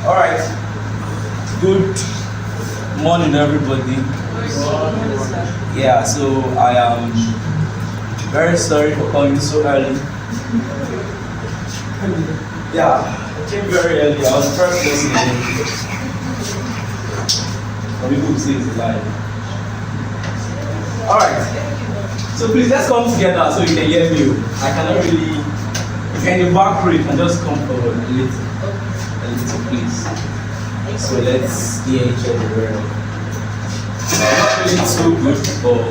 All right. Good morning, everybody. Yeah, so I am very sorry for coming so early. Yeah, I came very early. I was the first person in. Some people say it's a lie. All right. So please let's come together so you can hear me. I cannot really. If you're in the back row, you can just come forward a little, please. So let's hear each other very well. Not really so good, but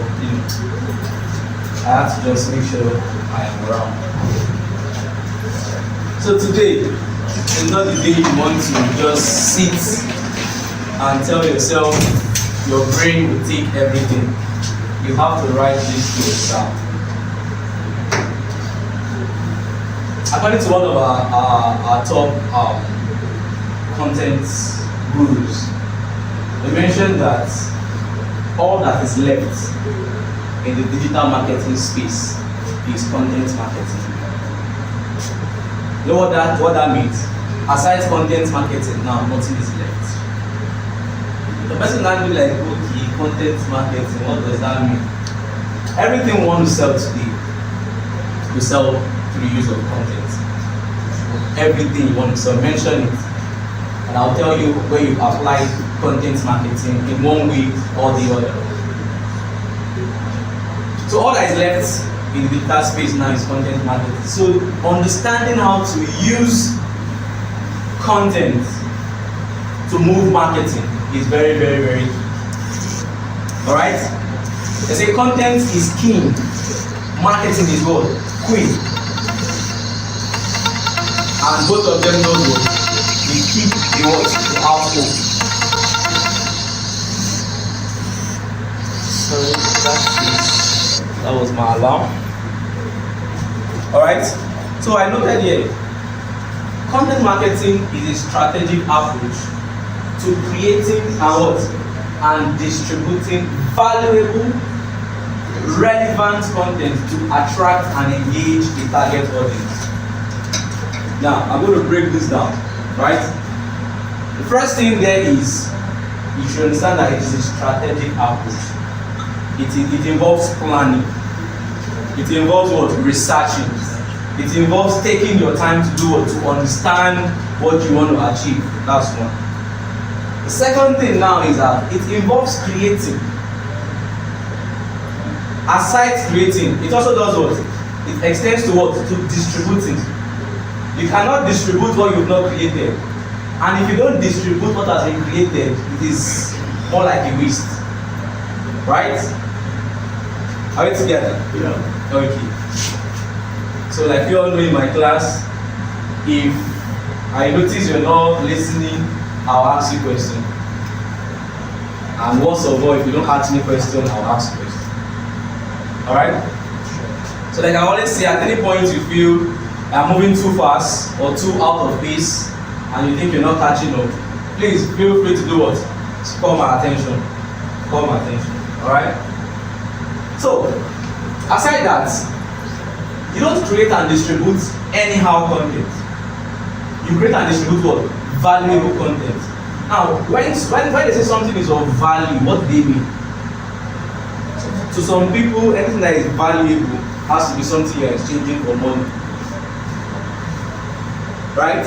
I have to just make sure I am around. So today is not the day you want to just sit and tell yourself your brain will take everything. You have to write these things down. According to one of our top content gurus, they mentioned that all that is left in the digital marketing space is content marketing. You know what that means? Aside content marketing, now nothing is left. The person might be like, okay, content marketing, what does that mean? Everything we want to sell today, we sell through the use of content. Everything you want to sell, mention it. And I'll tell you where you apply content marketing in one way or the other. So all that is left in the digital space now is content marketing. So understanding how to use content to move marketing is very, very, very key. Alright? They say content is king, marketing is what? Queen. And both of them know what? They keep the what? The household. Sorry, that was my alarm. Alright? So I noted here, content marketing is a strategic approach to creating and distributing valuable, relevant content to attract and engage the target audience. Now, I'm going to break this down, right? The first thing there is, you should understand that it is a strategic approach. It involves planning. It involves what? Researching. It involves taking your time to do what? To understand what you want to achieve. That's one. The second thing now is that it involves creating. Aside creating, it also does what? It extends to what? To distributing. You cannot distribute what you've not created. And if you don't distribute what has been created, it is more like a waste. Right? Are we together? Yeah. Okay. So like you all know in my class, if I notice you're not listening, I'll ask you a question. And worst of all, if you don't ask me a question, I'll ask you a question. Alright? So like I always say, at any point you feel I'm moving too fast or too out of pace and you think you're not catching up, please feel free to do what? Call my attention. Call my attention. Alright? So, aside that, you don't create and distribute anyhow content. You create and distribute what? Valuable content. Now, when they say something is of value, what do they mean? To some people, anything that is valuable has to be something you're exchanging for money. Right?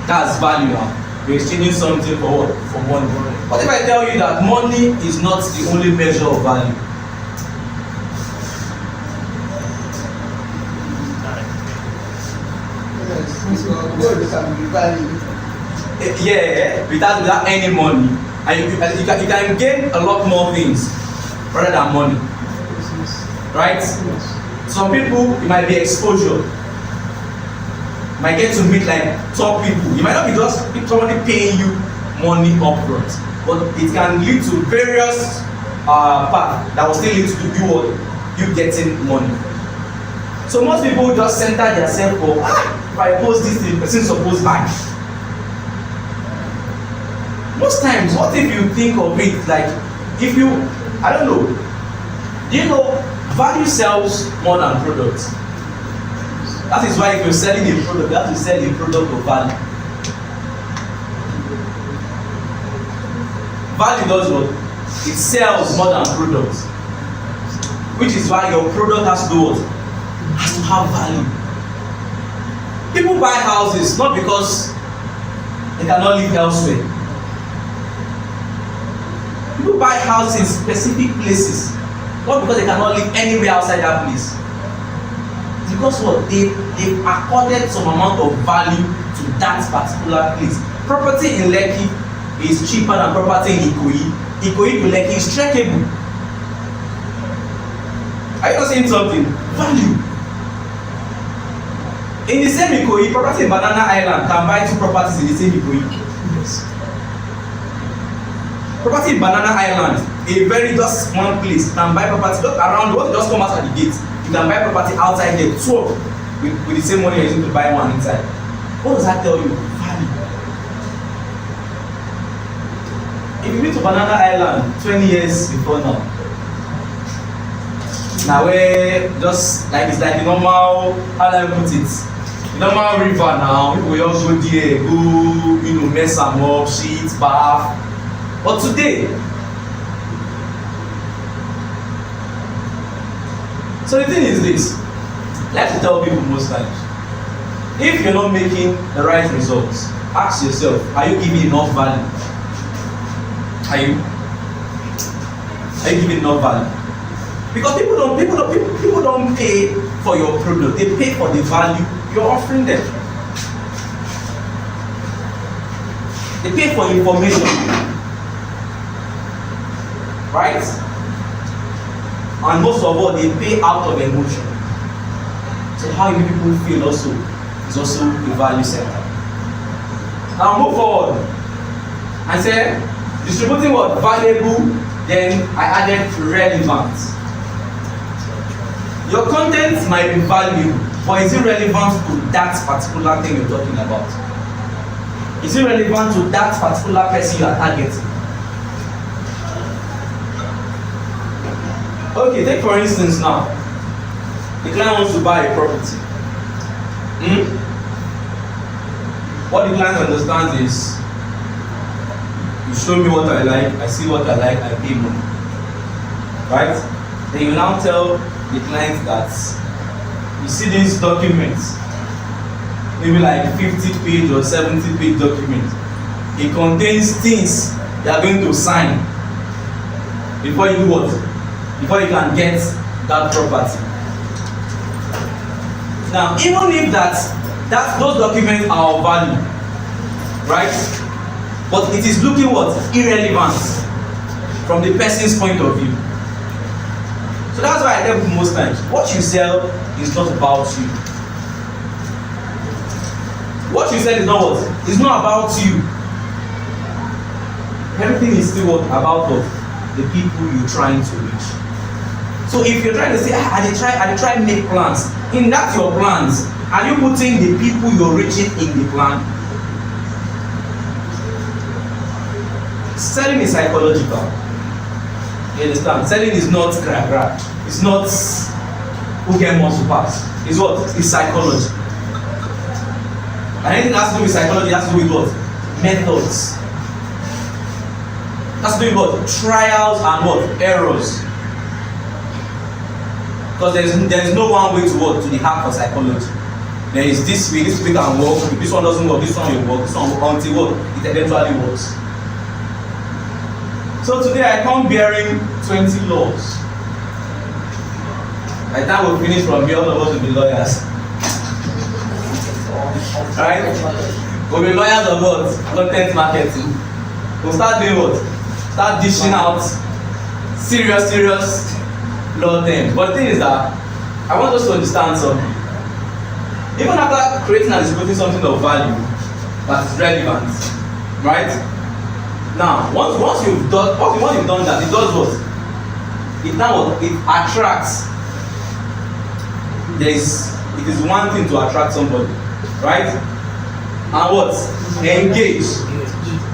That's value now. You're exchanging something for what? For money. What if I tell you that money is not the only measure of value? Yeah, without any money. And you can gain a lot more things rather than money. Right? Some people, it might be exposure. You might get to meet like top people. You might not be just somebody paying you money upfront, but it can lead to various paths that will still lead to you getting money. So most people just center themselves for if I post this thing, person suppose buy. Most times, what if you think of it like if you, I don't know, do you know value sells more than products? That is why if you're selling a product, you have to sell a product of value. Value does what? It sells more than products. Which is why your product has to do what? Has to have value. People buy houses not because they cannot live elsewhere. People buy houses in specific places not because they cannot live anywhere outside that place. Because what? They've accorded some amount of value to that particular place. Property in Lekki is cheaper than property in Ikoyi. Ikoyi to Lekki is trackable. Are you not saying something? Value. In the same Ikoyi, property in Banana Island can buy two properties in the same Ikoyi. Yes. Property in Banana Island, a very just one place, can buy property just around what just come out at the gate. You can buy property outside there, two with the same money you're using to buy one inside. What does that tell you? Value. If you been to Banana Island 20 years before now where just like it's like the normal, how do I put it? The normal river now, people will just go there, go, mess am up, shit, bath. But today, so the thing is this, I like to tell people most times, if you're not making the right results, ask yourself, are you giving enough value? Are you giving enough value? Because people don't pay for your product, they pay for the value you're offering them. They pay for information, right? And most of all, they pay out of emotion. So how you make people feel also is also the value center. Now move forward and say distributing what? Valuable, then I added relevant. Your content might be valuable, but is it relevant to that particular thing you're talking about? Is it relevant to that particular person you are targeting? Okay, take for instance now, the client wants to buy a property. What the client understands is, you show me what I like, I see what I like, I pay money. Right? Then you now tell the client that you see these documents, maybe like 50-page or 70-page document. It contains things you are going to sign before you do what? Before you can get that property. Now, even if those documents are of value, right? But it is looking what? Irrelevant from the person's point of view. So that's why I tell people most times, what you sell is not about you. What you sell is not what? It's not about you. Everything is still what? About what? The people you're trying to reach. So if you're trying to say, I try to make plans, in that your plans, are you putting the people you're reaching in the plan? Selling is psychological. You understand? Selling is not gra. It's not who get more to pass. It's what? It's psychology. And anything that has to do with psychology has to do with what? Methods. It has to do with what? Trials and what? Errors. Because there is no one way to work to the heart of psychology. There is this way can work, this one doesn't work, this one will work, this one will work until what? It eventually works. So today I come bearing 20 laws. By the time we finish from here, all of us will be lawyers. Right? We'll be lawyers of what? Content marketing. We'll start doing what? Start dishing out serious law terms. But the thing is that I want us to understand something. Even after creating and distributing something of value that is relevant, right? Now, once you've done that, it does what? It attracts. It is one thing to attract somebody, right? And what? Engage.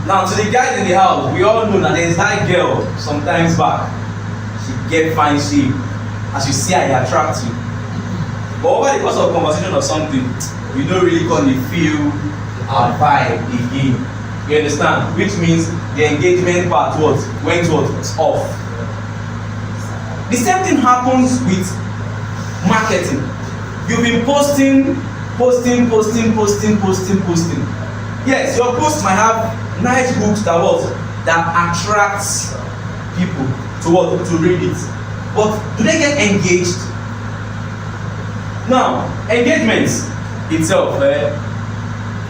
Now, to the guys in the house, we all know that there is that girl sometimes back. She get fine shape. As you see her, it attracts you. But over the course of conversation or something, you don't really feel our vibe again. You understand? Which means the engagement part went off. The same thing happens with marketing. You've been posting. Yes, your post might have nice hooks that attracts people to read it. But do they get engaged? Now, engagement itself,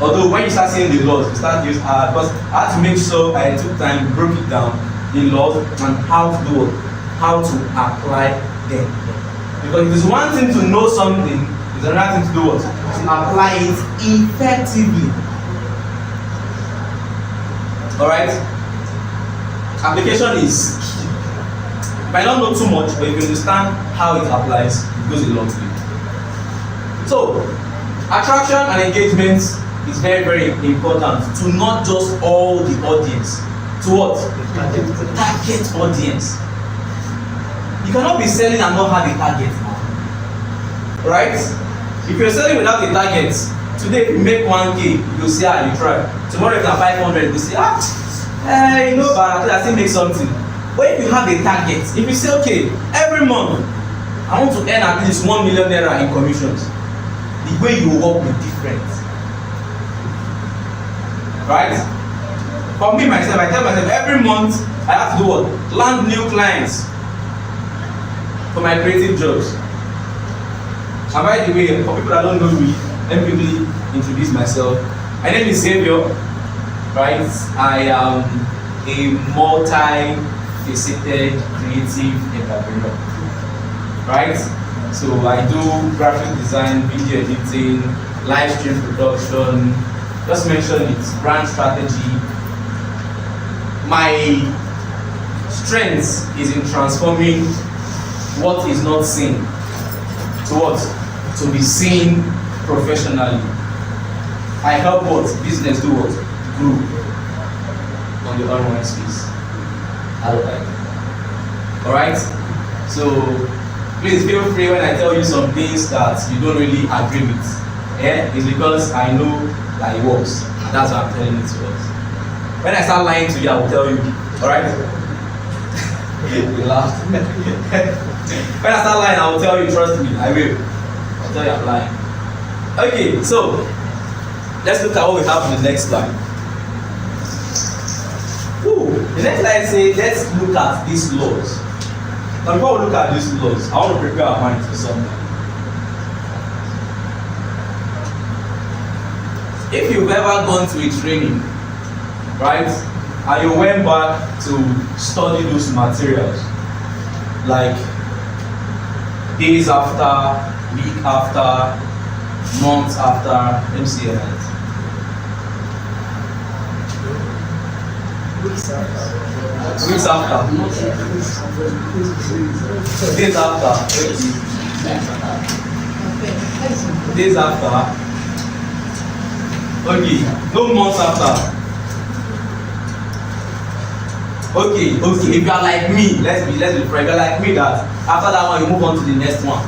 although when you start seeing the laws, you start using because I had to make sure I took time, broke it down, the laws and how to do it, how to apply them. Because it is one thing to know something, it's another thing to do what? To apply it effectively. Alright? Application is key. You might not know too much, but if you understand how it applies, it goes a long way. So, attraction and engagement is very, very important to not just all the audience. To what? Target audience. You cannot be selling and not have a target. Right? If you're selling without a target, today if you make 1K, you'll say, you try. Tomorrow if you're 500, you'll say, but I still make something. But if you have a target, if you say, okay, every month, I want to earn at least 1 million naira in commissions, the way you work will be different. Right? For me, myself, I tell myself, every month, I have to do what? Land new clients for my creative jobs. And by the way, for people that don't know me, let me quickly introduce myself. My name is Xavier, right? I am a multi-faceted creative entrepreneur, right? So I do graphic design, video editing, live stream production, just mention it, brand strategy. My strength is in transforming what is not seen to what? To be seen professionally. I help what? Business do what? Grow on the online space. I don't like it. Alright? So please feel free when I tell you some things that you don't really agree with. It's because I know that it works. And that's why I'm telling it to us. When I start lying to you, I will tell you. Alright? You laughed. When I start lying, I will tell you, trust me, I will. I'll tell you I'm lying. Okay, so let's look at what we have in the next slide. The next slide says, let's look at these laws. Now before we look at these laws, I want to prepare our mind for something. If you've ever gone to a training, right, and you went back to study those materials, like days after, week after, months after, let me see a minute. Weeks after. Days after. Days after. Okay, no months after. Okay, if you are like me, let's be frank, if you are like me that after that one you move on to the next one.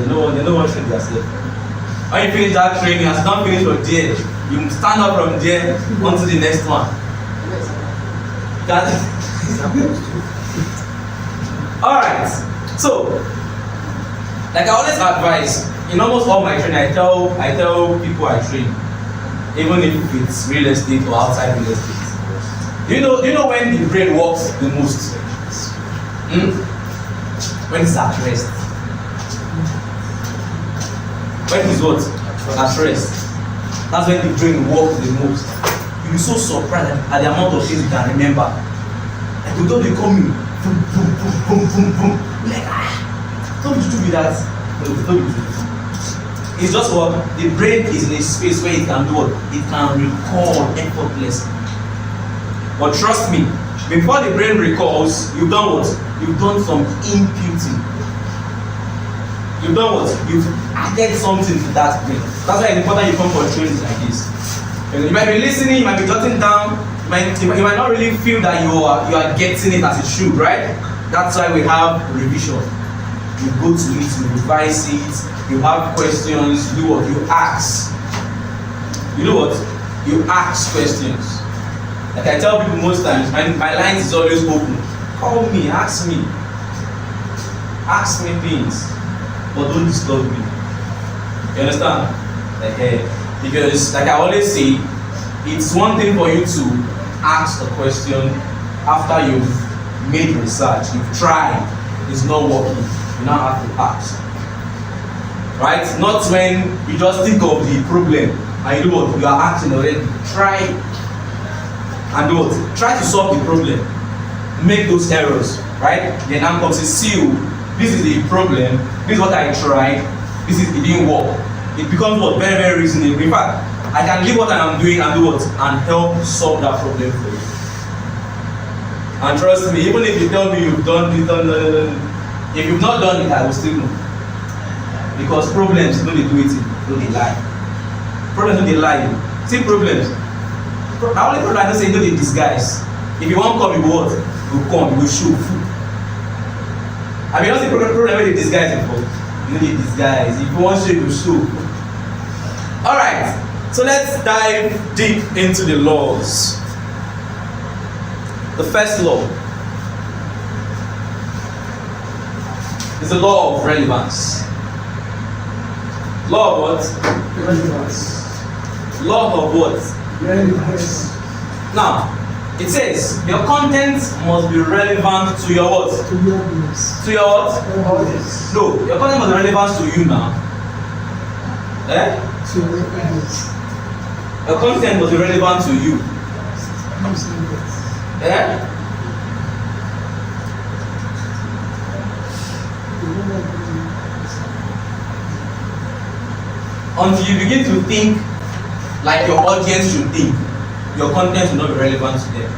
No one should be yourself. When you finish that training, as you don't finish your day, you stand up from there onto the next one. Alright, so like I always advise, in almost all my training, I tell people I train, even if it's real estate or outside real estate. Do you know when the brain works the most? When it's at rest. When it's what? At rest. That's when the brain works the most. You'll be so surprised at the amount of things you can remember. Like you don't be coming, boom, boom, boom, boom, boom, boom. Like don't be do that. Don't be do. It's just what the brain is in a space where it can do what? It can recall effortlessly. But trust me, before the brain recalls, you've done what? You've done some imputing. You've done what? You've added something to that brain. That's why it's important you come for trainings like this. You might be listening, you might be jotting down, you might not really feel that you are getting it as it should, right? That's why we have revision. You go to it, you revise it, you have questions, you do what? You ask. You know what? you ask questions. Like I tell people most times, my line is always open. Call me, ask me things, but don't disturb me. You understand? Because like I always say, it's one thing for you to ask a question after you've made research, you've tried, it's not working, you now have to ask. Right? Not when you just think of the problem and you do what? You are acting already. Try and do what? Try to solve the problem. Make those errors. Right? Then now comes to see you. This is the problem. This is what I tried. It didn't work. It becomes what? Very, very reasonable. In fact, I can leave what I am doing and do what? And help solve that problem for you. And trust me, even if you tell me you've done this, if you've not done it, I will still know. Because problems, no, they do it, no, they lie. Problems, no, they lie. See problems. The only problem I don't say, no, they disguise. If you want to come, you go what? You come, you show. I mean, don't say problem where they disguise it for. You know, they disguise. If you want to show, you show. Alright, so let's dive deep into the laws. The first law is the law of relevance. Law of what? Relevance. Law of what? Relevance. Now, it says your content must be relevant to your what? To your audience. To your what? Audience. No, your content must be relevant to you now. Eh? To your audience. Your content must be relevant to you. Eh? Until you begin to think like your audience should think, your content will not be relevant to them.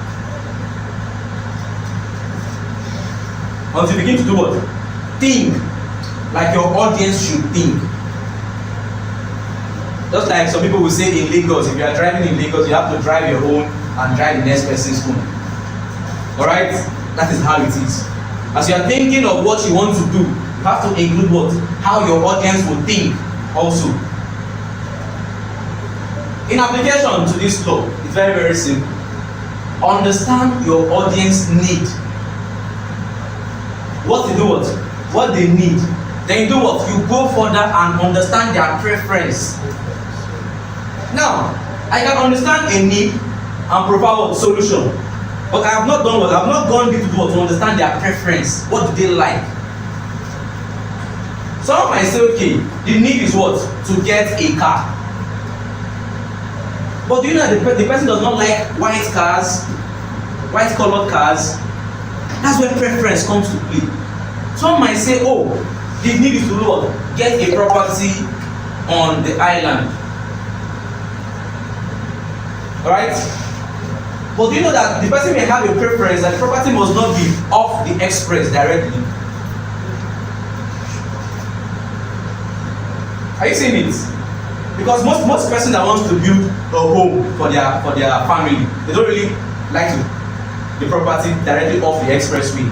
Until you begin to do what? Think like your audience should think. Just like some people will say in Lagos, if you are driving in Lagos, you have to drive your own and drive the next person's home. Alright? That is how it is. As you are thinking of what you want to do, you have to include what? How your audience will think also. In application to this law, it's very, very simple. Understand your audience need. What they do what? What they need. Then you do what? You go further and understand their preference. Now, I can understand a need and provide a solution. But I have not done what? I have not gone deep to do what? To understand their preference. What do they like? Some might say, okay, the need is what? To get a car. But do you know that the person does not like white cars, white colored cars? That's where preference comes to play. Some might say, oh, the need is to what? Get a property on the island. Alright? But do you know that the person may have a preference that the property must not be off the express directly? Are you seeing it? Because most person that wants to build a home for their family, they don't really like the property directly off the expressway.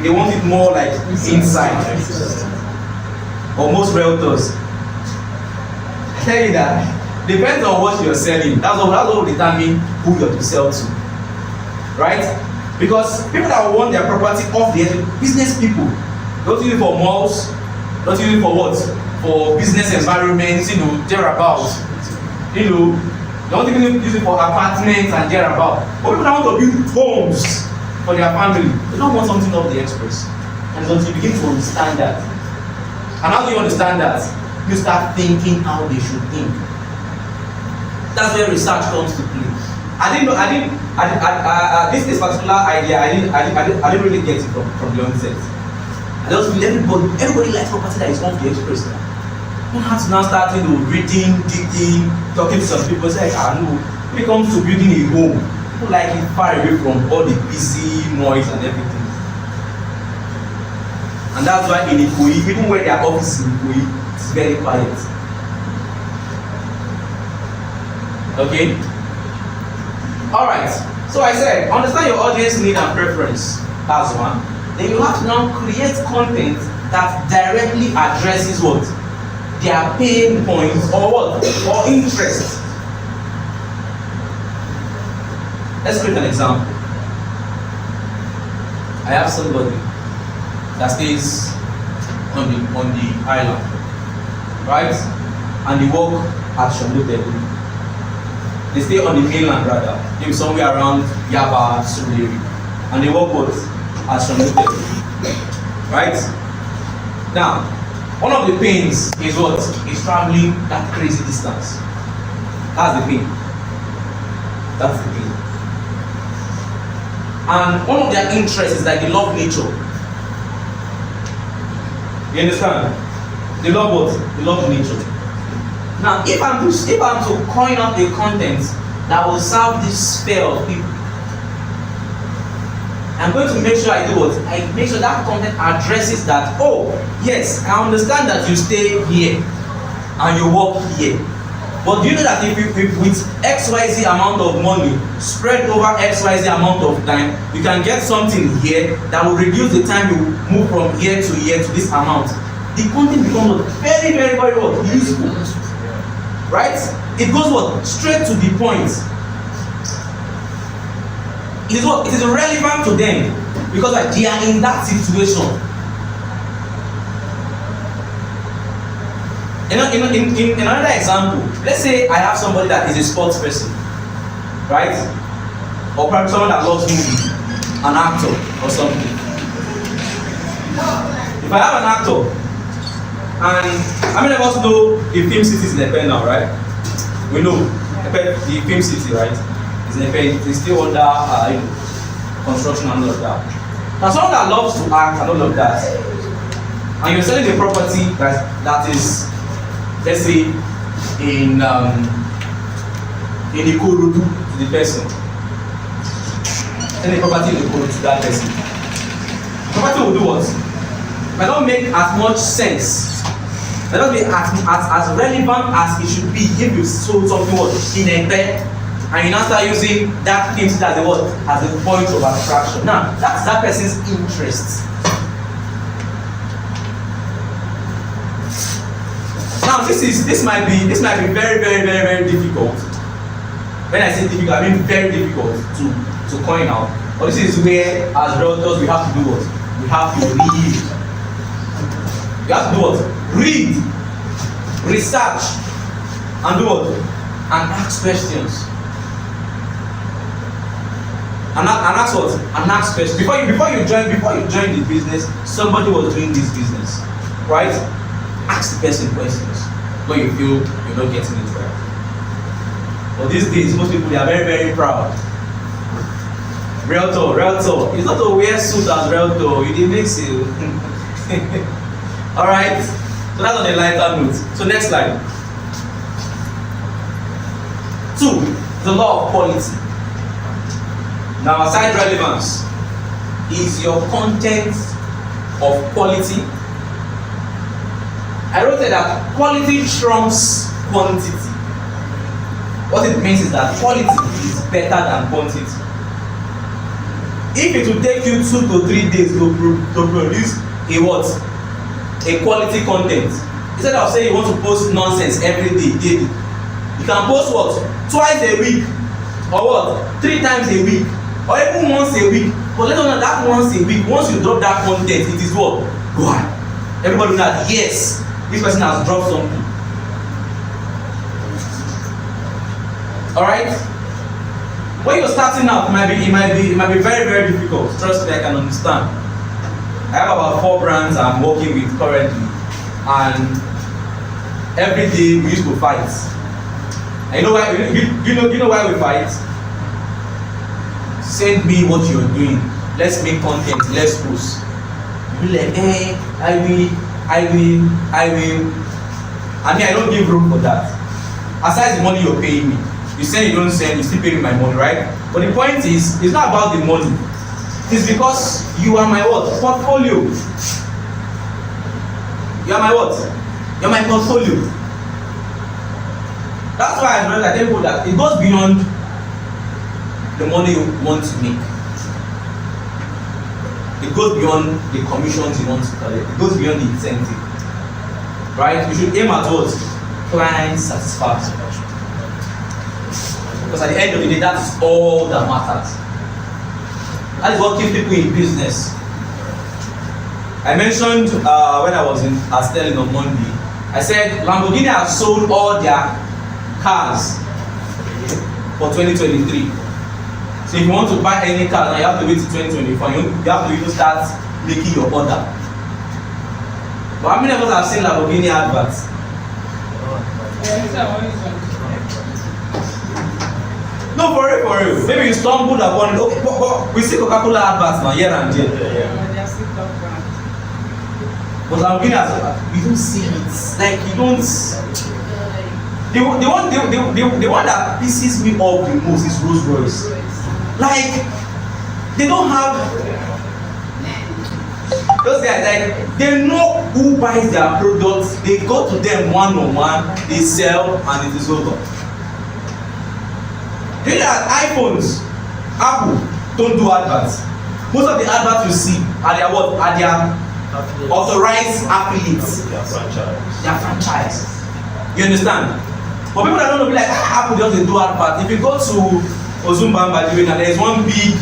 They want it more like inside. Or most realtors. I tell you that depends on what you're selling. That's what will determine who you're to sell to. Right? Because people that want their property off the edge, business people, don't use it for malls, don't use it for what? For business environments, thereabouts. They don't even use it for apartments and thereabouts. But people that want to build homes for their family, they don't want something off the express. And until you begin to understand that. And how do you understand that? You start thinking how they should think. That's where research comes to play. This particular idea, I didn't really get it from the onset. I just feel everybody likes property that is off the express. You have to now start reading, digging, talking to some people. Say, no, when it comes to building a home, people like it far away from all the busy noise and everything. And that's why in Ikoyi, even when their office is in Ikoyi, it's very quiet. Okay? Alright, so I said, understand your audience need and preference. That's one. Then you have to now create content that directly addresses what? Their pain points or what? Or interest. Let's take an example. I have somebody that stays on the island, right? And they work at Shomodebo. They stay on the mainland rather, maybe somewhere around Yaba, Surulere, and they work what? At Shomodebo, right? Now, one of the pains is what? Is traveling that crazy distance. That's the pain. That's the pain. And one of their interests is that they love nature. You understand? They love what? They love nature. Now, if I'm to coin up a content that will serve this sphere of people, I'm going to make sure I do what? I make sure that content addresses that. Oh, yes, I understand that you stay here and you work here. But do you know that if with XYZ amount of money spread over XYZ amount of time, you can get something here that will reduce the time you move from here to this amount. The content becomes very, very, very what? Useful. Right? It goes what? Straight to the point. It is what? It is relevant to them because like, they are in that situation. In another example, let's say I have somebody that is a sports person, right? Or perhaps someone that loves movie, an actor or something. If I have an actor, and how many of us know the film city is in Epe now, right? We know the film city, right? It's in Epe. It's still under construction and all of that. Now, someone that loves to act and all of that, and you're selling a property that is, let's say, in Ikorodu to the person. Sell a property in Ikorodu to that person. The property will do what? It might not make as much sense. It might not be as relevant as it should be if you sold something what in Epe and you now start using that thing as a what? As a point of attraction. Now, that's that person's interest. Now, this might be very, very, very, very difficult. When I say difficult, I mean very difficult to coin out. But this is where, as realtors, we have to do what? We have to read. We have to do what? Read, research, and do what? And ask questions. And ask what? And ask questions. Before you join the business, somebody was doing this business, right? Ask the person questions when you feel you're not getting it right. But these days, most people, they are very, very proud. Realtor. It's not to wear suit as realtor. You didn't mix it. All right. So that's on a lighter note. So next slide. 2. The law of quality. Now, aside relevance, is your content of quality? I wrote that quality trumps quantity. What it means is that quality is better than quantity. If it will take you 2 to 3 days to produce a what? A quality content. Instead of saying you want to post nonsense every day, daily, you can post what? Twice a week, or what? 3 times a week, or even once a week. But let us know that once a week, once you drop that content, it is what? Why? Everybody know that yes, this person has dropped something. Alright? When you're starting out, it might be very, very difficult. Trust me, I can understand. I have about 4 brands I'm working with currently, and every day we used to fight. And you know why? You know why we fight? Send me what you're doing. Let's make content. Let's post. You be like, hey, I will. I mean, I don't give room for that. Aside the money you're paying me, you say you don't send, you still pay me my money, right? But the point is, it's not about the money. It's because you are my what? Portfolio. You are my what? You're my portfolio. That's why I tell people that it goes beyond the money you want to make. It goes beyond the commissions you want to collect. It goes beyond the incentive. Right? You should aim at what? Client satisfaction. Because at the end of the day, that is all that matters. That is what keeps people in business. I mentioned when I was in Sterling on Monday, I said Lamborghini has sold all their cars for 2023. So if you want to buy any car now, you have to wait till 2024. You have to even start making your order. But how many of us have seen Lamborghini adverts? No, for real. Maybe you stumbled upon it. Okay, but we see Coca-Cola adverts now, here and there. But Lamborghini has, you don't see it. Like, you don't. The one that pisses me off the most is Rolls Royce. Like, they don't have. Those guys, like, they know who buys their products. They go to them one-on-one. They sell, and it is over. Do you know that iPhones, Apple don't do adverts? Most of the adverts you see are their what? Are their authorized affiliates. Their franchise. You understand? But people that don't know, be like, Apple doesn't do adverts. If you go to Ozumba by the way, now there is one big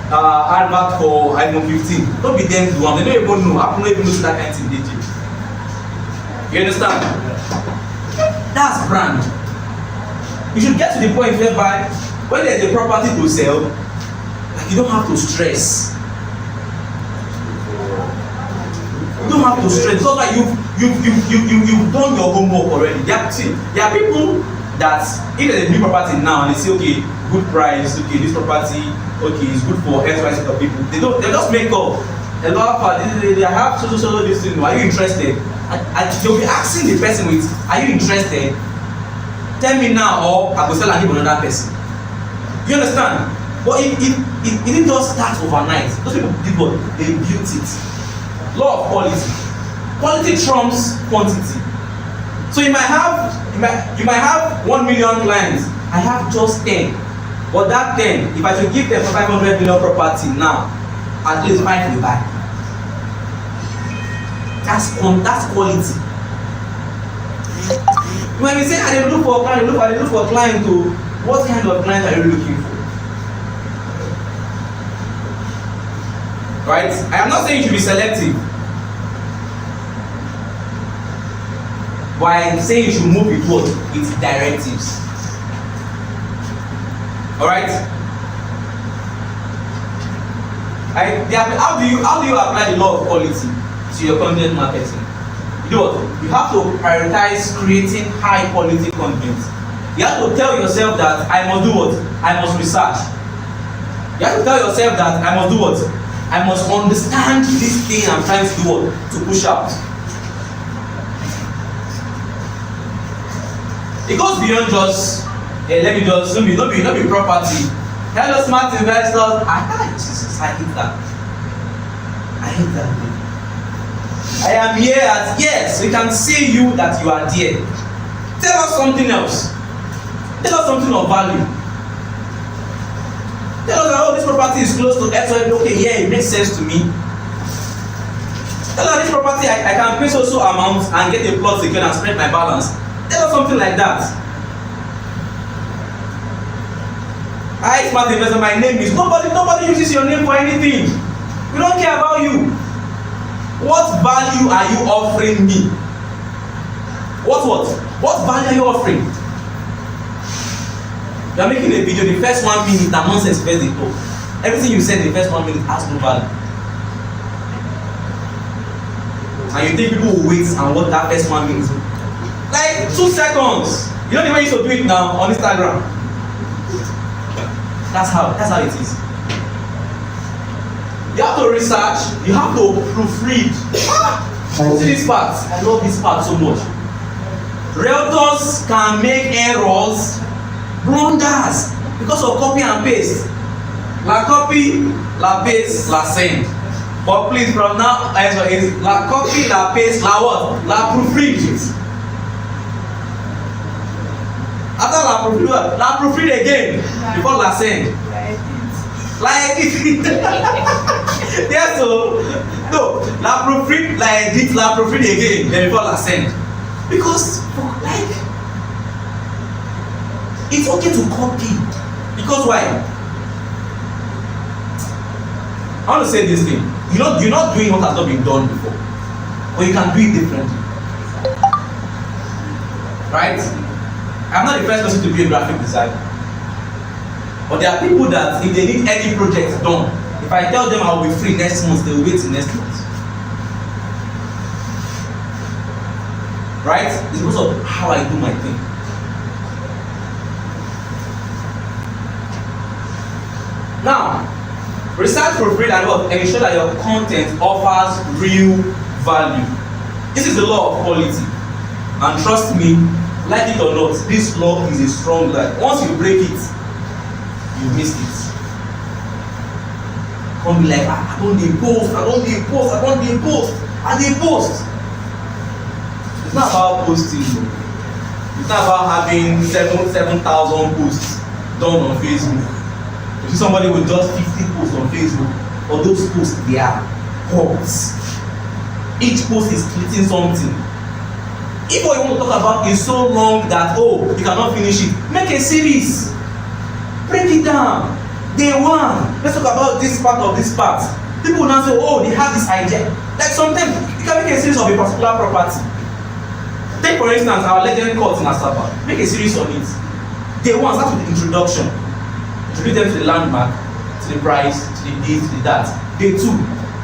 advert for iPhone 15. Don't be them to one. They don't even know. Apple don't even know that kind of thing they do. You understand? That's brand. You should get to the point whereby when there's a property to sell, like, you don't have to stress. You don't have to stress. Because like you've done your homework already. There are people that if there's a new property now and they say, okay, good price, okay, this property, okay, it's good for X, Y, Z of people. They just make up a lot of they have so this thing. Are you interested? And they'll be asking the person with, are you interested? Tell me now, or I will sell and give another person. You understand? But it didn't just start overnight. Those people did what? They built it. Law of quality. Quality trumps quantity. So you might have 1 million clients. I have just 10. But that 10, if I should give them 500 million property now, at least 5 will buy. That's quality. When we say I look for a client, I look for a client to what kind of client are you looking for? Right? I am not saying you should be selective. But I am saying you should move with what? With directives. Alright? How do you apply the law of quality to your content marketing? You know what? You have to prioritize creating high quality content. You have to tell yourself that I must do what? I must research. You have to tell yourself that I must do what? I must understand this thing I'm trying to do what? To push out. It goes beyond just, let me just, not be property. Hello smart investors. Jesus, I hate that. I hate that. I am here as, yes, we can see you that you are there. Tell us something else. Tell us something of value. Tell us that, oh, this property is close to X. Okay, yeah, it makes sense to me. Tell us this property, I can pay so amount and get a plot secure and spread my balance. Tell us something like that. Hi, smart investor, my name is, nobody uses your name for anything. We don't care about you. What value are you offering me? What value are you offering? You are making a video, the first 1 minute, and nonsense first the talk. Everything you said in the first 1 minute has no value. And you think people will wait and watch that first 1 minute? Like 2 seconds. You know the way you should do it now on Instagram. That's how it is. You have to research, you have to proofread. See this part, I love this part so much. Realtors can make errors, blunders, because of copy and paste. La copy, la paste, la send. But please from now, is la copy, la paste, la what? La proofread. After la proofread again, before la send. Like it. Yeah, so no, la proofread again, then before la send. Because like it's okay to copy. Because why? I want to say this thing. You're not doing what has not been done before, but you can do it differently. Right? I'm not the first person to be a graphic designer, but there are people that if they need any project done, if I tell them I will be free next month, they will wait till next month. Right? It's because of how I do my thing. Now, research for free and what? Ensure that your content offers real value. This is the law of quality. And trust me, like it or not, this law is a strong line. Once you break it, you miss it. Don't be like, I don't need post. It's not about posting. It's not about having 7,000 posts done on Facebook. You see somebody with just 50 posts on Facebook, or those posts, they are posts. Each post is creating something. If what you want to talk about is so long that you cannot finish it, make a series. Break it down. Day one, let's talk about this part of this part. People will now say, they have this idea. Like sometimes you can make a series of a particular property. Take for instance our legend court in Asaba. Make a series on it. Day one, start with the introduction. Introduce them to the landmark, to the price, to the this, to the that. Day two,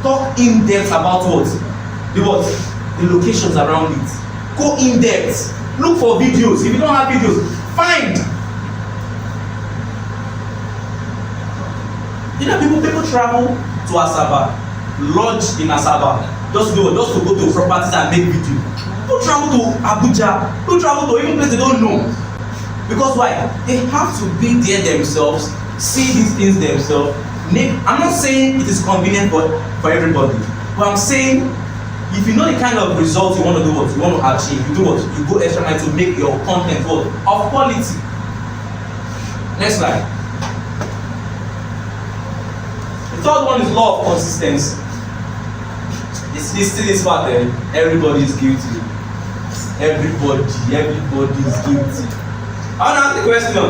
talk in depth about what? The locations around it. Go in depth. Look for videos. If you don't have videos, find. You know, people travel to Asaba, lodge in Asaba, just to go to properties and make video. People travel to Abuja, people travel to even places they don't know. Because why? They have to be there themselves, see these things themselves. I'm not saying it is convenient for everybody, but I'm saying if you know the kind of results you want to do, what you want to achieve, you do what? You go extra mile to make your content of quality. Next slide. The third one is law of consistency. This part there, everybody is guilty. Everybody is guilty. I want to ask the question.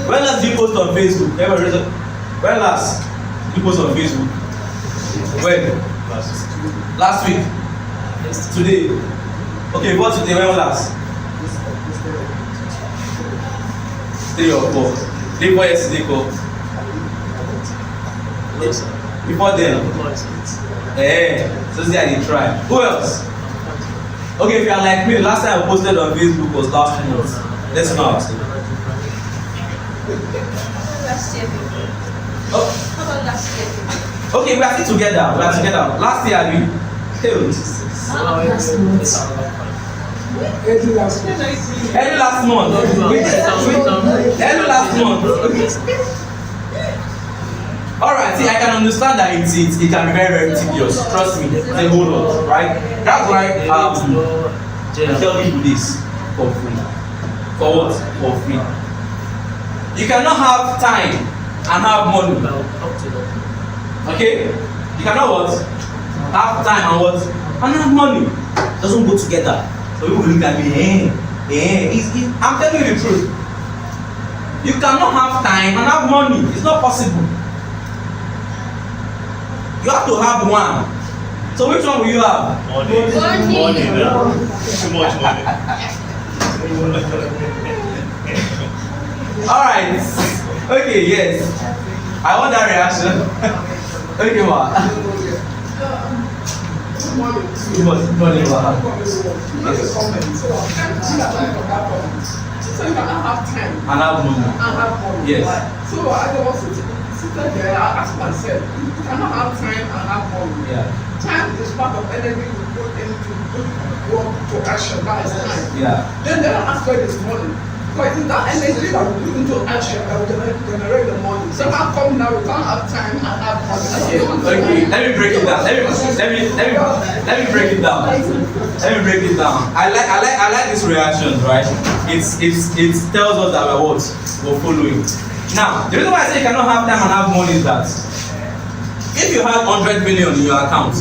When last did you post on Facebook? When last did you post on Facebook? When? Last week. Today. Okay, what today? When last? 3 or 4. Day before yesterday, go. Before then. So see how they try. Who else? Okay, if you are like me, the last time I posted on Facebook was last month. Let's know. Last year. Oh. How about last year? Okay, we are still together. Last year, we failed. Early last month. Early last month. Alright, see, I can understand that it can be very, very tedious. Trust me, it's a whole lot, right? That's why I tell people this for free. For what? For free. You cannot have time and have money. Okay? You cannot what? Have time and what? And have money. It doesn't go together. So people look at me, I'm telling you the truth. You cannot have time and have money. It's not possible. You have to have one. So which one will you have? Money. Too much money. Alright. Okay, yes. I want that reaction. Okay, ma. Money. So you cannot have time And have money. and have money. Yes. So I was sitting there, I asked myself, you cannot have time and have money. Yeah. Time is part of energy you put into work to action, that is time. Yeah. Then I ask where is money. But it's that energy that we put into action that will generate the money. So how come now we can't have time and have money? Okay, let me break it down. Let me break it down. Let me break it down. I like this reaction, right? It tells us that we're following. Now, the reason why I say you cannot have time and have money is that if you have 100 million in your account,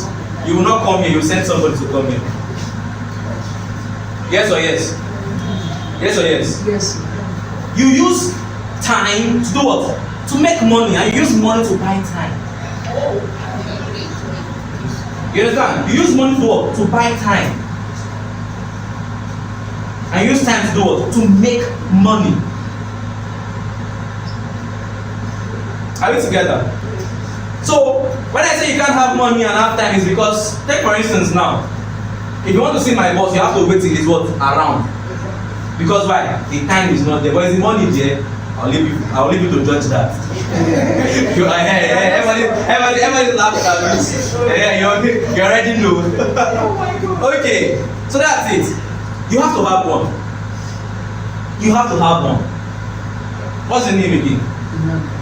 you will not come here, you send somebody to come here. Yes or yes? Yes or yes? Yes. You use time to do what? to make money, and you use money to buy time. You understand? You use money to what? To buy time. And use time to do what? To make money. Are we together? So, when I say you can't have money and have time, is because, take for instance now, if you want to see my boss, you have to wait till he's what? Around. Because why? The time is not there. But is the money there? I'll leave you to judge that. Everybody laughing at this. You already know. Okay, so that's it. You have to have one. You have to have one. What's the name again?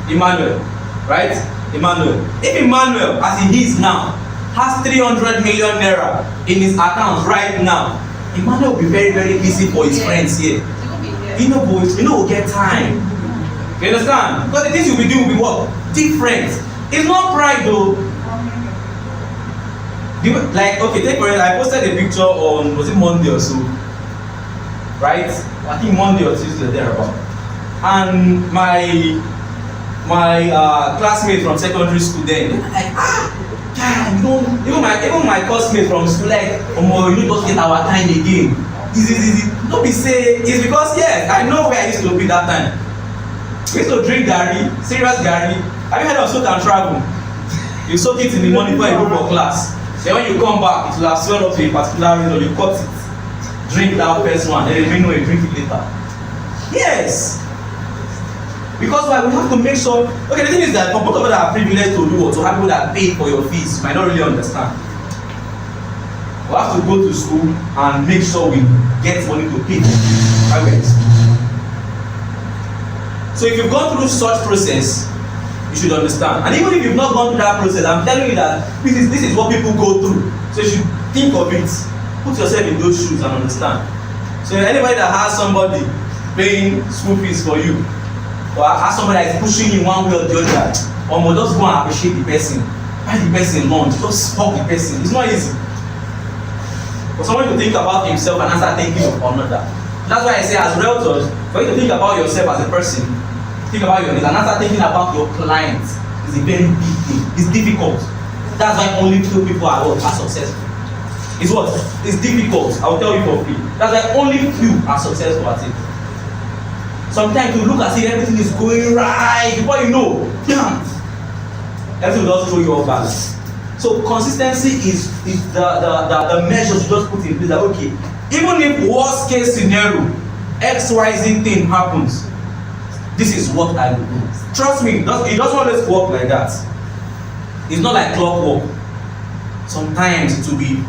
Emmanuel. Right? Emmanuel. If Emmanuel, as he is now, has 300 million naira in his account right now, Emmanuel will be very, very busy for his friends here. You know, boys, will get time. You understand? Because the things you'll be doing will be what? Different. It's not pride though. Like, okay, take for instance, I posted a picture on, was it Monday or so? Right? I think Monday or Tuesday there about. And my classmate from secondary school then, like, even my classmate from school, like, you just get our time again. Easy. Don't be say, it's because, yes, I know where I used to be that time. We used to drink Gary, serious Gary. Have you heard of soak and travel? You soak it in the morning before you go for class. Then when you come back, it will have swelled up to a particular reason. You cut it, drink that first one, then you know you drink it later. Yes. Because why? We have to make sure. Okay, the thing is that for both of us that are privileged to do what, to have people that pay for your fees, you might not really understand. We have to go to school and make sure we get money to pay. So if you've gone through such process, you should understand. And even if you've not gone through that process, I'm telling you that this is what people go through. So you should think of it. Put yourself in those shoes and understand. So anybody that has somebody paying school fees for you, or has somebody that is pushing you one way or the other, just go and appreciate the person. Buy the person lunch, just fuck the person. It's not easy. For someone to think about himself and start thinking of another. That's why I say, as realtors, for you to think about yourself as a person, think about your needs, and start thinking about your clients is a very big thing. It's difficult. That's why only few people are successful. It's what? It's difficult. I will tell you for free. That's why only few are successful at it. Sometimes you look as if everything is going right, before you know, everything will just throw you off balance. So consistency is the measures you just put in place that, okay, even if worst case scenario, XYZ thing happens, this is what I will do. Trust me, it doesn't always work like that. It's not like clockwork. Sometimes it will be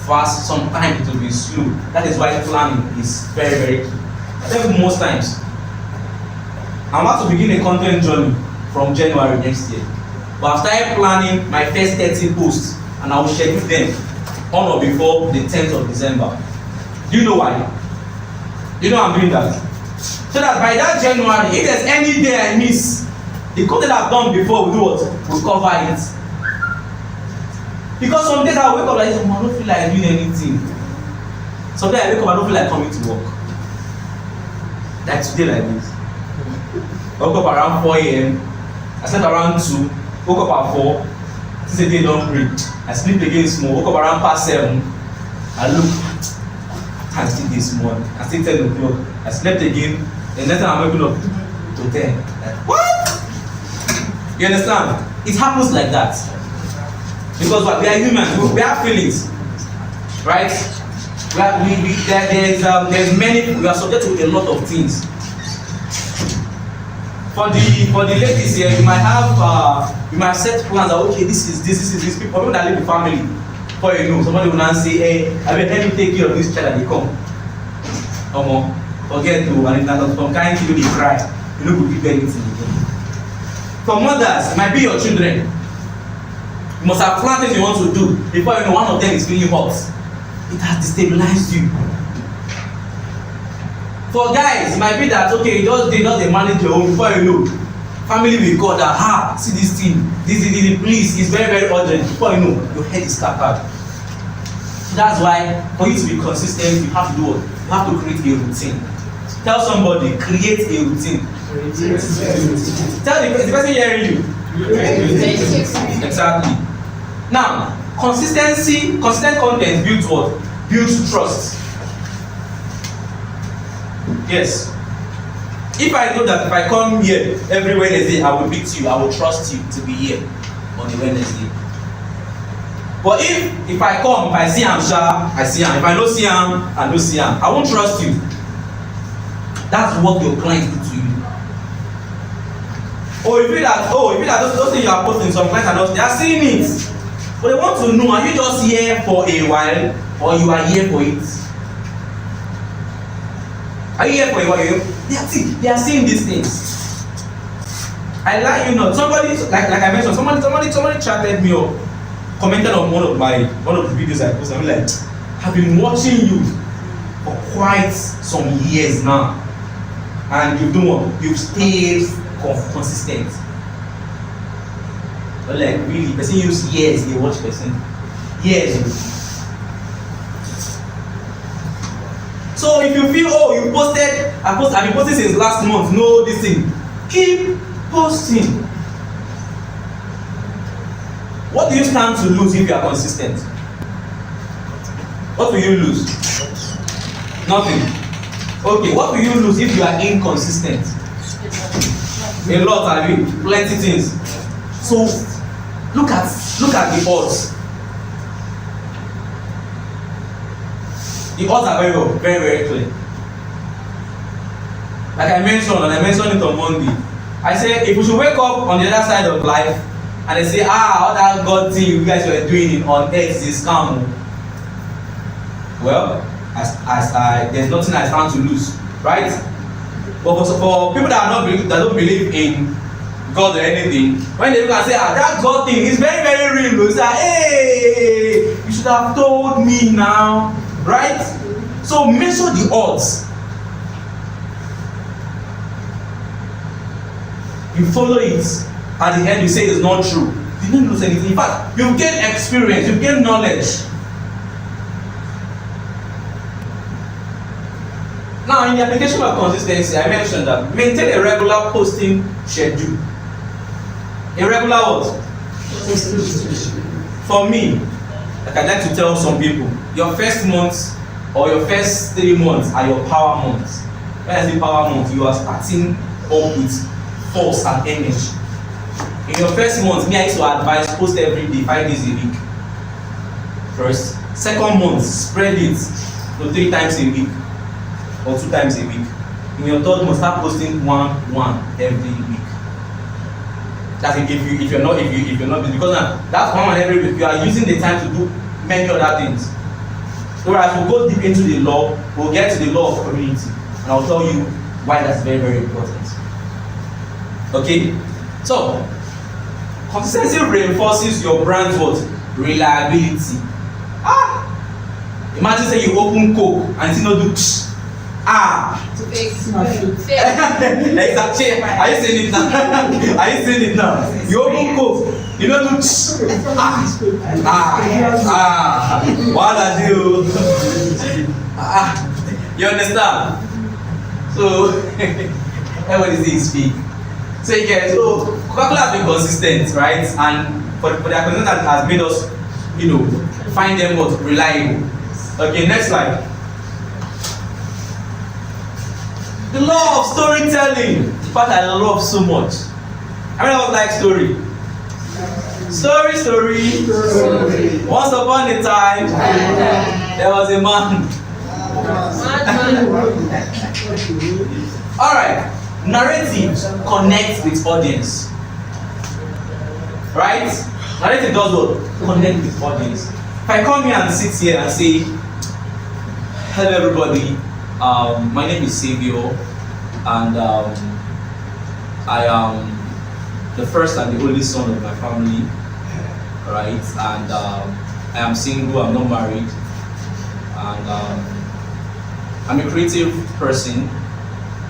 fast, sometimes it will be slow. That is why planning is very, very key. I tell you most times, I'm about to begin a content journey from January next year. But I've started planning my first 30 posts, and I will schedule them on or before the 10th of December. Do you know why? You know I'm doing that. So that by that January, if there's any day I miss, the content I've done before will do what? Will cover it. Because some days I wake up like this, I don't feel like doing anything. Some days I wake up, I don't feel like coming to work. Like today like this. I woke up around 4 a.m. I slept around 2. Woke up at 4. This day don't break. I sleep again small. Woke up around past 7. I look. I'm still this morning. I still 10 o'clock. I slept again. The next time I'm waking up to 10. Like, what? You understand? It happens like that. Because what? We are humans. We have feelings. Right? There's many. We are subject to a lot of things. For the ladies here, you might set plans that, okay, this is people that live in family. For you know, somebody will now say, hey, I will help you take care of this child that they come. Forget to, and if not some kind of you they cry, you know, will give anything again. For mothers, it might be your children. You must have planned things you want to do before you know one of them is feeling hot. It has destabilized you. For guys, it might be that, okay, they manage your own. Before you know, family will call that, see this thing, this please, it's very, very urgent. Before you know, your head is scattered. That's why, for you to be consistent, you have to do what? You have to create a routine. Tell somebody, create a routine. Tell the person hearing you. Exactly. Now, consistent content builds what? Builds trust. Yes. If I know that if I come here every Wednesday, I will beat you, I will trust you to be here on the Wednesday. But if I come, if I see him, I see him. If I don't see him, I don't see him. I won't trust you. That's what your clients do to you. Or you feel that those things you are posting, some clients are not, they are seeing it. But they want to know, are you just here for a while or you are here for it? Are you here for a while? They are seeing these things. I like you know, somebody like I mentioned, somebody chatted me up, commented on one of the videos I posted. I'm like, I've been watching you for quite some years now. And you've done what? You've stayed consistent. But like really, person use years, they watch person. Years. So if you feel, oh, you posted, I've been posting since last month, no this thing. Keep posting. What do you stand to lose if you are consistent? What will you lose? Nothing. Okay, what will you lose if you are inconsistent? A lot, I mean, plenty things. So look at the odds. The odds are very, very clear. Like I mentioned, and I mentioned it on Monday. I said if we should wake up on the other side of life and they say, all that God thing you guys were doing on earth is scam. Well, there's nothing I stand to lose, right? But for people that don't believe in God or anything, when they look and say, that God thing is very, very real, they say, hey, you should have told me now, right? So measure the odds. You follow it, at the end you say it's not true. You didn't lose anything. In fact, you gain experience, you gain knowledge. Now, in the application of consistency, I mentioned that maintain a regular posting schedule. A regular what? For me, like I like to tell some people, your first month or your first 3 months are your power months. When I say power month, you are starting up with force and energy. In your first month, I used to advise post every day, 5 days a week. First. Second month, spread it to 3 times a week. Or 2 times a week. In your third month, start posting one every week. That's if you're not busy, because now that's one every week. You are using the time to do many other things. So as we go deep into the law, we'll get to the law of community, and I'll tell you why that's very, very important. Okay, so consistency reinforces your brand's what? Reliability. Imagine say you open Coke and you know do. Exactly. Are you saying it now? You open Coke, you know do. What are you? You understand? So everybody say speak. So again, so Coca-Cola has been consistent, right? And for their consistency that has made us, find them what reliable. Okay, next slide. The law of storytelling. The part I love so much. I mean, I was like story. Story. Once upon a time, there was a man. All right. Narrative connects with audience. Right? Narrative does what? Connect with audience. If I come here and sit here and say, hello everybody, my name is Savio, and I am the first and the only son of my family, right? And I am single, I'm not married, and I'm a creative person.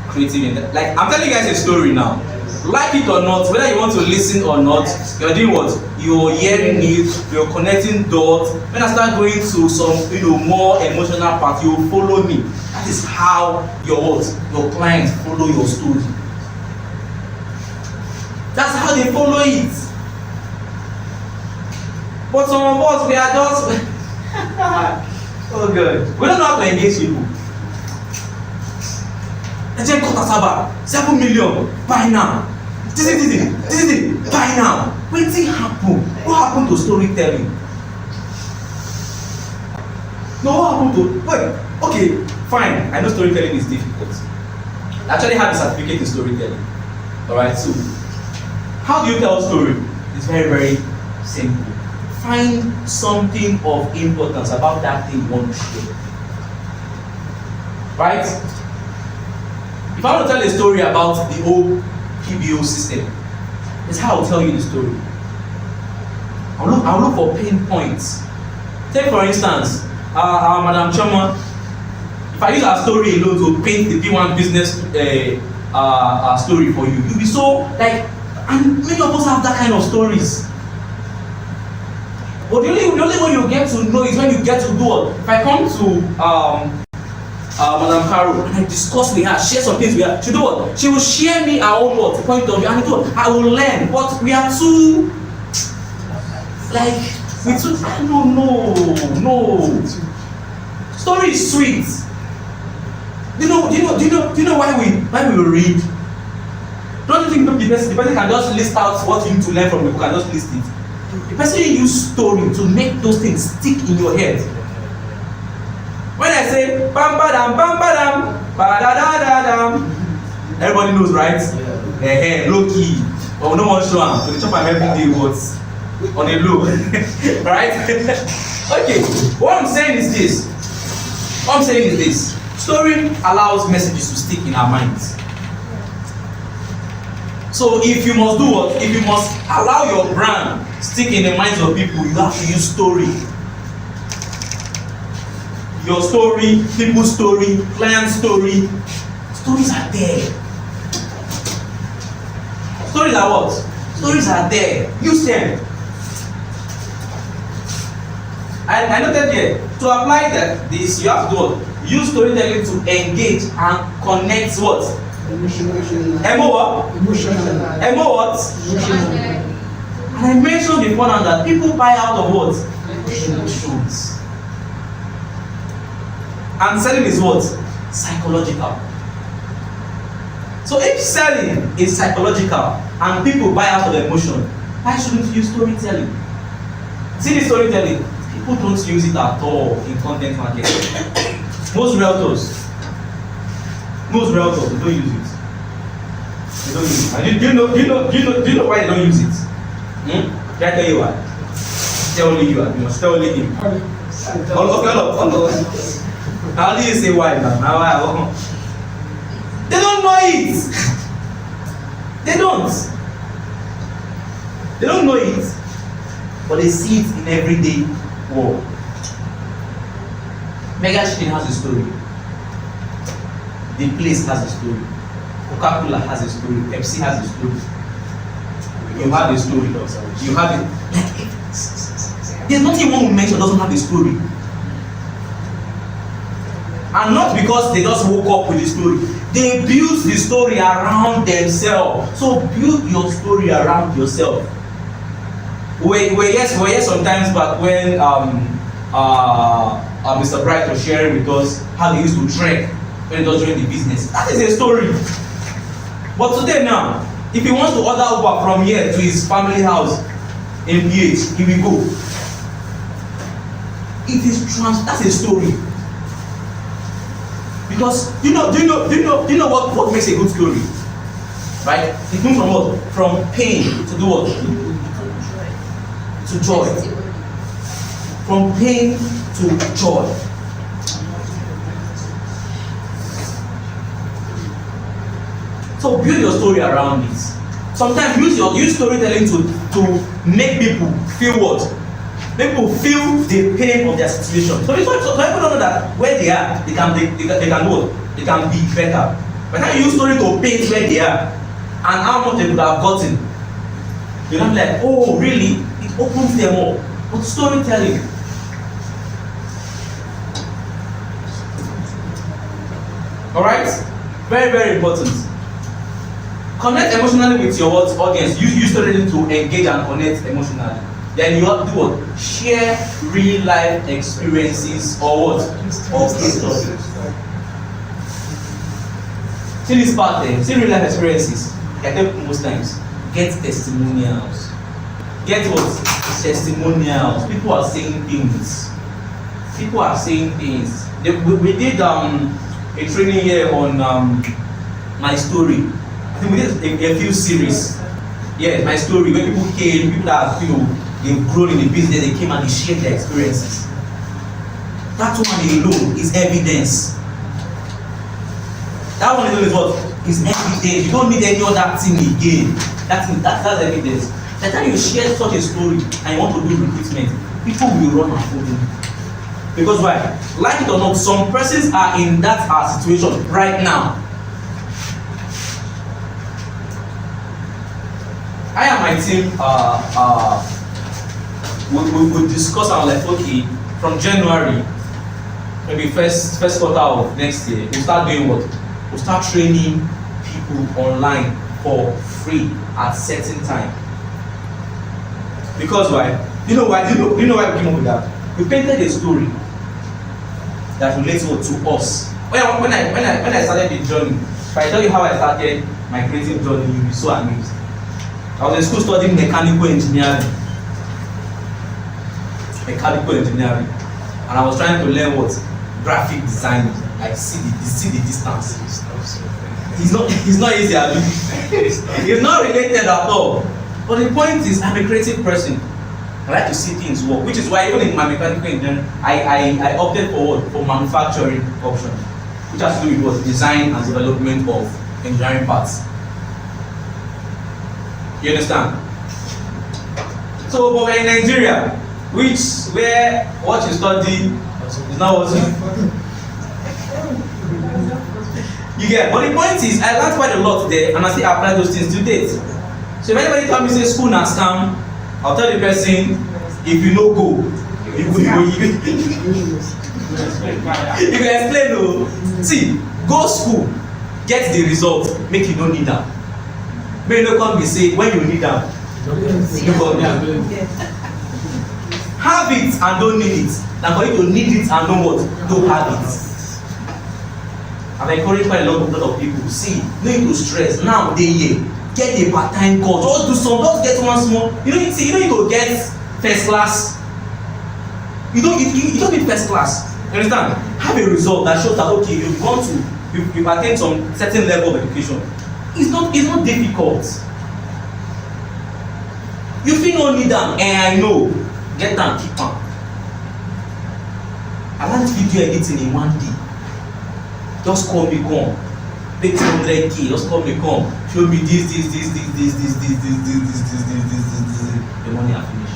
Like I'm telling you guys a story now. Like it or not, whether you want to listen or not, you're doing what? You're hearing it, you're connecting dots. When I start going to some more emotional part, you follow me. That is how your clients follow your story. That's how they follow it. But some of us, we are just oh God, we don't know how to engage people. Agent Kotasaba, 7 million, buy now. This is buy now. Wetin happen? What happened to storytelling? No, what happened to wait? Okay, fine. I know storytelling is difficult. I actually have a certificate in storytelling. Alright, so how do you tell a story? It's very, very simple. Find something of importance about that thing you want to share. Right? If I want to tell a story about the old PBO system, it's how I'll tell you the story. I'll look for pain points. Take for instance, Madam Choma. If I use our story alone to paint the P1 business story for you, you'll be so like, and many of us have that kind of stories. But the only way you get to know is when you get to do it. If I come to Madam Caro and I discuss with her, share some things with her, she do what? She will share me her own what point of view, and I will learn. But we are too like no. Story is sweet. Do you know why we read? Don't you think the person can just list out what you need to learn from the book and just list it? The person use story to make those things stick in your head. When I say bam badam badadadam, everybody knows, right? Low key. Or no one show am. So the chop am every day words on a low. Right? Okay. What I'm saying is this. Story allows messages to stick in our minds. So if you must do what? If you must allow your brand stick in the minds of people, you have to use story. Your story, people's story, client story. Stories are there. Stories are what? Stories are there. Use them. I noted here, to apply this, you have to do what? Use storytelling to engage and connect what? Emo what? Emo what? And I mentioned before now that people buy out of what? Emotions. And selling is what? Psychological. So if selling is psychological and people buy out of emotion, why shouldn't you use storytelling? See the storytelling? People don't use it at all in content marketing. Most realtors, they don't use it. They don't use it. And do you know why they don't use it? Can I tell you why? Tell only you, you must tell only him. How do you say why now? They don't know it. They don't know it, but they see it in everyday world. Mega Chicken has a story. The place has a story. Coca-Cola has a story. Pepsi has a story. You have a story. You have it. There's nothing one will mention doesn't have a story. And not because they just woke up with the story. They build the story around themselves. So build your story around yourself. We're here sometimes back when Mr. Bright was sharing with us how they used to trek when he was doing the business. That is a story. But today now, if he wants to order Uber from here to his family house in PH, he will go. That's a story. Because do you know what makes a good story? Right? It comes from what? From pain to do what? To joy. From pain to joy. So build your story around it. Sometimes use storytelling to make people feel what? Make people feel the pain of their situation. So people don't know that where they are, they can do what? They can be better. But now you use story to paint where they are and how much they could have gotten. You're not like, oh really? It opens them up. But storytelling. Alright? Very, very important. Connect emotionally with your audience. Use storytelling to engage and connect emotionally. Then you have to do what? Share real life experiences or what? Or case stories. See this part there. See real life experiences. I tell people most times, get testimonials. Get what? Testimonials. People are saying things. People are saying things. We did a training here on my story. I think we did a few series. Yeah, my story, where people came, people that they've grown in the business, they came and they shared their experiences. That one alone is evidence. That one alone is what? Is evidence. You don't need any other thing again. That's evidence. The time you share such a story and you want to do recruitment, people will run and follow you. Because why? Like it or not, some persons are in that situation right now. I and my team we discuss and like, okay, from January, maybe first quarter of next year, we'll start doing what? We'll start training people online for free at certain time. Because why? You know why? You know why we came up with that? We painted a story that relates to us. When I started the journey, if I tell you how I started my creative journey, you'll be so amazed. I was in school studying mechanical engineering. And I was trying to learn what? Graphic design. Like see the distance. It's not easy, I mean. It's not related at all. But the point is, I'm a creative person. I like to see things work, which is why even in my mechanical engineering, I opted for what? For manufacturing option, which has to do with what? Design and development of engineering parts. You understand? So, but we're in Nigeria, where what you study is not what you get. But the point is, I learned quite a lot there, and I still apply those things to date. So if anybody tell me say school na scam, I'll tell the person, if you no go, you can explain no. See, go school, get the result, make you no need them. May no come be say when you need them, you go there. Have it and don't need it. Now for you to need it and don't what? Don't have it. I've encouraged quite a lot of people. See, no need to stress. Now they here. Get a part-time course. Just do some. Just get one small. You don't need to get first class. You don't need first class. You understand? Have a result that shows that okay, you've attained some certain level of education. It's not difficult. You feel no need them, and I know. Get them, keep them. I learned video editing in one day. Just call me, come. Pay 200K. Just call me, come. Show me this. The money I finish.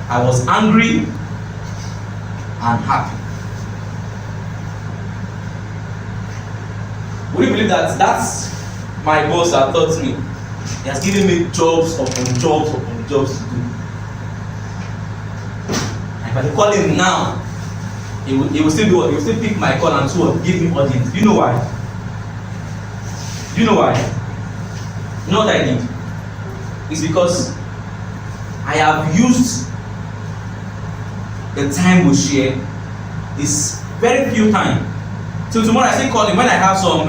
I was angry and happy. Would you believe that that's my boss that taught me? He has given me jobs upon jobs to do. And if I call him now, he will still do what? He will still pick my call and so on, give me audience. Do you know why? You know what I did? It's because I have used the time we share this very few times. So tomorrow I still call him when I have some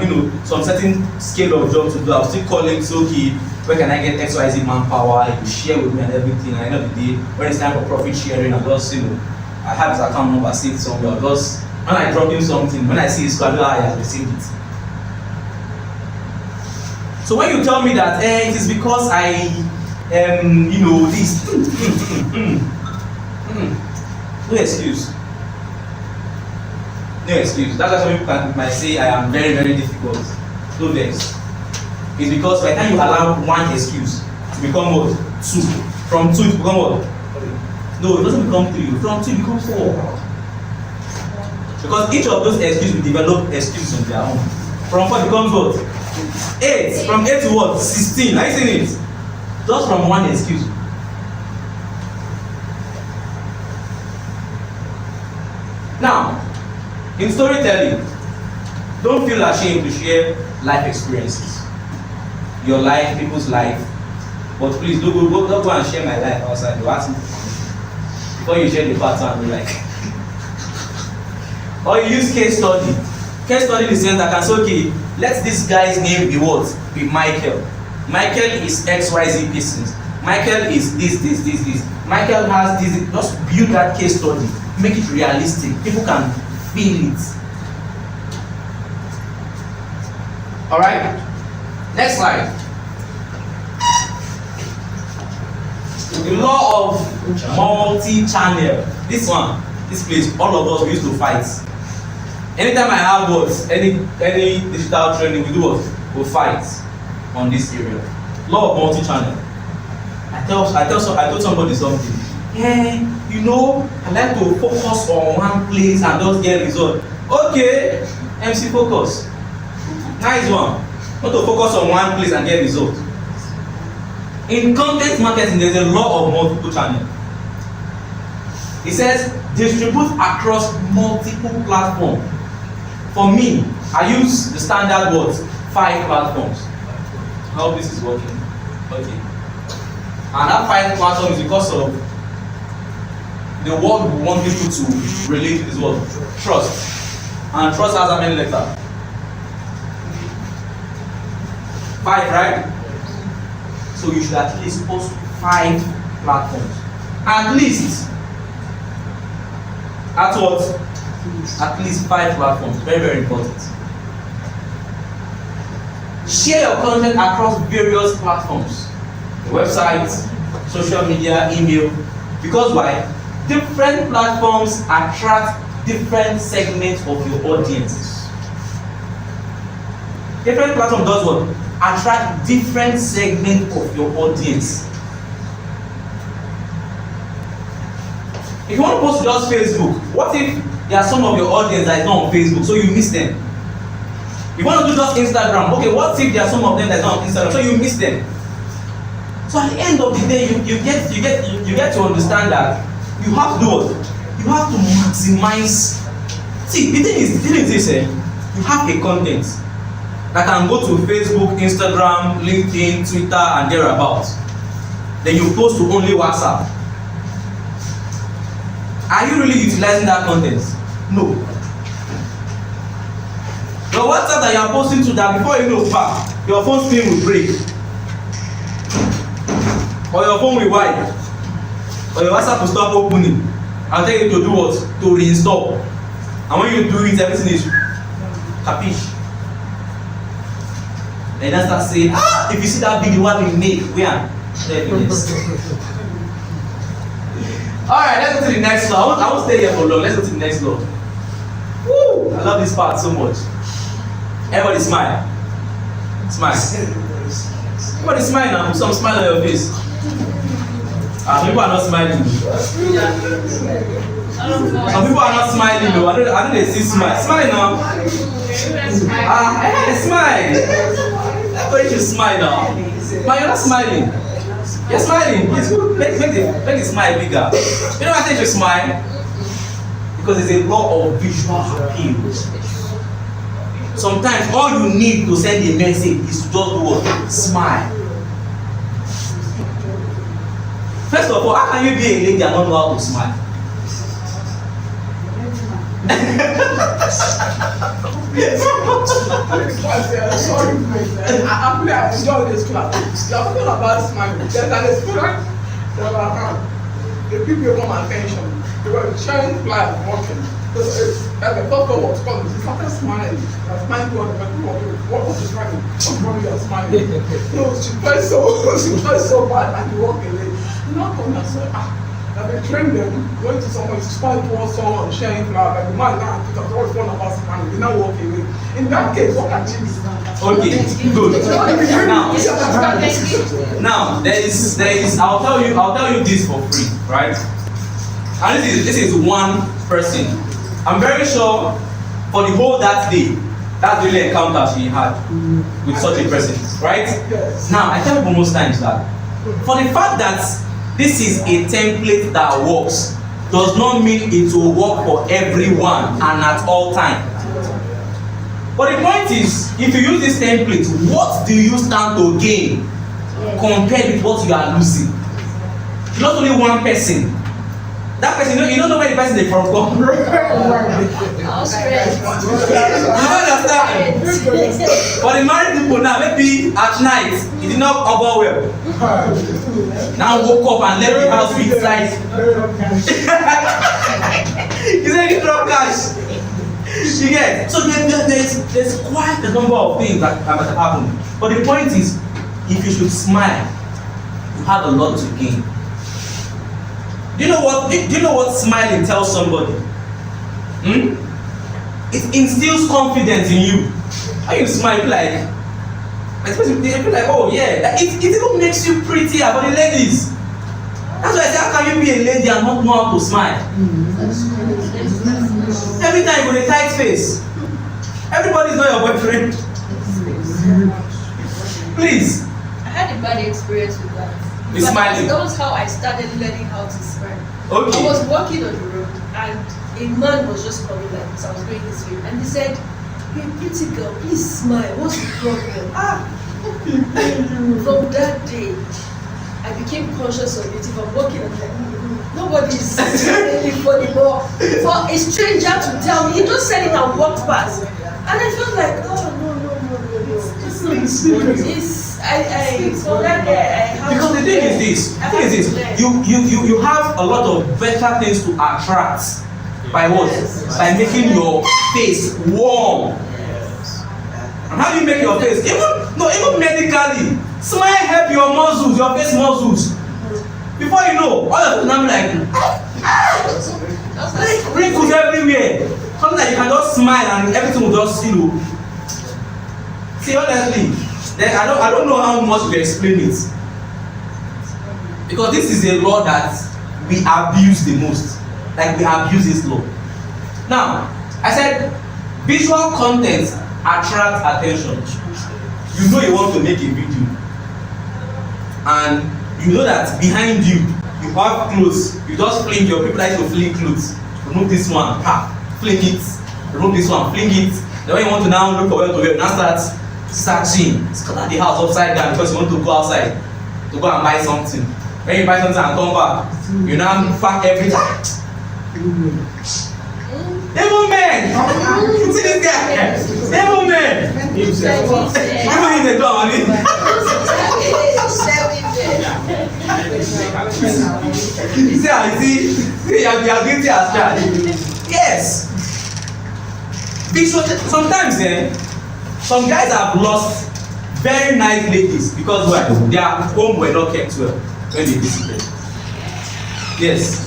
certain scale of job to do. I'll still call him, say, okay, where can I get XYZ manpower? He will share with me and everything. And at the end of the day, when it's time for profit sharing, I just I have his account number saved somewhere. Just when I drop him something, when I see his card, I have received it. So when you tell me that it is because I this no excuse. No excuse. That's why some people might say I am very, very difficult. No vex. It's because by the time you allow one excuse to become what? 2. From 2 to become what? No, it doesn't become 3. From 2 it becomes 4. Because each of those excuses will develop excuses on their own. From 4 becomes what? 8. From 8 to what? 16. Are you seeing it? Just from one excuse. Now, in storytelling, Don't feel ashamed to share life experiences. Your life, people's life. But please don't go and share my life outside. You ask me before you share the pattern, be like. Or you use case study. Case study in the sense that can say, okay, let this guy's name be what? Be Michael. Michael is XYZ pieces. Michael is this. Michael has this. Just build that case study. Make it realistic. People can feel it. Alright? Next slide. The law of multi-channel. This one, this place, all of us we used to fight. Anytime I have what, any digital training, we do what? We fight on this area. Law of multi-channel. I told somebody something. Yeah, you know, I like to focus on one place and just get result. Okay, MC focus. Nice one. Not to focus on one place and get result. In content marketing, there's a law of multiple channels. It says distribute across multiple platforms. For me, I use the standard words 5 platforms. I hope this is working. Okay. And that 5 platforms is because of the word we want people to relate to this word, trust. And trust has how many letters? 5, right? So you should at least post 5 platforms. At least. At what? At least 5 platforms. Very, very important. Share your content across various platforms. Websites, social media, email. Because why? Different platforms attract different segments of your audience. Different platform does what? Attract different segments of your audience. If you want to post to just Facebook, what if there are some of your audience that is not on Facebook, so you miss them? If you want to do just Instagram, okay, what if there are some of them that is not on Instagram, so you miss them? So at the end of the day, you get to understand that you have to do what? You have to maximize. See, the thing is this, you have a content that can go to Facebook, Instagram, LinkedIn, Twitter, and thereabouts. Then you post to only WhatsApp. Are you really utilizing that content? No. Your WhatsApp that you are posting to that, before you know, your phone screen will break. Or your phone will wipe. Or your WhatsApp will stop opening. I'll tell you to do what? To reinstall. And when you do it, everything is capiche. Then you start saying, if you see that video, what we make, we are evidence. Alright, let's go to the next law. I won't stay here for long. Let's go to the next law. Woo! I love this part so much. Everybody smile. Smile. Everybody smile now. Put some smile on your face. People are not smiling. Some people are not smiling though. I don't they see smile. Smile now. Smile. Everybody should smile now. But you're not smiling. You're smiling. Please make the smile bigger. You know why I think you smile? Because it's a law of visual appeal. Sometimes all you need to send a message is to just do what? Smile. First of all, how can you be a lady and not know how to smile? Sorry, I enjoy this class. You're talking about smiling. There's an experience that I had. The people come and attention. They were sharing flyers walking. The doctor was calling. He started smiling. I was smiling to other people. What was she smiling? What you are smiling? No, she felt so bad and he walked away. You know, come and say, I've been trained them, going to someone, smile towards someone, sharing flowers, like the man now, because always one of us smiling, they now walk away. In that case, what can you do? Okay, good. Now there is I'll tell you this for free, right? And this is one person. I'm very sure for the whole that day, that's the really encounter she had with such a person, right? Now I tell people most times that for the fact that this is a template that works does not mean it will work for everyone and at all times. But the point is, if you use this template, what do you stand to gain compared with what you are losing? Not only one person. That person, you don't know where the person is from. You don't understand. For the married people now, maybe at night, it did not go well. Now woke up and left the house with light. He said he dropped cash. You get? So there's quite a number of things that happen. But the point is, if you should smile, you have a lot to gain. Do you know what smiling tells somebody? It instills confidence in you. When you smile, you feel like, oh yeah, it even makes you prettier for the ladies. That's why I say, how can you be a lady and not know how to smile? Every time with a tight face. Everybody's not your boyfriend. Please. I had a bad experience with that. Smiling. That was how I started learning how to smile. Okay. I was walking on the road and a man was just coming like this. I was going this way and he said, "Hey, pretty girl, please smile. What's the problem?" From that day, I became conscious of it. If I'm walking, I'm like, nobody is really funny. But for a stranger to tell me, he just said it and walked past. And I felt like, oh, no. So that day I have Because the thing is this, you have a lot of better things to attract by what? By making your face warm. And how do you make your face? Even medically, smile help your muscles, your face muscles. Before you know, all of a sudden I'm like wrinkles everywhere. Something like you can just smile and everything will just, See, honestly, then I don't know how much to explain it. Because this is a law that we abuse the most. Like we abuse this law. Now, I said visual content attracts attention. You know you want to make a video. And you know that behind you have clothes. You just fling your people like to fling clothes. Remove this one, fling it. Remove this one, fling it. Then when you want to now look for where to wear, now start searching, scatter the house upside down because you want to go outside to go and buy something. When you buy something and come back, you now pack everything. Even men! See this guy? Even men! Even if they don't have money. See how you see you are guilty as charged. Yes. Sometimes some guys have lost very nice ladies because their home were not kept well when they visited. Yes.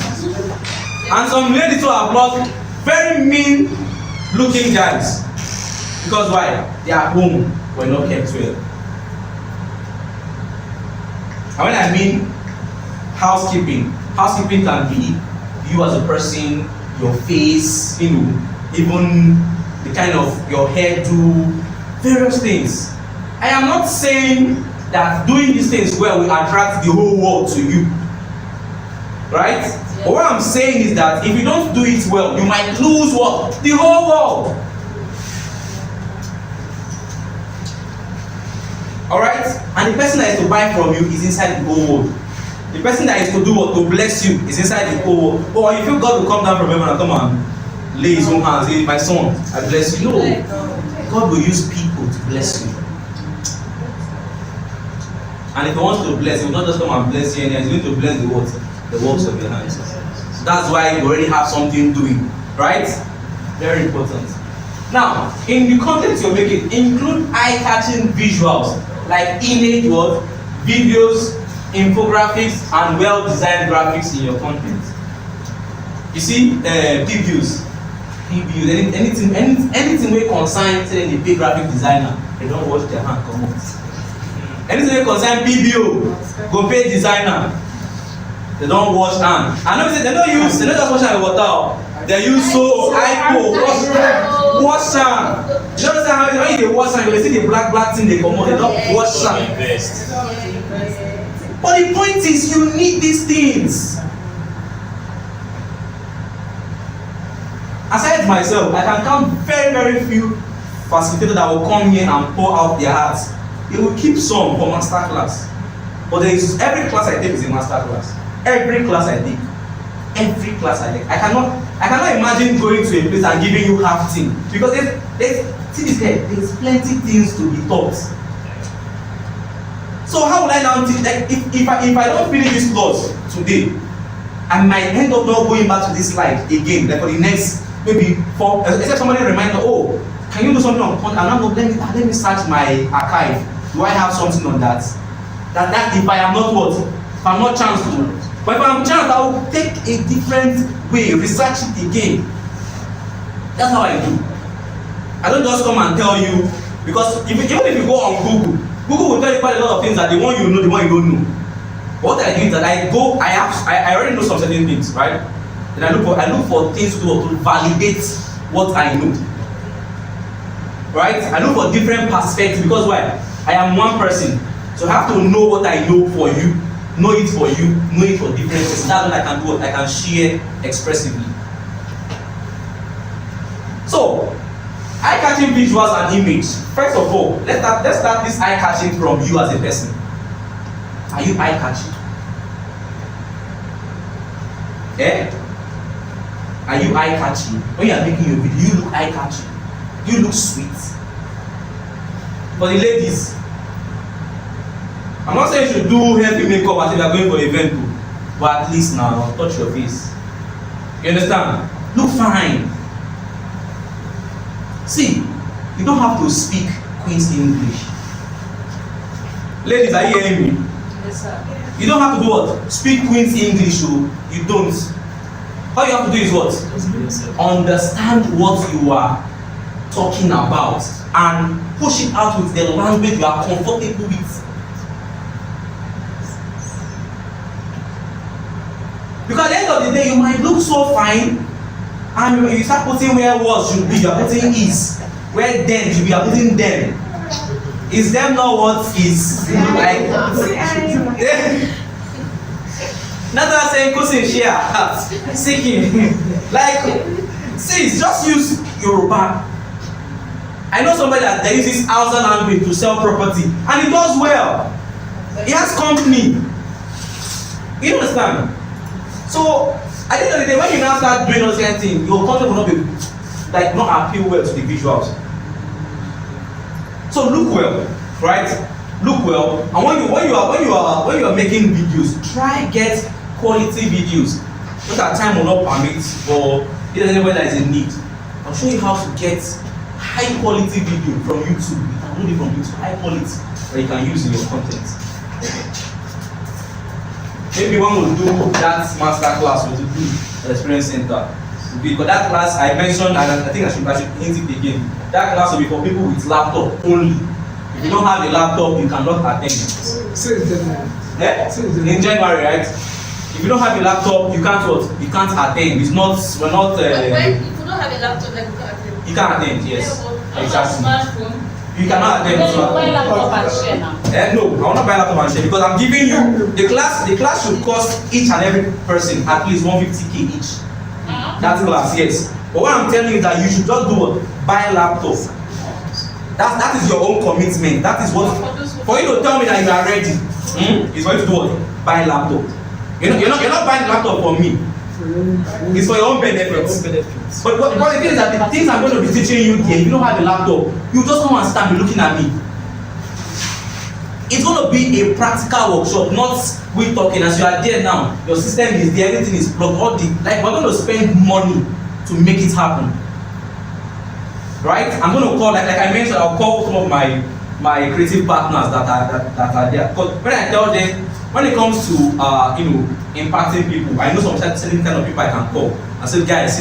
And some ladies who have lost very mean looking guys because their home were not kept well. And when I mean housekeeping can be you as a person, your face, even the kind of your hairdo, various things. I am not saying that doing these things well will attract the whole world to you. Right? Yeah. But what I'm saying is that if you don't do it well, you might lose what? The whole world. Alright? And the person that is to buy from you is inside the whole world. The person that is to do what? To bless you is inside the whole world. Oh, you feel God will come down from heaven and come and lay his own hands. Say, my son, I bless you. No. God will use people to bless you. And if he wants to bless, he will not just come and bless you, and he's going to bless the works of your hands. So that's why you already have something doing, right? Very important. Now, in the content you're making, include eye-catching visuals like image work, videos, infographics, and well-designed graphics in your content. You see, previews, anything wey concern say the big graphic designer, they don't wash their hand come out. Anything wey concern BBO, go pay designer, they don't wash hand. I know say they don't just wash hand with water. They use soap, hypo, wash hand. You know how when you wash hand, you see the black thing they come out. They don't wash hand. But the point is, you need these things. Aside myself, I can count very, very few facilitator that will come here and pour out their hearts. They will keep some for master class. But there is every class I take is a master class. Every class I take. Every class I take. I cannot imagine going to a place and giving you half thing. Because there's plenty things to be taught. So how will I now teach? Like if I don't finish this course today, I might end up not going back to this slide again, like for the next maybe 4, except somebody remind me, oh, can you do something on content? And I'm let me search my archive. Do I have something on that? That if I am not what? If I'm not chanced to. But if I'm chanced, I will take a different way, research it again. That's how I do. I don't just come and tell you, because even if you go on Google will tell you quite a lot of things that the one you know, the one you don't know. What I do is that I already know some certain things, right? And I look for things to validate what I know. Right? I look for different perspectives, because why? I am one person. So I have to know what I know for you, know it for you, know it for different things. That's what I can do, what I can share expressively. So, eye-catching visuals and image. First of all, let's start this eye-catching from you as a person. Are you eye-catching? Eh? Are you eye-catching? When you are making your video, you look eye-catching. You look sweet. For the ladies, I'm not saying you should do heavy makeup as if you are going for an event, but at least now, touch your face. You understand? Look fine. See, you don't have to speak Queen's English. Ladies, are you hearing me? Yes, sir. You don't have to do what? Speak Queen's English, oh. You don't. All you have to do is what? Understand what you are talking about and push it out with the language you are comfortable with. Because at the end of the day, you might look so fine, and you start putting where was should be, you are putting is. Where then should be, you are putting them. Is them not what is? Like, not that saying cousin share, seeking. Like, see, just use Yoruba. I know somebody that uses Hausa language to sell property, and he does well. He has company. You understand? So, at the end of the day, when you now start doing those kind of things, your content will not be not appeal well to the visuals. So look well, right? Look well, and when you are making videos, try get quality videos. Not that time will not permit, or if there's anybody that is in need, I'll show you how to get high quality video from YouTube. You can download it from YouTube, high quality, that you can use in your content. Maybe one will do that master class or to do the experience center. Because that class I mentioned, and I think I should hint it again. That class will be for people with laptop only. If you don't have a laptop, you cannot attend. In January, right? If you don't have a laptop, you can't what? You can't attend. It's not. We're not. If you don't have a laptop, then you can't attend. You can't attend. Yes. Exactly. Smartphone. You cannot attend. You buy laptop and share now. No, I will not buy laptop and share, because I'm giving you the class. The class should cost each and every person at least 150k each. That class, yes. But what I'm telling you is that you should just do what? Buy a laptop. That is your own commitment. That is what. For you to tell me that you are ready, is for you to do what? Buy a laptop. You're not buying a laptop for me. It's for your own benefits. But the thing is that the things I'm going to be teaching you here, if you don't have a laptop, you just come and stand and be looking at me. It's going to be a practical workshop, not we talking. As you are there now, your system is there, everything is plugged. We're going to spend money to make it happen. Right? I'm going to call, like I mentioned, I'll call some of my creative partners that are there. Because when I tell them, when it comes to impacting people, I know some certain kind of people I can call. I said, guys,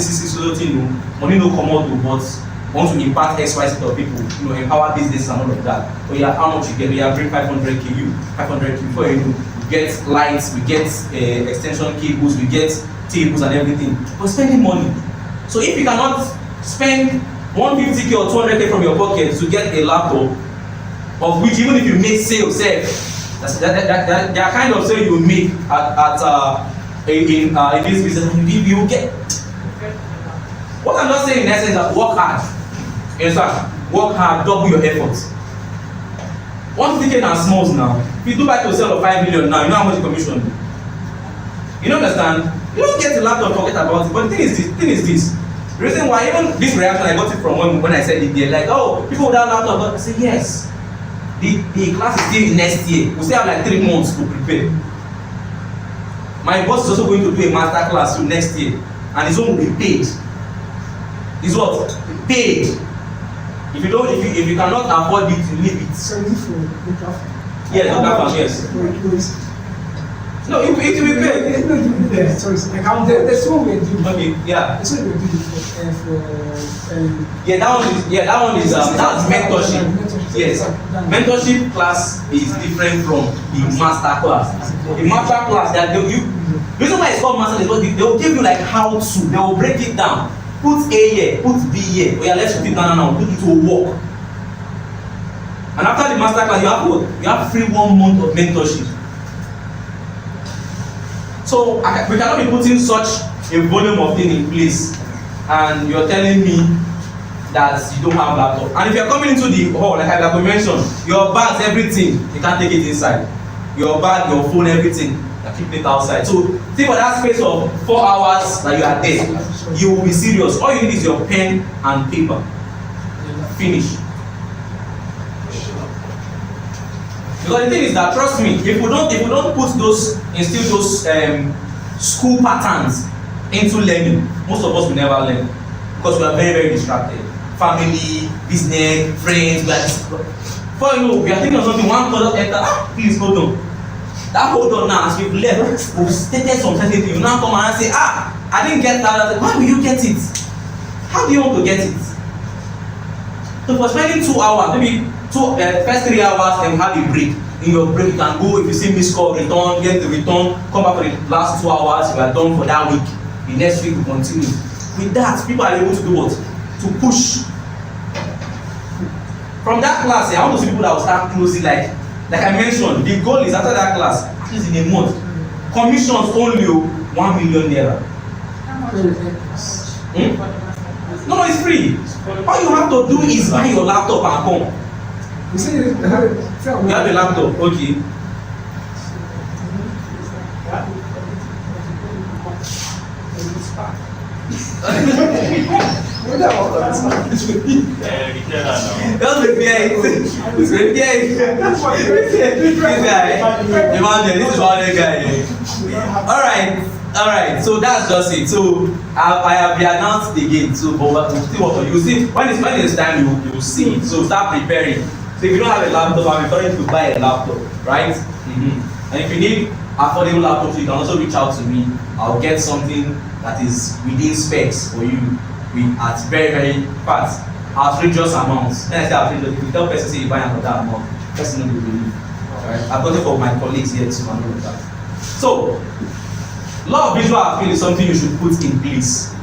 money no come out, but want to impact X, Y, Z of people, empower business and all of that. But yeah, how much you get? We have bring 500k, 500k before you get lights, we get extension cables, we get tables and everything. But spending money. So if you cannot spend 150k or 200k from your pocket to get a laptop, of which even if you make sales, there are kind of sales you will make in this business, you will get. What I'm not saying in essence is that work hard. You understand? work hard, double your efforts. 150K and smalls now. If you do buy to sell of 5 million now, you know how much the commission do. You don't understand? You don't get a laptop, forget about it. But the thing is this. The reason why even this reaction I got it from when I said it there, like, oh, people without laptop, I say yes. The class is still next year. We still have like 3 months to prepare. My boss is also going to do a master class next year, and his own will be paid. Is what? Paid. If you cannot afford it, you leave it. So if you look after. Yes, look after, yes. No, it will be paid. Sorry, there's one we do. Okay, yeah. That's what we do for Yeah, that one is that's mentorship. Yes, mentorship class is different from the master class. The master class that the reason why it's called master is because they will give you like how to. They will break it down. Put A here, put B here. Oh yeah, let's put it down now. Put it to work. And after the master class, you have what? You have free 1 month of mentorship. So we cannot be putting such a volume of thing in place, and you're telling me that you don't have laptop. And if you're coming into the hall, like I mentioned, your bags, everything, you can't take it inside. Your bag, your phone, everything, you keep it outside. So think for that space of 4 hours that you are there, you will be serious. All you need is your pen and paper. Finish. Because the thing is that, trust me, if we don't instill those school patterns into learning, most of us will never learn, because we are very, very distracted. Family, business, friends, we are before you know, we are thinking of something, one product enter, please hold on. That hold on now, as we've left, we've stated some certain thing, you now come and say, I didn't get that. Why will you get it? How do you want to get it? So for spending 2 hours, maybe first 3 hours, then have a break. In your break, you can go, if you see missed call, return, get the return, come back for the last 2 hours, you are done for that week. The next week, we continue. With that, people are able to do what? To push. From that class, I want to see people that will start closing, like I mentioned, the goal is after that class, at least in a month, commissions only 1 million naira. No, it's free. All you have to do is buy your laptop and come. You say you have a laptop, okay. Don't repair it. Repair it. This guy. This is one guy. Alright. So that's just it. So I have announced again. So but we'll see what you see. When it's time, you will see it. So start preparing. So if you don't have a laptop, I'm encouraging you to buy a laptop, right? And if you need affordable laptops, you can also reach out to me. I'll get something that is within specs for you at very, very fast, outrageous amounts. When I say outrageous, if you tell person say you buy another amount, person will believe. Right? I've got it for my colleagues here too and all of that. So, law of visual appeal is something you should put in place.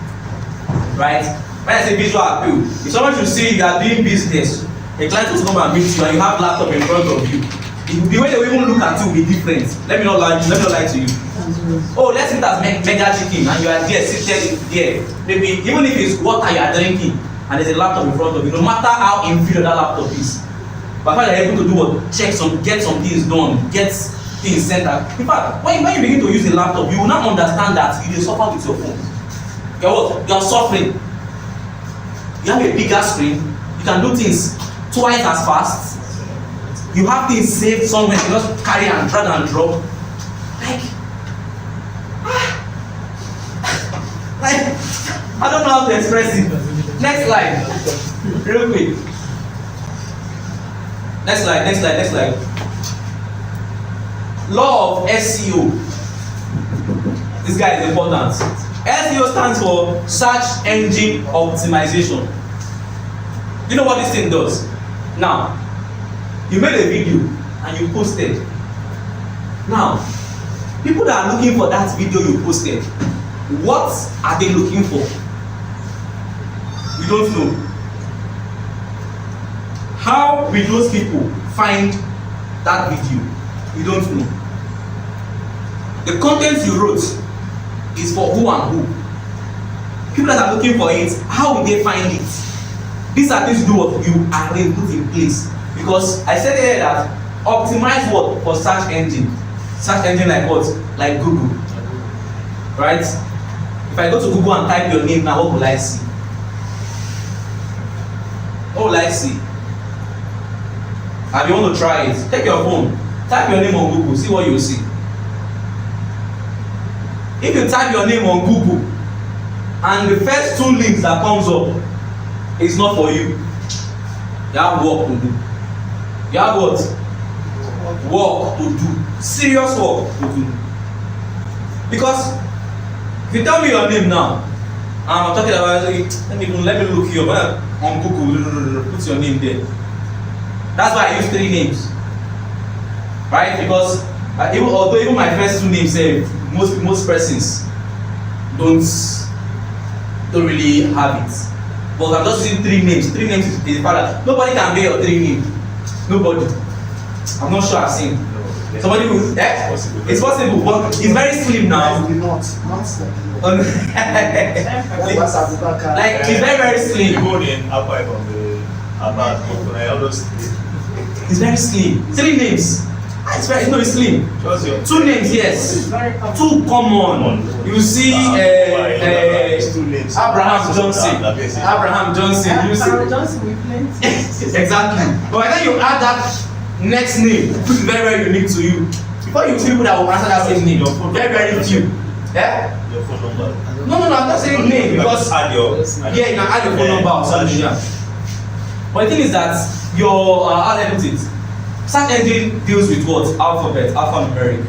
Right? When I say visual appeal, if someone should see you are doing business, a client will come and meet you and you have laptop in front of you, the way they will even look at you will be different. Let me not lie to you. Oh, let's eat as mega chicken and you are there seated there. Maybe even if it's water you are drinking and there's a laptop in front of you, no matter how inferior that laptop is, but how you're able to do what? Get some things done, get things sent out. In fact, when you begin to use a laptop, you will not understand that you will suffer with your phone. You are suffering. You have a bigger screen, you can do things twice as fast. You have things saved somewhere, you just carry and drag and drop. Like, I don't know how to express it. Next slide. Real quick. Next slide. Law of SEO. This guy is important. SEO stands for Search Engine Optimization. You know what this thing does? Now, you made a video and you posted. Now, people that are looking for that video you posted, what are they looking for? We don't know. How will those people find that video? We don't know. The content you wrote is for who and who. People that are looking for it, how will they find it? These are things to do what you arrange, put in place. Because I said earlier that optimize what for search engine. Search engine like what? Like Google. Right? If I go to Google and type your name now, what will I see? What will I see? And you want to try it? Take your phone, type your name on Google, see what you will see. If you type your name on Google and the first 2 links that comes up is not for you, you have work to do. You have what? Work to do. Serious work to do. Because if you tell me your name now, and I'm talking about, let me look you up on Google, put your name there. That's why I use 3 names. Right? Because although even my first 2 names say most persons don't really have it. But I'm just using 3 names. 3 names is the fact that nobody can bear your 3 names. Nobody. I'm not sure I've seen. Somebody who it's possible, but it's very slim now. Like it's very slim. It's very slim. 3 names. It's very it's slim. 2 names, yes. 2 common. You see Abraham Johnson. Abraham Johnson. You see exactly. But when you add that next name, which is very unique to you, before you see people that will answer that same name, very few. Yeah? Your phone number. No, I'm not saying name because yeah, you can add your phone number or something. Yeah. But the thing is that your how do I put it? Search engine deals with what? Alphanumeric.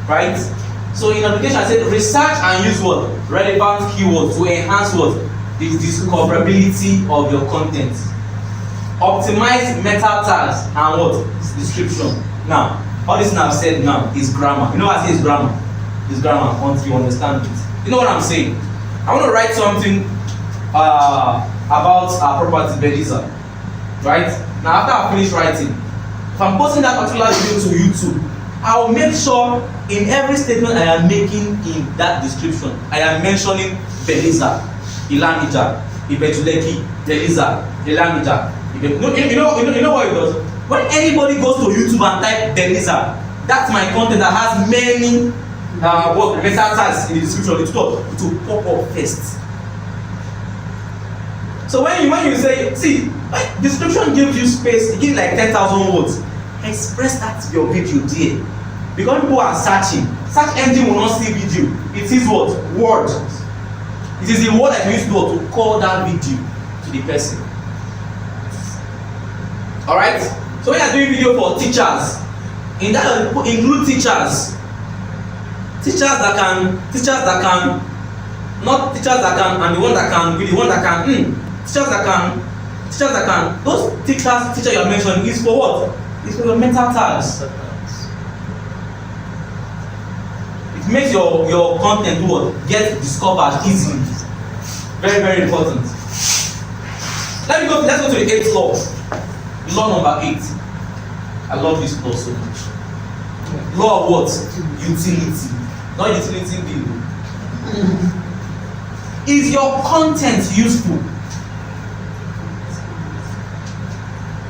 Right? So in application, I said research and use what? Relevant keywords to enhance what? The discoverability of your content. Optimize meta tags and what? Description. Now, all this I've said now is grammar. You know what I say is grammar? It's grammar until you understand it. You know what I'm saying? I want to write something about our property Beliza. Right? Now after I finish writing, if I'm posting that particular video to YouTube, I'll make sure in every statement I am making in that description, I am mentioning Beliza, Ilamija, Ibetuleki, Beliza, Ilamija. You know what it does? When anybody goes to YouTube and type Beliza, that's my content that has many meta tags in the description. It will pop up first. So when you say, see, description gives you space, it gives like 10,000 words. Express that to your video there. Because people are searching. Search engine will not see video. It is what? Word. It is the word that you use to call that video to the person. Alright? So when you are doing video for teachers, in that include teachers. Teachers that can, not teachers that can, and the one that can, with the one that can, teachers that can, those teacher you are mentioning is for what? It's for your mental tags. It makes your content what? Get discovered easily. Very, very important. Let's go to the 8th law. Law number 8. I love this law so much. Law of what? Utility. Not utility bill. Is your content useful?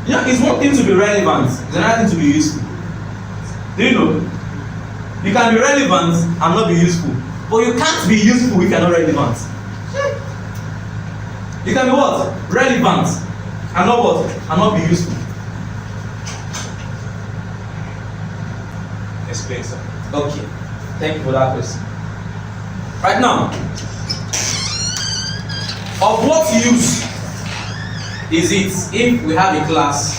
You know, it's one thing to be relevant, it's another thing to be useful. Do you know? You can be relevant and not be useful, but you can't be useful if you're not relevant. You can be what? Relevant and not what? And not be useful. Explain, sir. Okay. Thank you for that question. Right now, of what use is it if we have a class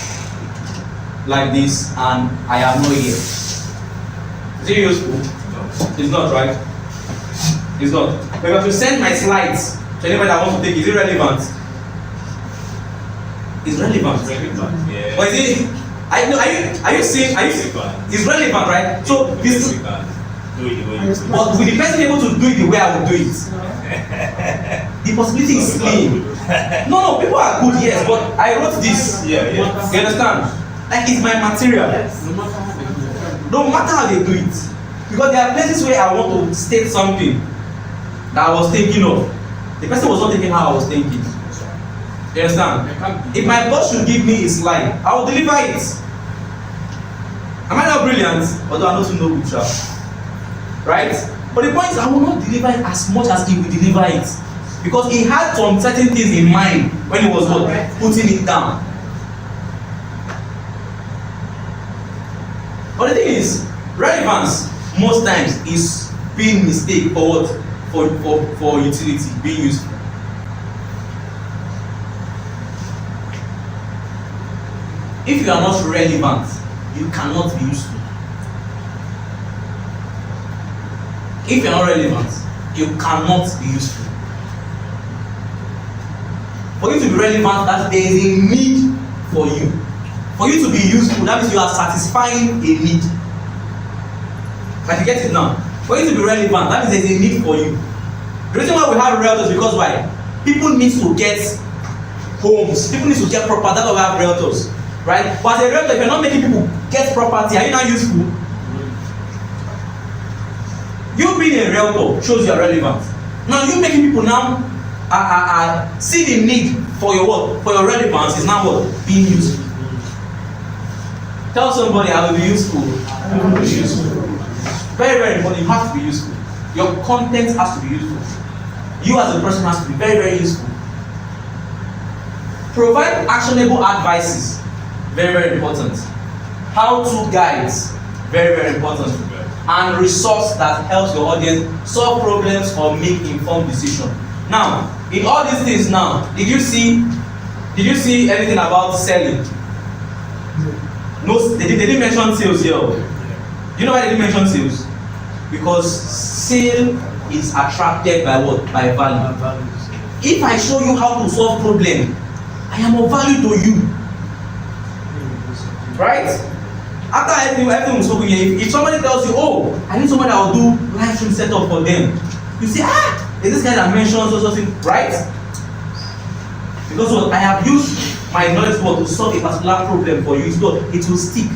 like this and I am not here? Is it useful? No. It's not, right? It's not. But if I have to send my slides to anybody that wants to take, is it relevant? It's relevant. It's relevant, yeah. But is it? Are you saying? It's relevant, right? So this. Do it the way you do it. But with the person able to do it the way I would do it, the possibility is slim. No, people are good, yes, but I wrote this. Yeah. You understand? Like it's my material. No matter how they do it, because there are places where I want to state something that I was thinking of, The person was not thinking how I was thinking. You understand? If my boss should give me a slide, I will deliver it. Am I not brilliant? Although I know to know good job. Right? But the point is, I will not deliver it as much as he will deliver it. Because he had some certain things in mind when he was what? Putting it down. But the thing is, relevance most times is being mistaken for what? For utility, being useful. If you are not relevant, you cannot be useful. If you are not relevant, you cannot be useful. For you to be relevant, that there is a need for you. For you to be useful, that means you are satisfying a need. Like you get it now. For you to be relevant, that means there is a need for you. The reason why we have realtors is because why? People need to get homes. People need to get property. That's why we have realtors. Right? But as a realtor, if you're not making people get property, are you not useful? You being a realtor shows you are relevant. Now you making people now see the need for your what? For your relevance is now what? Being useful. Tell somebody I will be useful. I will be useful. Very, very important. You have to be useful. Your content has to be useful. You as a person has to be very, very useful. Provide actionable advices. Very, very important. How-to guides. Very, very important. And resource that helps your audience solve problems or make informed decisions. Now, in all these things now, did you see anything about selling? No, they didn't mention sales here. You know why they didn't mention sales? Because sale is attracted by what? By value. If I show you how to solve problem, I am of value to you. Right? After everything was spoken here, if somebody tells you, oh, I need somebody that will do live stream setup for them, you say, is this guy that mentions or something, right? Because what I have used my knowledge to solve a particular problem for you, so it will stick.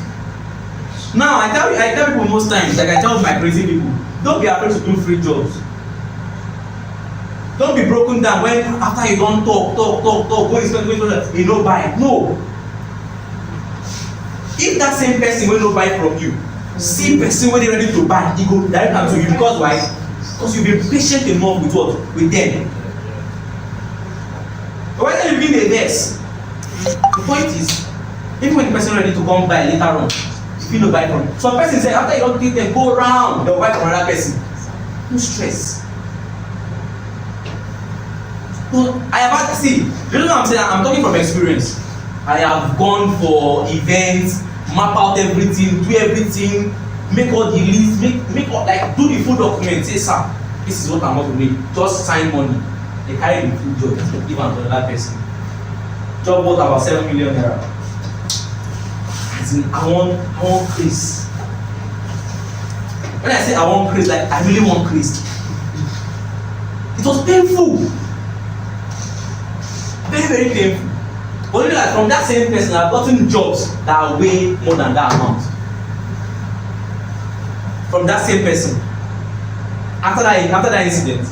Now I tell people most times, like I tell my crazy people, don't be afraid to do free jobs. Don't be broken down when after you don't talk, go spend, you don't buy. No. If that same person will not buy from you, see person when they ready to buy, he go direct am to you. Because why? Because you be patient enough with what? With them. But when you give a verse, the point is, even when the person ready to come buy later on, you no buy from. Some person say after you don't give them, go around, they'll buy from another person. No stress. So I have had, see, the reason I'm saying I'm talking from experience. I have gone for events, map out everything, do everything, make all the lists, make all, like do the full document. Say, sir, this is what I'm going to make. Just sign money. They carry the full job, give am to another person. Job worth about 7 million naira. As in, I want Chris. When I say I want Chris, like I really want Chris. It was painful. Very, very painful. But only like from that same person, I've gotten jobs that are way more than that amount. From that same person. After that incident.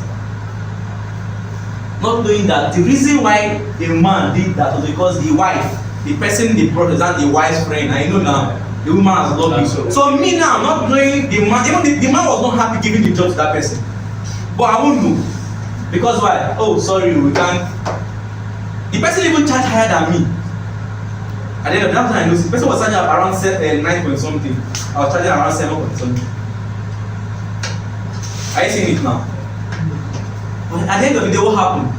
Not knowing that the reason why the man did that was because the wife, the person they represent the wife's friend, I know now, the woman has loved me. So me now, not knowing the man, even the man was not happy giving the job to that person. But I won't know. Because why? Oh, sorry, we can't. The person even charged higher than me. At the end of that time, I know the person was charging around 9 point something. I was charging around 7 point something. Are you seeing it now? But at the end of the day, what happened?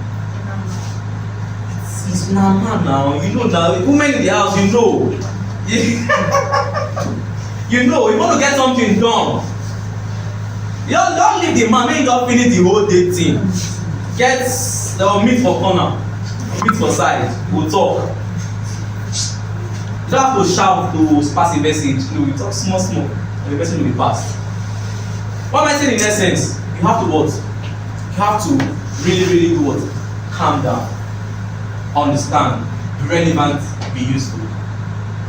It's normal now. You know that women in the house, you know. You know, you want to get something done. You don't leave the man, make you finish the whole day thing. Get the meat for corner. Meet for side, we'll talk. You don't have to shout to pass a message. No, you talk small, and the person will be passed. What am I saying in essence? You have to what? You have to really do what? Calm down. Understand. Be relevant. Be useful.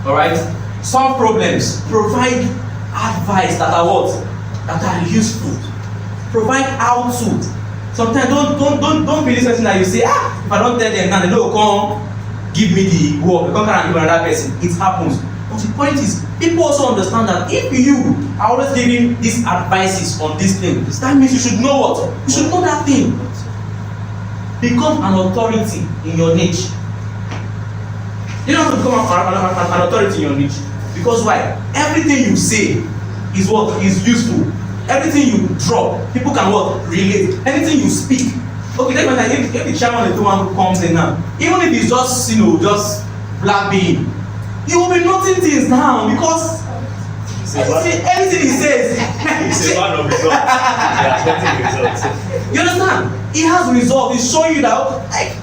Alright? Solve problems. Provide advice that are what? That are useful. Provide how to. Sometimes don't be this person that you say, if I don't tell them now, they don't come give me the work, they come and give another person. It happens. But the point is, people also understand that if you are always giving these advices on this thing, that means you should know what? You should know that thing. Become an authority in your niche. You don't have to become an authority in your niche. Because why? Everything you say is what is useful. Everything you drop, people can what? Relate. Anything you speak. Okay, if the chairman of the one who comes in now, even if it's just, just blabbing, you will be noting things down because anything he says. It's a man of results. He has gotten results. You understand? He has results. He's showing you that, like,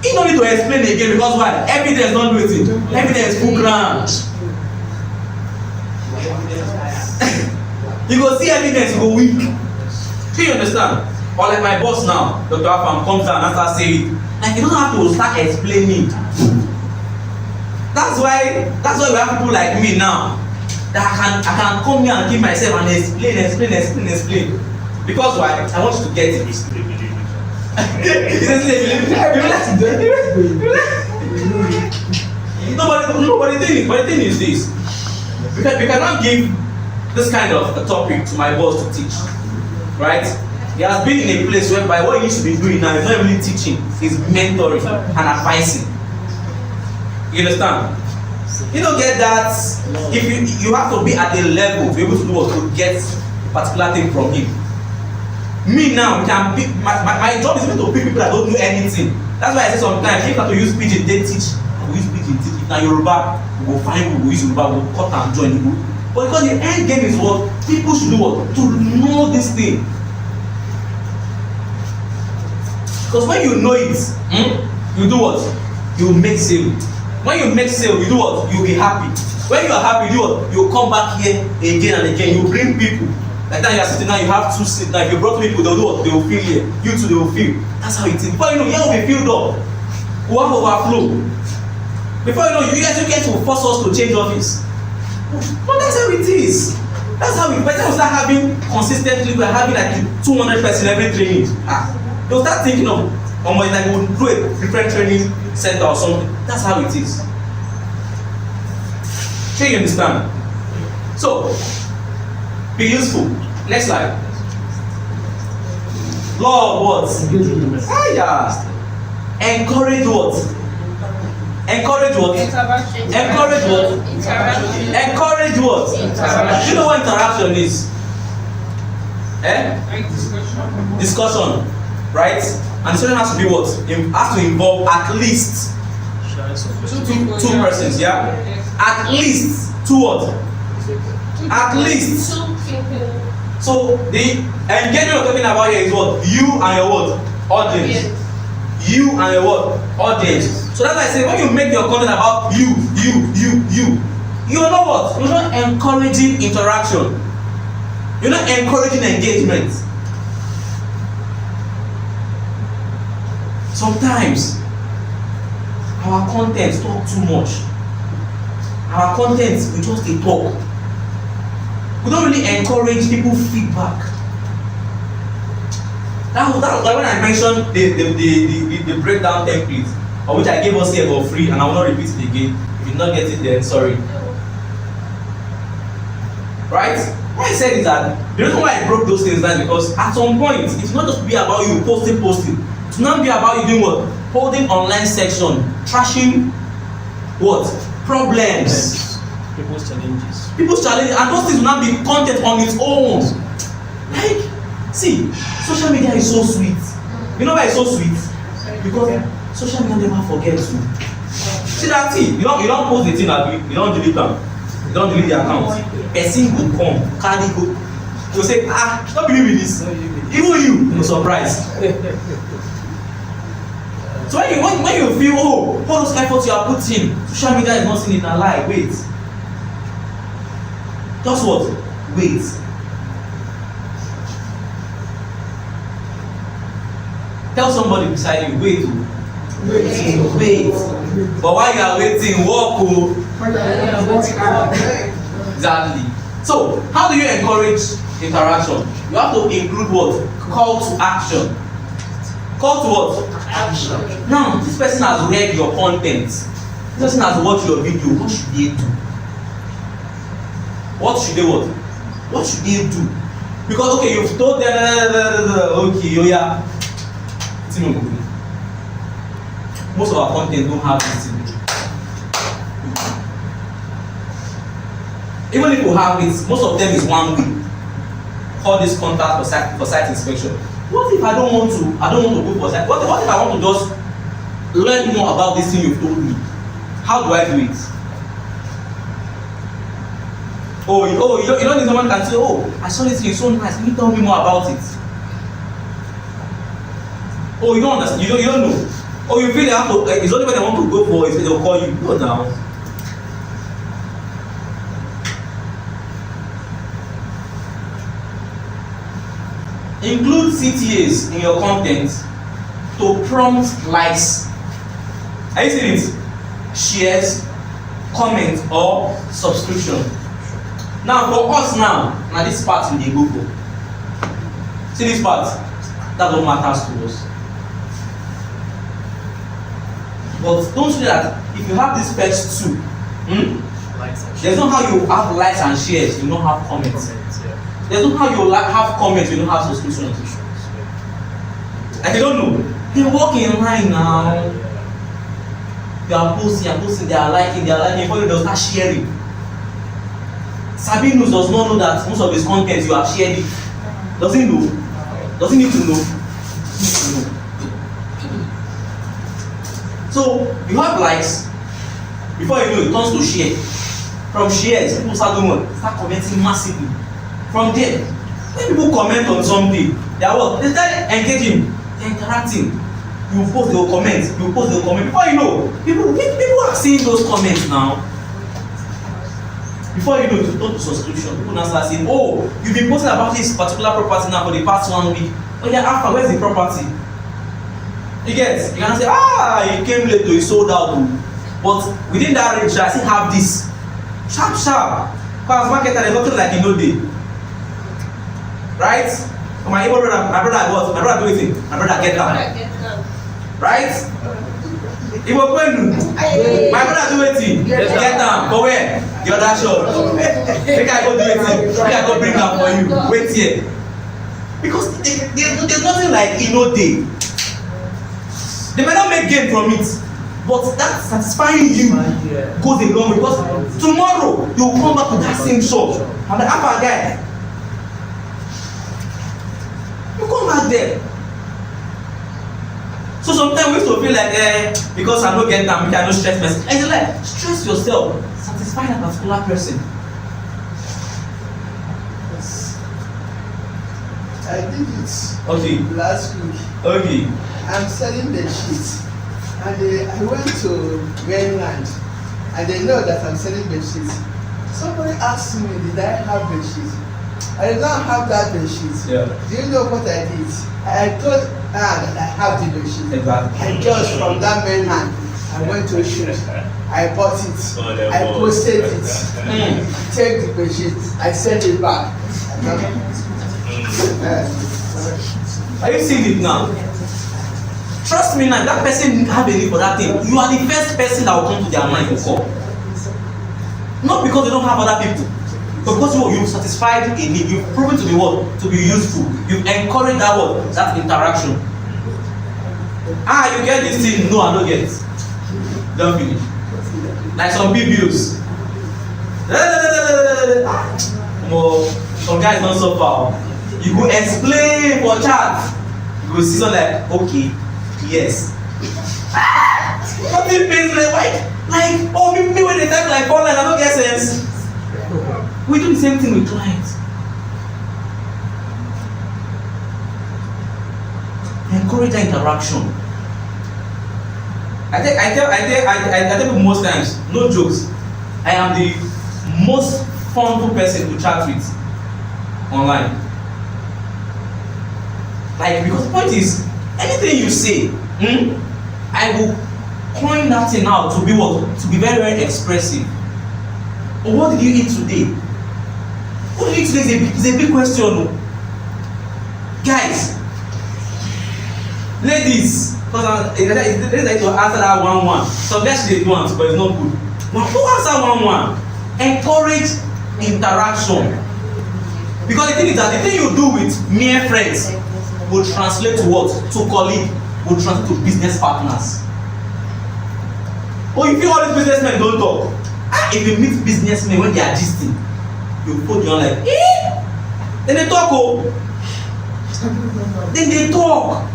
he don't need to explain again because why? Evidence don't do it. Evidence full ground. You go see evidence, you go weak. Do you understand? Or like my boss now, Dr. Afam comes down and starts saying, like, you don't have to start explaining. That's why we have people like me now that I can come here and give myself and explain. Because why? I want you to get it. No, but the thing is this. We cannot give this kind of a topic to my boss to teach, right? He has been in a place whereby what he needs to be doing now is not really teaching, he's mentoring and advising. You understand? You don't get that. If you have to be at a level to be able to do what, to get a particular thing from him. Me now, can pick, my job is to pick people that don't know anything. That's why I say sometimes if you have to use pidgin, they teach. We use pidgin teach. If now Yoruba, we will find, we will use Yoruba, we will cut and join. But because the end game is what people should do, what to know this thing. Because when you know it, you do what? You make sale. When you make sale, you do what? You'll be happy. When you are happy, you do what? You come back here again and again. You bring people. Like that, you are sitting now, you have 2 seats. Now, if you brought people, they'll do what? They will feel here. You too, they will feel. That's how it is. Before you know, here will be filled up. We'll have overflow. Before you know, you guys will force us to change office. But that's how it is. That's how by the time we start having consistently, we're having like 200 person every training. They'll start thinking of it's like we'll do a different training center or something. That's how it is. So you understand? So be useful. Next slide. Law of what? Encourage what? Encourage what? Encourage what? Encourage what? Do you know what interaction is? Discussion. Right? And discussion has to be what? It has to involve at least two persons, yeah? At least 2 what? At least. So the engagement we're talking about here is what? You and your what? Audience. You and your what? Audience. So that's why I say when you make your content about you know what? You're not encouraging interaction. You're not encouraging engagement. Sometimes our content talk too much. Our content we just dey talk. We don't really encourage people feedback. That was like when I mentioned the breakdown template, or which I gave us here for free, and I will not repeat it again. If you did not get it, then sorry. Right? What I said is that the reason why I broke those things down is because at some point it's not just be about you posting. It's not be about you doing what? Holding online section, trashing what? Problems. People's challenges. And those things will not be content on its own. Like, see, social media is so sweet. You know why it's so sweet? Because social media never forgets you. See that thing? You don't post the thing that you don't delete them. You don't delete the account. Person will come, carry go. You say, don't believe in this. Even you're surprised. So when you feel, all those efforts you are putting, social media is not seeing it and lie, wait. Just what? Wait. Tell somebody beside you, wait. But while you are waiting, walk. Exactly. So, how do you encourage interaction. You have to include what? Call to action. Call to what? Action. Now, this person has read your content. This person has watched your video. What should they do? What should they what? What should they do? Because okay, you've told them, okay, oh yeah. Most of our content don't have this thing. Even if you have it, most of them is one way. Call this contact for site inspection. What if I don't want to go for site? What if I want to just learn more about this thing you've told me? How do I do it? You don't need someone can say, oh, I saw this thing, it's so nice. Can you tell me more about it? Oh, you don't understand. You don't know. Oh, you feel they have to. Like, it's only when they want to go for it they'll call you. Go down. Include CTAs in your content to prompt likes. Are you seeing it? Shares, comments, or subscription. Now for us now this part we dey go for. See this part? That's what matters to us. But don't say that if you have this first two, there's no how you have likes and shares, you don't have comments. There's no how you have comments, you don't have subscriptions. Like you don't know. They walk in line now. They are posting, they are liking, before you start sharing. Sabinus does not know that most of his content you have shared it. Does he know? Does he need to know? So you have likes, before you know it turns to share. From shares, people start commenting massively. From there, when people comment on something, they are what? They start engaging, they're interacting. You post, they will comment. You post, they will comment. Before you know, people are seeing those comments now. Before you know, you turn to subscription. People now start saying, oh, you've been posting about this particular property now for the past 1 week. Oh yeah, after, where's the property? You get? You can say, it came late, though, it sold out. But within that range, I still have this. Sharp. Because marketer, there's nothing like you know day. Right? For my Igbo brother, my brother do anything. My brother get down. Right? Igbo Kwenu. My brother do anything. Get down. Go where? The other shop. Make I go do anything. Make I go bring am for you. Wait here. Because there's nothing like you know day. They might not make gain from it, but that satisfying you goes a long way, because tomorrow you will come back to that same shop and the upper guy, you come back there. So sometimes we used to feel like because I don't get that, I don't stress myself. I say like, stress yourself, satisfy that particular person. I did it last week. Okay. I'm selling the sheets, and I went to Greenland, and they know that I'm selling the sheets. Somebody asked me, did I have the sheets? I did not have that bed sheet. Yeah. Do you know what I did? I told her that I have the bed sheet. Exactly. And just from that main hand, I went to a shoot. I bought it. I posted it. Take the bed sheet. I sent it back. Are you seeing it now? Trust me now, that person didn't have a need for that thing. You are the first person that will come to their mind to call. Not because they don't have other people, but because you've satisfied a need, you've proven to be what? To be useful. You've encouraged that what? That interaction. You get this thing, no, I don't get it. Don't finish. Like some BBOs. Some guys don't so far. You go explain for chat. You go see something like, okay, yes. Nothing pays like, me when they type like online, I don't get sense. We do the same thing with clients. Encourage the interaction. I tell people most times, no jokes, I am the most fun person to chat with online. Like, because the point is, anything you say, I will coin that thing out to be what? To be very, very expressive. But what did you eat today? What do you think is a big question? Guys, ladies, because it's like to answer that 1-1. So guys they do answer, but it's not good. But who answer 1-1? Encourage interaction. Because the thing is that the thing you do with mere friends will translate to what? To colleague, will translate to business partners. Or if you all these businessmen don't talk, if you meet businessmen when they are gisting, you put you on like, eh? Then they talk, oh. Then they talk.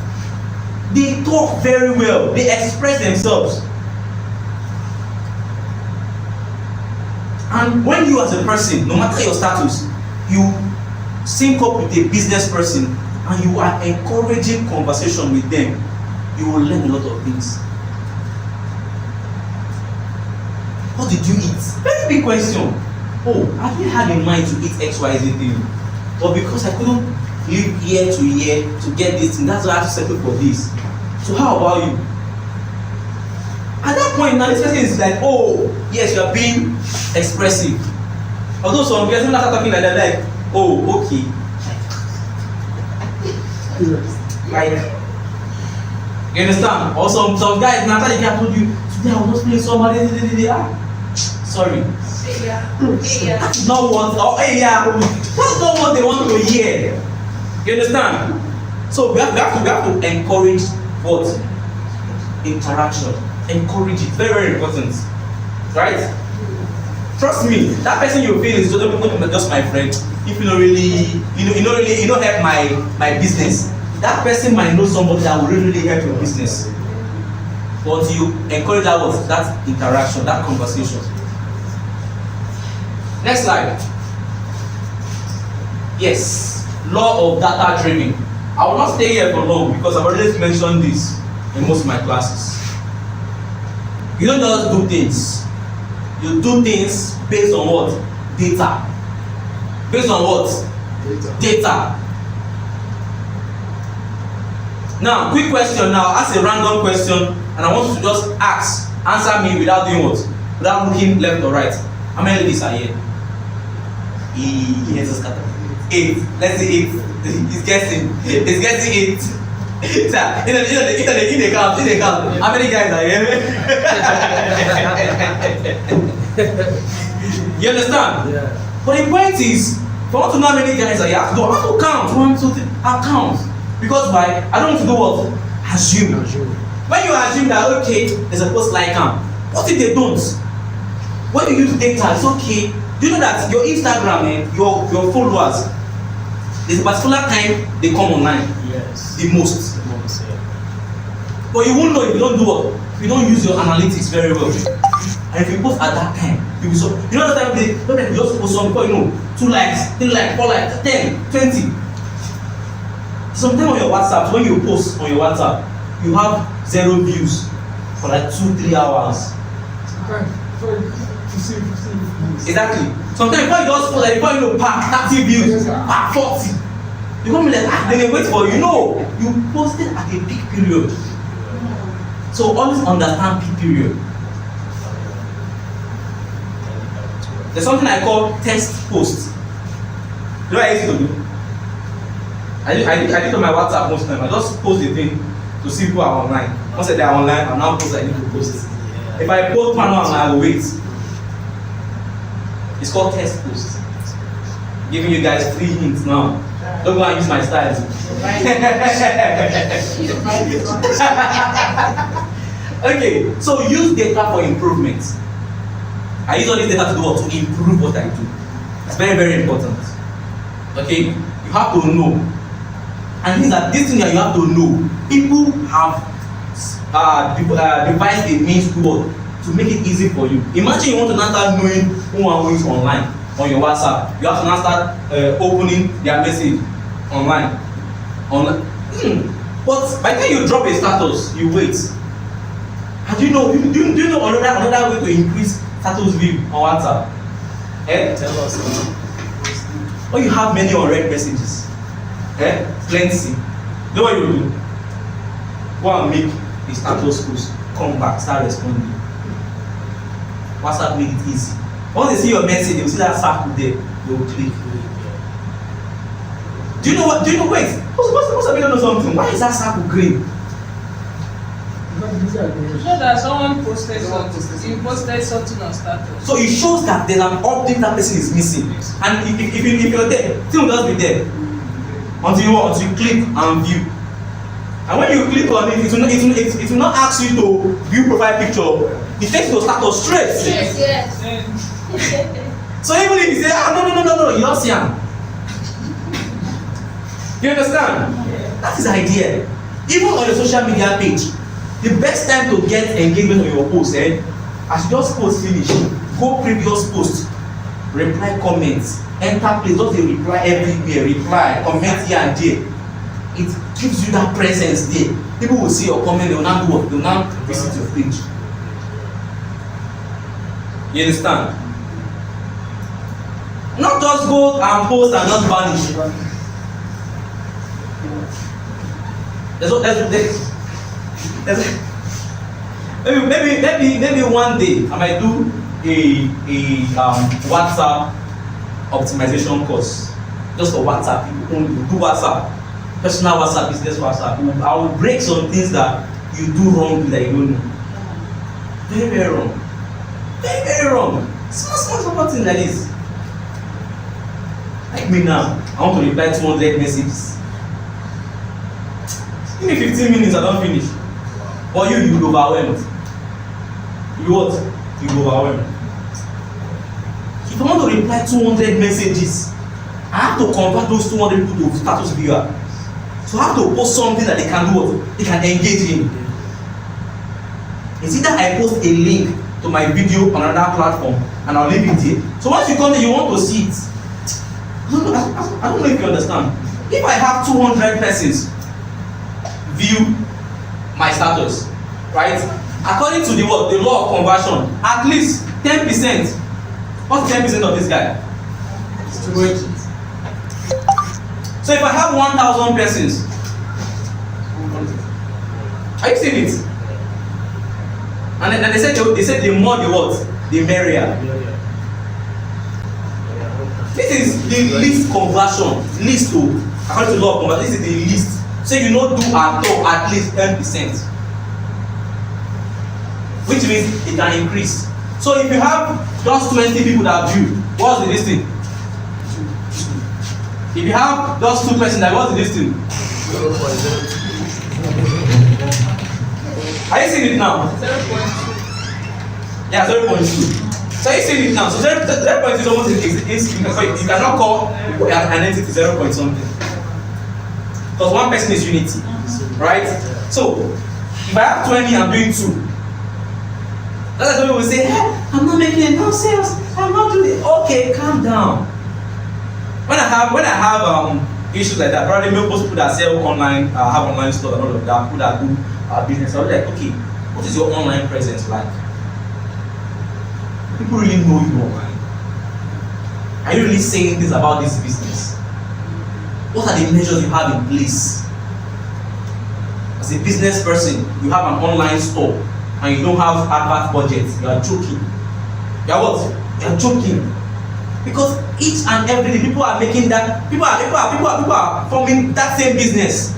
They talk very well. They express themselves. And when you as a person, no matter your status, you sync up with a business person and you are encouraging conversation with them, you will learn a lot of things. What did you eat? Very big question. Oh, I didn't have in mind to eat XYZ thing. But because I couldn't live year to year to get this thing, that's why I have to settle for this. So how about you? At that point now, this person is like, oh, yes, you are being expressive. Although some people start talking like that, like, oh, okay. Like, you understand? Or some guys, now that I told you, today I was just playing somebody, sorry. That's not what, that's not what they want to hear. You understand? So we have to encourage what? Interaction. Encourage it. Very, very important. Right? Trust me, that person you feel is just my friend. If you don't really, you don't help my business. That person might know somebody that will really help your business. But you encourage that interaction, that conversation. Next slide. Yes, law of data driven. I will not stay here for long because I've already mentioned this in most of my classes. You don't just do things. You do things based on what? Data. Based on what? Data. Now, quick question now. Ask a random question and I want you to just answer me without doing what? Without looking left or right. How many ladies are here? Yes, 8. Let's say 8. He's guessing. He's guessing 8. Sir, in the count. How many guys are here? You understand? Yeah. But the point is, if I want to know how many guys are here, I have to count. 1, 2, 3. I'll count. Because why? I don't want to do what? Assume. When you assume that okay, there's a post like what if they don't? When you use data, it's okay. Do you know that your Instagram, your followers, there's a particular time they come online? Yes. The most. Yeah. But you won't know if you don't do what? If you don't use your analytics very well. And if you post at that time, you'll be so. You know the time they just post some before you know 2 likes, 3 likes, 4 likes, 10, 20. Sometimes on your WhatsApp, when you post on your WhatsApp, you have 0 views for like 2-3 hours. Exactly. Sometimes before you just post, like before you know, 30 views, 40. You come like then they wait for you. No, you posted at a peak period. So always understand peak period. There's something I call test post. You know what I used to do? I did on my WhatsApp most time. I just post the thing to see who are online. Once they are online, I now post I need to post it. If I post one on, I will wait. It's called test post. Giving you guys 3 hints now. Don't go and use my styles. Okay, so use data for improvement. I use all this data to do what? To improve what I do. It's very, very important. Okay, you have to know. And things that this thing that you have to know, people have devised a means to make it easy for you. Imagine you want to now start knowing who is online on your WhatsApp. You have to now start opening their message online. But by the time you drop a status, you wait. And do you know another way to increase status view on WhatsApp? Tell us. Or you have many unread messages. Plenty. You know what you do? Go and make a status post. Come back, start responding. WhatsApp made it easy. Once they see your message, they will see that circle there. They will click. Do you know what? Do you know? Wait. What's a know something? Why is that circle green? Because these are the- So that someone posted something. You posted something on status. So it shows that there's an update that person is missing. And if you're there, thing will just be there until you click and view. And when you click on it, it will not ask you to view profile picture. It takes you to status straight. Yes. So even if you say, no, you don't see him. You understand? That is the idea. Even on your social media page, the best time to get engagement on your post, as you just post finish, go previous post, reply comments, enter place, just a reply everywhere, reply, comment here and there. It gives you that presence there. People will see your comment, they will now do what? They will now visit your page. You understand? Not just go and post and not vanish. Maybe one day I might do a WhatsApp optimization course just for WhatsApp. People only do WhatsApp, personal WhatsApp, business WhatsApp. I will break some things that you do wrongly that you don't know. Very, very wrong. Very, very wrong. Small thing like this. Like me now, I want to reply 200 messages. Give me 15 minutes, I don't finish. Or you will overwhelmed. You what? You will overwhelmed. If I want to reply 200 messages, I have to convert those 200 people to status viewer. So I have to post something that they can do what? They can engage in. It's either I post a link to my video on another platform and I'll leave it there. So once you come there, you want to see it. I don't know if you understand. If I have 200 persons view my status, right? According to the law of conversion, at least 10%. What's 10% of this guy? So if I have 1,000 persons, are you seeing it? And then they said the more the what? The merrier. This is the least conversion. Least to, according to the law of conversion, this is the least. So you not do at least 10%. Which means it can increase. So if you have just 20 people that view, what's the distance? If you have just 2 persons, what's the distance? 0.0. Are you seeing it now? 0.2. Yeah, 0.2. So you see it now. So 0.2 is almost insignificant. So you cannot call an entity 0. Something. Because one person is unity. Right? So if I have 20, I'm doing 2. That's why people will say, hey, I'm not making enough sales. I'm not doing it. Okay, calm down. When I have issues like that, probably most people that sell online, have online stores and all of that, people that do business, I'll be like, okay, what is your online presence like? People really know you online. Are you really saying things about this business? What are the measures you have in place? As a business person, you have an online store and you don't have advert budgets, you are joking. You are what? You are joking. Because each and every day people are making that, people are forming that same business.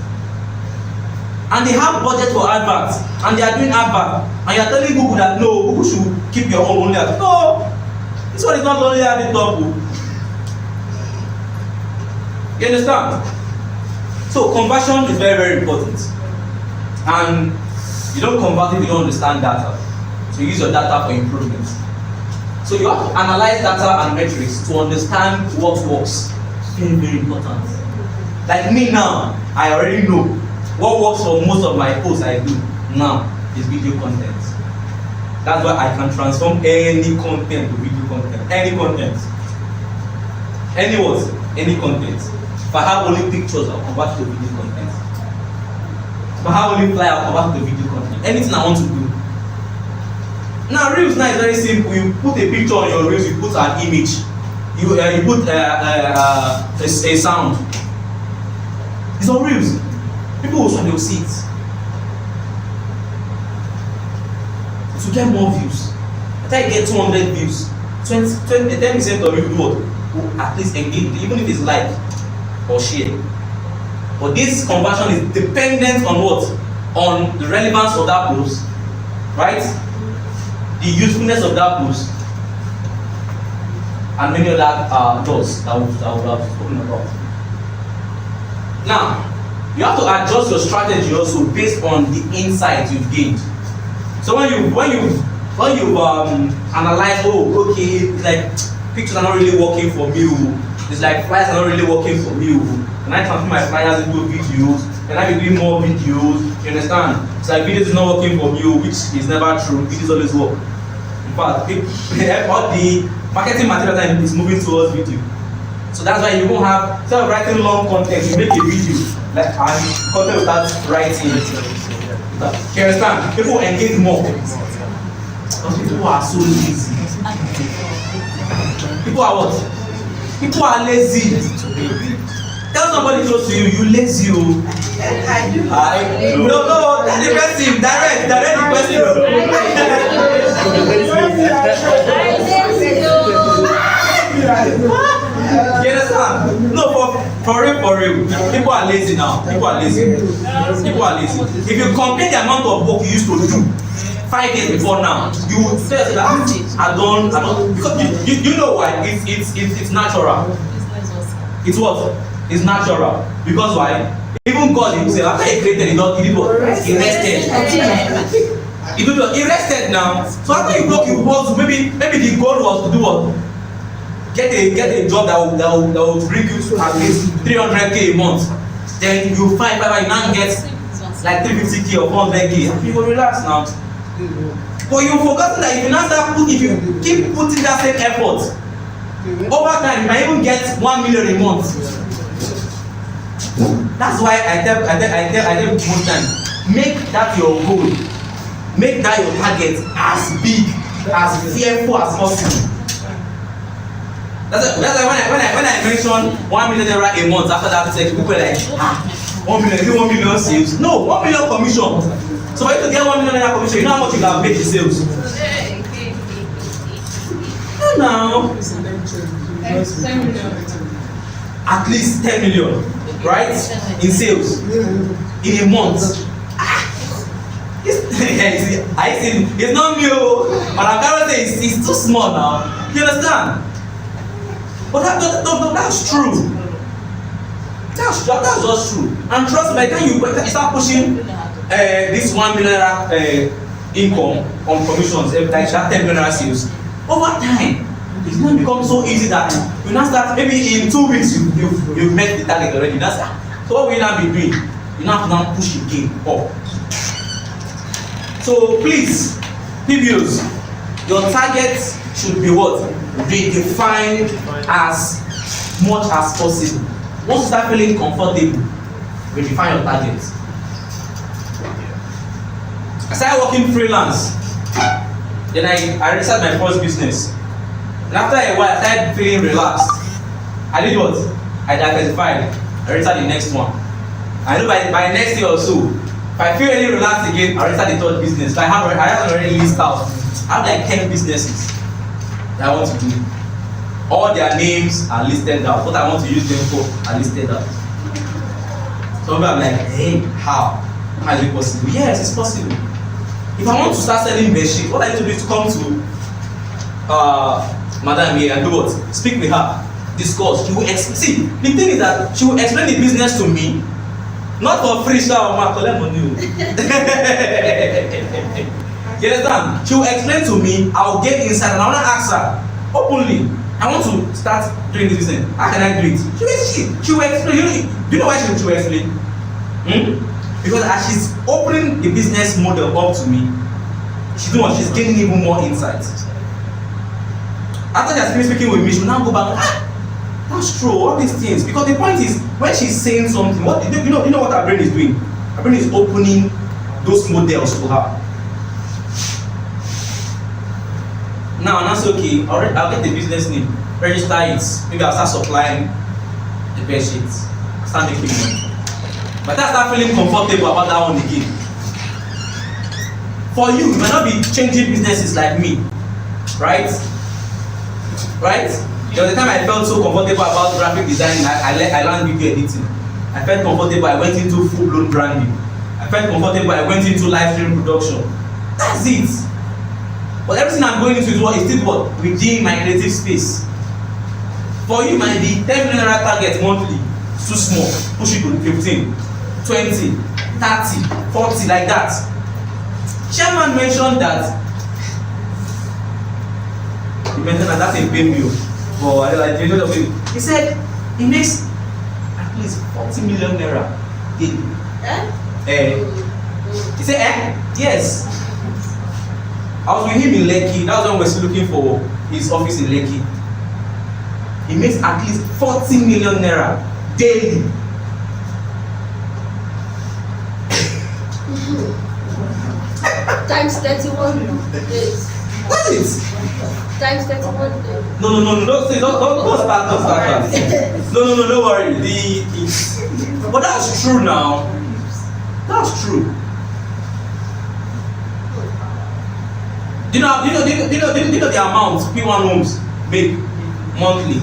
And they have budget for adverts, and they are doing advert, and you are telling Google that no, Google should keep your own only at no, this one is not only at the top. You understand? So conversion is very, very important, and you don't convert if you don't understand data. So use your data for improvement. So you have to analyze data and metrics to understand what works. Very, very important. Like me now, I already know what works for most of my posts I do now is video content. That's why I can transform any content to video content. Any content. Any what? Any content. If I have only pictures, I'll convert to video content. If I have only flyer, I'll convert to video content. Anything I want to do. Now Reels now is very simple. You put a picture on your Reels, you put an image. You put a sound. It's on Reels. People will they will see it. To get more views. After you get 200 views, 10% of you do what? Will at least engage, even if it's like. or share. But this conversion is dependent on what? On the relevance of that post, right? The usefulness of that post, and many other doors that we have spoken about. Now, you have to adjust your strategy also based on the insight you've gained. So when you analyze, oh, okay, it's like pictures are not really working for me. It's like flyers are not really working for me. Can I transform my flyers into videos? Can I be doing more videos? You understand? It's like videos is not working for me, which is never true. Videos always work. In fact, all the marketing material is moving towards video. So that's why you won't have, instead of writing long content, you make a video, like, and content without writing. You understand? People engage more. Because people are so lazy. People are what? People are lazy. Tell somebody close to you, you lazy. No, that's the question. Direct the question. You understand? No, for real. People are lazy now. People are lazy. If you compare the amount of work you used to do 5 years before now, you would say that I don't. Because you know why? It's natural. It's what? It's natural. Because why? Even God himself, after he created, he did what? He rested. He rested now. So after you broke, you was maybe the goal was to do what? Get a job that will bring you to at least 300k a month. Then you find you now get like 350k or 400k. You will relax now. But you forgot that if you keep putting that same effort, over time you might even get 1 million a month. That's why I tell most times, make that your goal, make that your target as big, as fearful as possible. That's why when I mention 1 million naira a month after that section, people are like, 1 million, 1 million sales. No, 1 million commission. So for you to get 1 million naira commission, you know how much you can make in sales. Now, at least 10 million, right? In sales in a month. It's not me, but I'm gonna say it's too small now. You understand? But that's true. That's just true. And trust me, by the time you start pushing this 1 million income on commissions, like that 10 million sales, over time, it's going to become so easy that you now start, maybe in 2 weeks, you've met the target already. So what will you now be doing? You now have to now push again up. So please, PBOs, your target should be what? Redefined as much as possible. Once you start feeling comfortable, redefine your target. I started working freelance. Then I registered my first business. And after a while, I started feeling relaxed. I did what? I diversified. I registered the next one. I know by next year or so, if I feel any relaxed again, I registered the third business. So I have already listed out. I have like 10 businesses that I want to do. All their names are listed out. What I want to use them for are listed out. So I'm like, hey, how? How is it possible? Yes, it's possible. If I want to start selling bedsheet, what I need to do is to come to Madam here and do what? Speak with her, discuss. She will see, the thing is that she will explain the business to me, not for free. You understand? She will explain to me. I will get inside and I want to ask her openly. I want to start doing this business. How can I do it? She will explain. Do you know why she will explain? Because as she's opening the business model up to me, she's gaining even more insights. After she has finished speaking with me, she will now go back. That's true. All these things. Because the point is, when she's saying something, you know what her brain is doing. Her brain is opening those models to her. Now, and that's okay. I'll get the business name, register it. Maybe I'll start supplying the bed sheets. Start making money. But I start feeling comfortable about that one again. For you might not be changing businesses like me, right? Right? There was a time I felt so comfortable about graphic design. I learned video editing. I felt comfortable. I went into full-blown branding. I felt comfortable. I went into live stream production. That's it. But everything I'm going into is still what? Within my creative space. For you might be 10 million naira target monthly. It's too small. Push it to 15, 20, 30, 40 like that. Chairman mentioned that. He mentioned that that's a pay bill. But I know that he said he makes at least 40 million naira daily. He said, yes. I was with him in Lekki. That was when we were still looking for his office in Lekki. He makes at least 40 million naira daily. Times 31 days. What is it? Times 31 days. No, don't start that. No, don't worry. But that's true now. That's true. Do you know the amount P1 homes make monthly?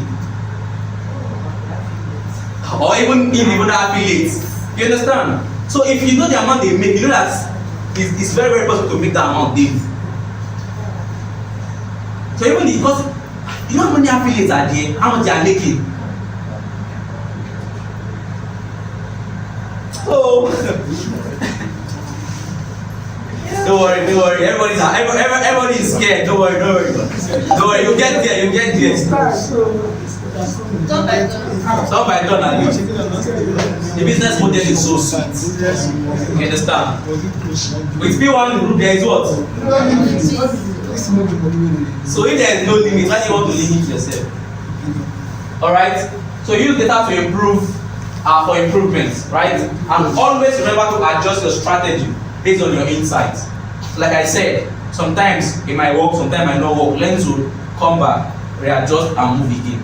Or even affiliates. You understand? So if you know the amount they make, you know that it's very, very possible to make that amount daily. So even because you know how many affiliates are there, how much they are making. So don't worry. Everybody is scared. Don't worry. You get there. Done by done. Stop by turn at least. The business model is so sweet. You understand? With P1 group, there is what? So if there is no limit, why do you want to limit yourself? Alright? So use data to improve for improvements, right? And always remember to adjust your strategy based on your insights. Like I said, sometimes it might work, sometimes it might not work. Learn to come back, readjust, and move again.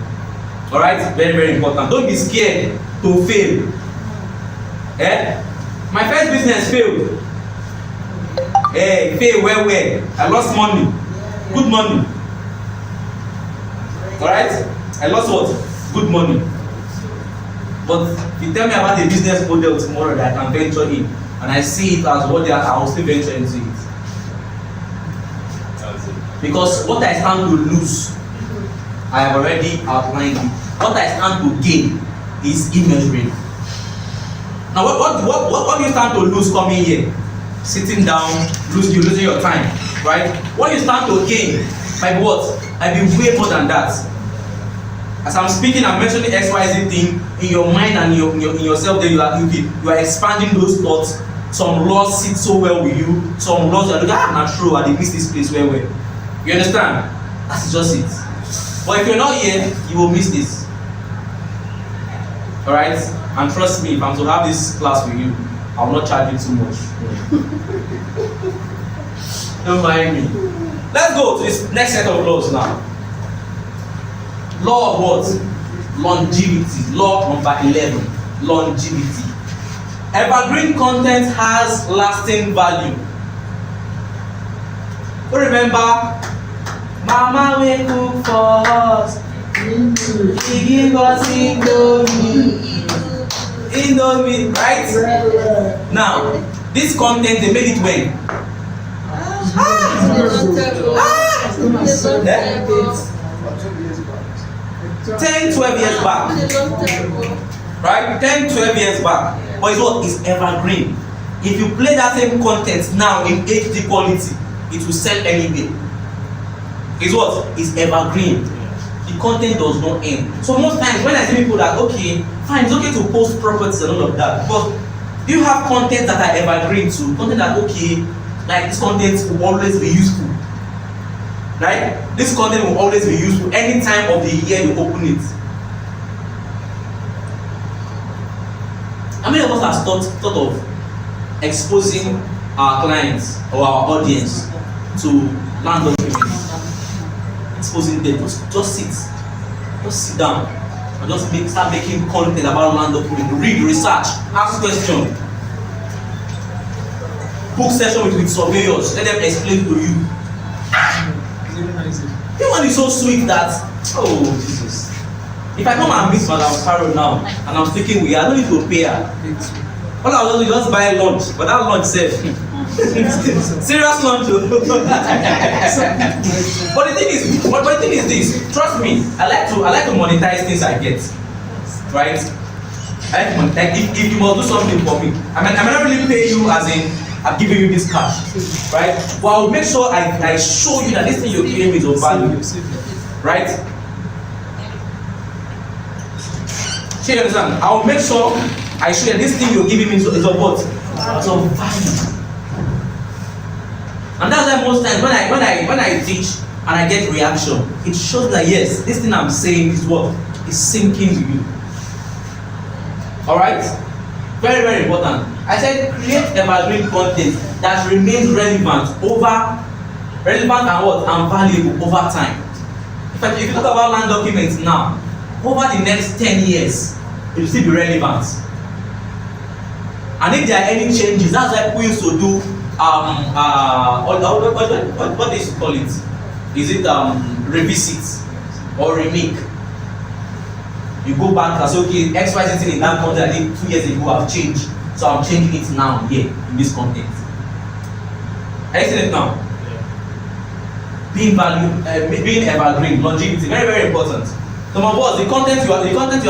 Alright? Very, very important. Don't be scared to fail. My first business failed. Fail well. I lost money. Good money. Alright? I lost what? Good money. But if you tell me about the business model tomorrow that I can venture in, and I see it as what they are, I will still venture into it. Because what I stand to lose, I have already outlined it. What I stand to gain is immeasurable. Now, what do you stand to lose coming here? Sitting down, losing your time, right? What you stand to gain might be what? Might be way more than that. As I'm speaking, I'm mentioning XYZ thing in your mind and in yourself. Then you are expanding those thoughts. Some laws sit so well with you. Some laws you are looking at, not true. I did miss this place well. You understand? That's just it. But if you're not here, you will miss this. Alright? And trust me, if I'm to have this class with you, I will not charge you too much. Don't mind me. Let's go to this next set of laws now. Law of what? Longevity. Law number 11. Longevity. Evergreen content has lasting value. Remember, Mama will cook for us. She give us Indomie, right? Now, this content they made it when? 10, 12 years back. Right? 10, 12 years back. But it's what is evergreen. If you play that same content now in HD quality, it will sell anyway. It's what is evergreen. The content does not end. So most times when I see people that okay, fine, it's okay to post properties and all of that, but do you have content that are evergreen too? Content that okay, like this content will always be useful. Right? This content will always be useful any time of the year you open it. How many of us have thought of exposing our clients or our audience to landlord women? Exposing them, just sit down and just start making content about landlord women. Read, research, ask questions, book session with surveyors, let them explain to you. This one is so sweet that Oh Jesus. If I come and meet Madam Carol now and I'm speaking with her, I don't need to pay her. All I will do is just buy lunch, but that lunch safe. Serious lunch. But the thing is this, trust me, I like to monetize things I get. Right? I like to monetize. If you must do something for me, I may not really pay you as in I'm giving you this cash. Right? But I'll make sure I show you that this thing you're giving me is of value. Right? So you understand? I'll make sure I show you this thing you're giving me is of what? It's of value. And that's why most times when I teach and I get reaction, it shows that yes, this thing I'm saying is what is sinking to you. Alright? Very, very important. I said create evergreen content that remains relevant and what? And valuable over time. If you talk about land documents now, over the next 10 years, it will still be relevant. And if there are any changes, that's why we used to do what they call it? Is it revisit or remake? You go back and say, okay, XYZ thing in that content I did 2 years ago have changed, so I'm changing it now here in this content. Are you seeing it now? Being being evergreen, longevity, very, very important. So my boss, the content you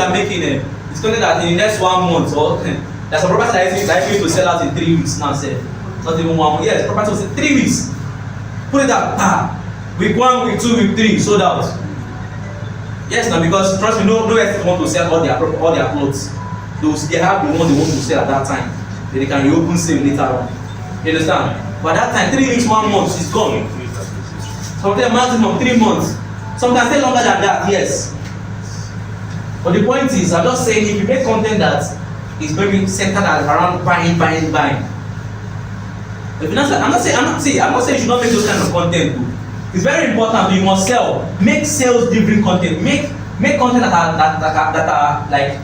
are making, it's content that in the next 1 month or there's a property that is likely to sell out in 3 weeks now. Say, not even 1 month. Yes, property was in 3 weeks. Put it out, week 1, week 2, week 3, sold out. Yes, now because trust me, no estate want to sell all their clothes. They have the one they want to sell at that time. Then they can reopen sale later on. You understand? But at that time, 3 weeks, 1 month, it's gone. Sometimes maximum 3 months. Sometimes stay longer than that, yes. But the point is, I'm just saying, if you make content that is maybe centered around buying. If you're not, I'm not saying you should not make those kind of content too. It's very important. You must sell. Make sales-driven content. Make content that are like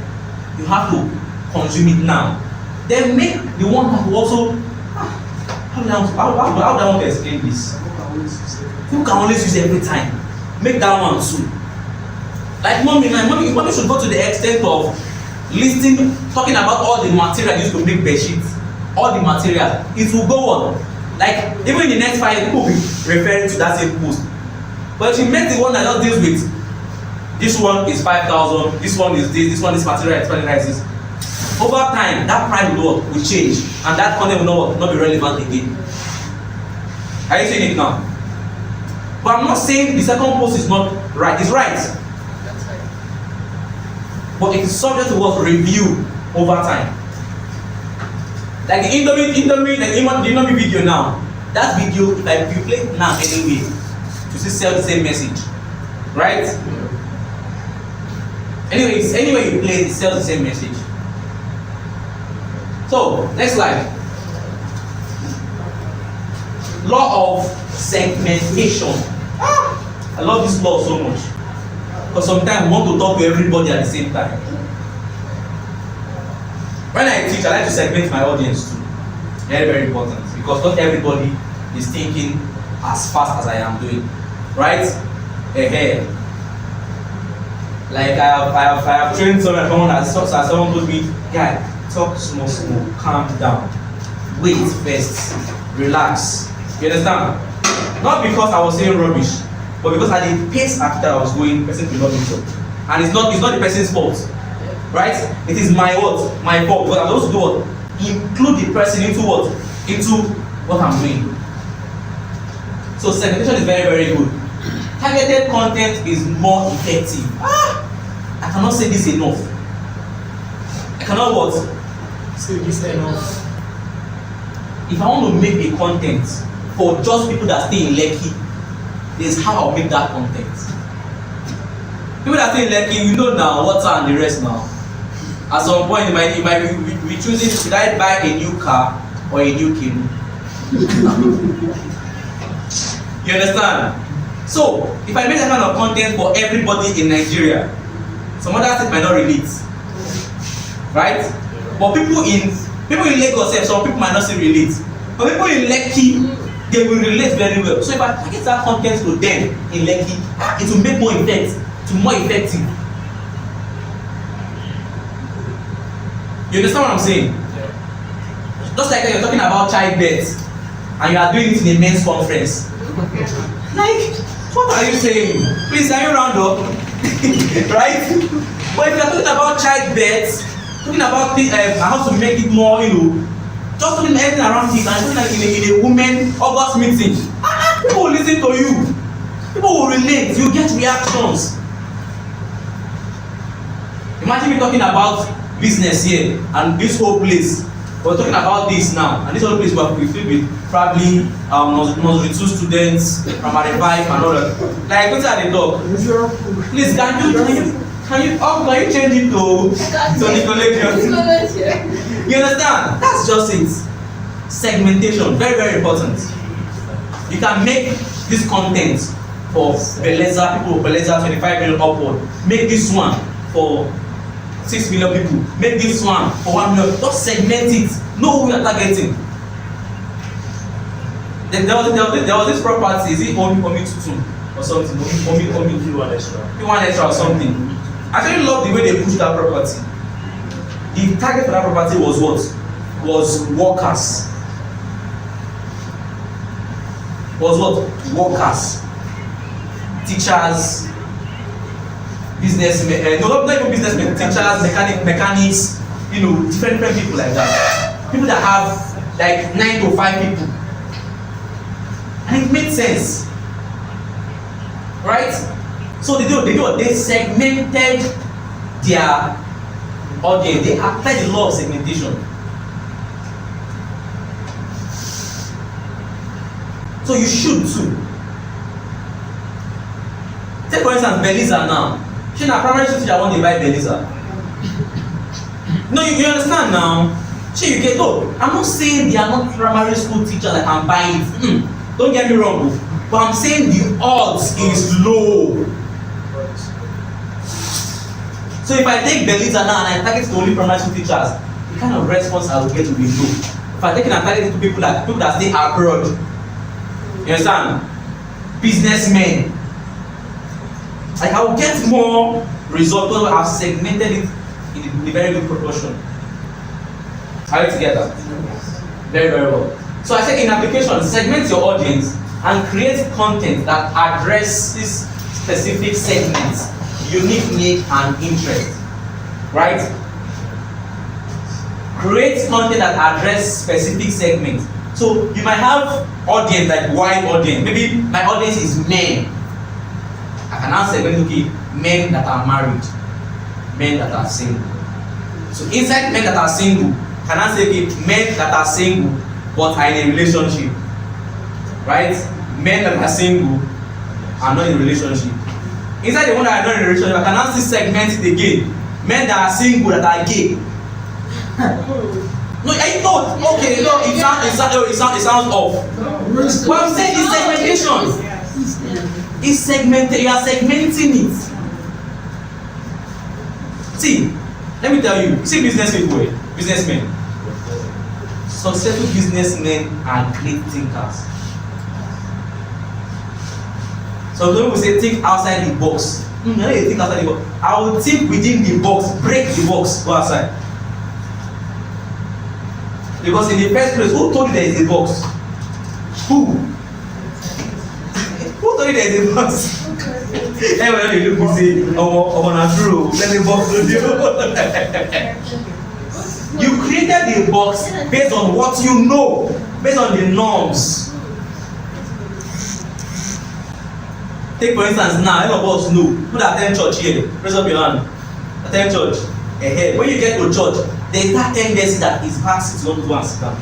you have to consume it now. Then make the one that will also. How do I want to explain this? Who can always use every time? Make that one too. Like mommy should go to the extent of talking about all the material used to make bed sheets. All the material. It will go on. Like even in the next 5 years, people will be referring to that same post. But if you make the one that just deals with this one is 5,000, this one is this one is material, is this. Over time, that price will change, and that content will not be relevant again. Are you seeing it now? But I'm not saying the second post is not right. It's right. But it is subject to what review over time. Like the Indomie video now. That video, if you play it now anyway, to still sell the same message, right? Anyway you play it, sells the same message. So next slide. Law of segmentation. I love this law so much. Because sometimes we want to talk to everybody at the same time. When I teach, I like to segment my audience too. Very, very important. Because not everybody is thinking as fast as I am doing. Right? Like I have trained someone as someone told me, guy, talk small, calm down. Wait first. Relax. You understand? Not because I was saying rubbish, but because at the pace at that I was going, the person could not meet up. And it's not the person's fault. Right? It is my fault. But I'm supposed to do what? Include the person into what? Into what I'm doing. So segmentation is very, very good. Targeted content is more effective. I cannot say this enough. I cannot what? Say this enough. If I want to make a content for just people that stay in Lekki, this is how I'll make that content. People that stay in Lekki, you know now, water and the rest now. At some point, you might be choosing, should I buy a new car or a new canoe? You understand? So, if I make that kind of content for everybody in Nigeria, some other states might not relate. Right? But people in Lagos, some people might not still relate. But people in Lekki, they will relate very well. So if I target that content to them in Lekki, it will make more effect to more effective. You understand what I'm saying? Just like when you're talking about childbirth and you are doing it in a men's conference. Like, what are you saying? Please, can you round up? Right? But if you're talking about childbirth, talking about how to make it more, just talking everything around it and talking like in a women August meeting, people will listen to you. People will relate. You get reactions. Imagine me talking about business here and this whole place. We're talking about this now, and this whole place we filled with probably nursery 2 students, primary 5, and all that. Like, what's at the talk? Please, can you change it to Nicolaitan? You understand? That's just it. Segmentation, very, very important. You can make this content for Beleza, people of Beleza 25 million upward. Make this one for 6 million people. Make this one for 1 million. Just segment it. Know who you are targeting. Then there was this property. Is it Omi Tutun or something? Omi P1 extra. P1 extra or something. I actually love the way they pushed that property. The target for that property was what? Was workers. Was what? Workers. Teachers. Businessmen, not even businessmen, teachers, mechanics, different people like that. People that have like 9 to 5 people. And it made sense. Right? So they segmented their audience. They applied the law of segmentation. So you should too. Take for instance Beleza now. She na primary school teacher want to buy Beleza. No, you understand now? You get I'm not saying they are not primary school teachers that can buy it. Don't get me wrong, but I'm saying the odds is low. So if I take Beleza now and I target to only primary school teachers, the kind of response I will get will be low. If I take it and target it to people that stay abroad, you understand? Businessmen. Like I will get more results because I've segmented it in a very good proportion. Are you together? Very, very well. So I said in application, segment your audience and create content that addresses specific segments, unique need and interest. Right? Create content that addresses specific segments. So you might have audience like wide audience. Maybe my audience is men. I can now segment men that are married, men that are single. So inside men that are single, can I say men that are single but are in a relationship, right? Men that are single are not in a relationship. Inside the one that are not in a relationship, I can now segment it again. Men that are single that are gay. No, I thought okay. No, it sounds off. What I'm saying is segmentation. It's segmented. You are segmenting it. See, let me tell you. See, businessmen. Successful businessmen are great thinkers. So when we say think outside the box, no, you think outside the box. I will think within the box, break the box, go outside. Because in the first place, who told you there is a box? Who? Who told you there is a box? Everybody look and say, oh, not true. Let me box with you. You created the box based on what you know, based on the norms. Take for instance now, all of us know who that attend church here. Raise up your hand. Attend church. When you get to church, there is that tendency that his back seat don't go and sit down.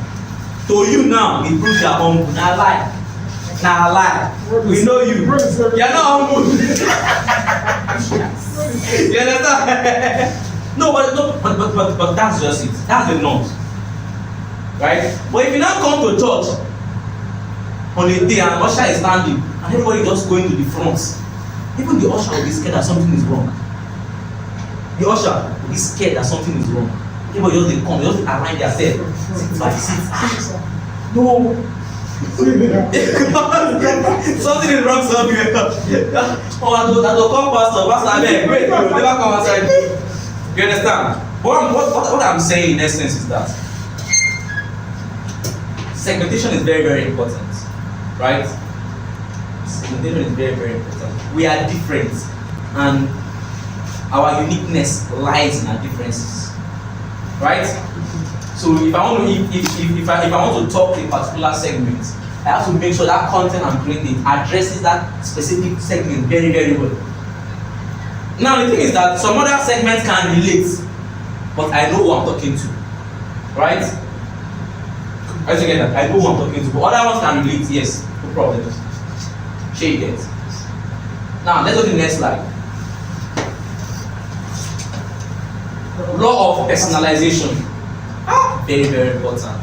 To you now, it proves you are humble. Now lie. Now lie. We know you. You are not humble. You understand? No, but that's just it. That's the norms. Right? But if you now come to church on a day and usher is standing and everybody just going to the front, even the usher will be scared that something is wrong. The usher will be scared that something is wrong. Everybody just they come, they just align themselves. Sit by seat. No, Something is wrong somewhere. Oh, I don't come pastor, abeg, wait, you never come outside. You understand? What I'm saying in essence is that segmentation is very, very important, right? Segmentation is very, very important. We are different, and our uniqueness lies in our differences, right? So if I want to, if I want to talk a particular segment, I have to make sure that content I'm creating addresses that specific segment very, very well. Now the thing is that some other segments can relate, but I know who I'm talking to, right? Once again, I know who I'm talking to, but other ones can relate, yes, no problem. Shake it. Now let's go to the next slide. Law of personalization. Very, very important.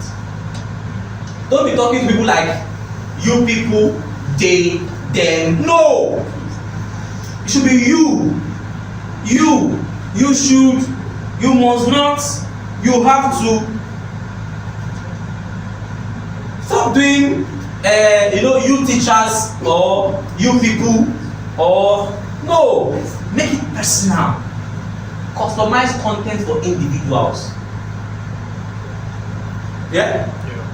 Don't be talking to people like you people, they, them. No! It should be you. You should, you must not, you have to. Stop doing, you teachers or you people or no. Make it personal. Customize content for individuals. Yeah?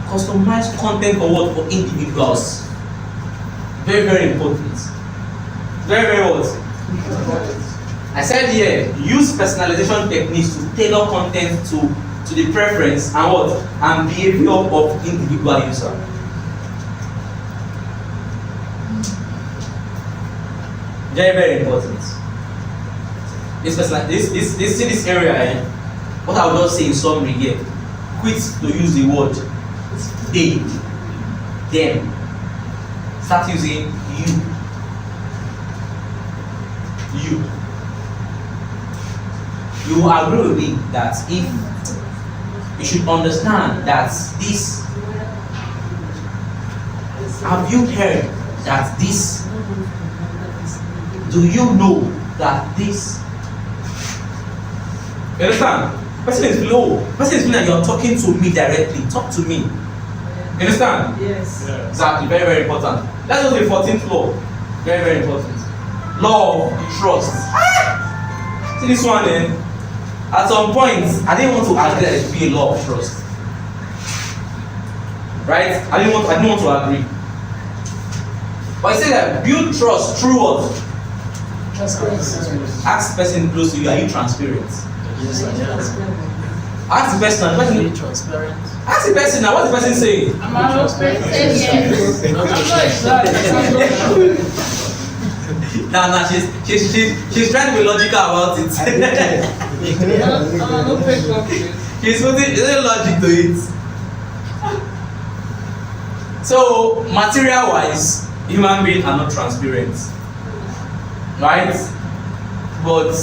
Customize content for what? For individuals. Very, very important. Very, very what? I said here, use personalization techniques to tailor content to the preference and what? And behavior of individual user. Very, very important. This area, what I would just say in summary here, quit to use the word they, them. Start using you. You will agree with me that if you should understand that this, have you heard that this, do you know that this, you understand? Person is low. Person is feeling that you're talking to me directly. Talk to me. You understand? Yes. Yeah. Exactly. Very, very important. Let's go to the 14th law. Very, very important. Law of trust. See this one then? At some point, I didn't want to agree that it should be a law of trust. Right? I didn't want to agree. But I say that build trust through what? Transparency. Ask the person close to you, are you transparent? Yes, I am. Ask the person, Very transparent. ask the person now, what's the person saying? I'm an open yes. Nah, she's trying to be logical about it. She's putting logic to it. So, material wise, human beings are not transparent. Right? But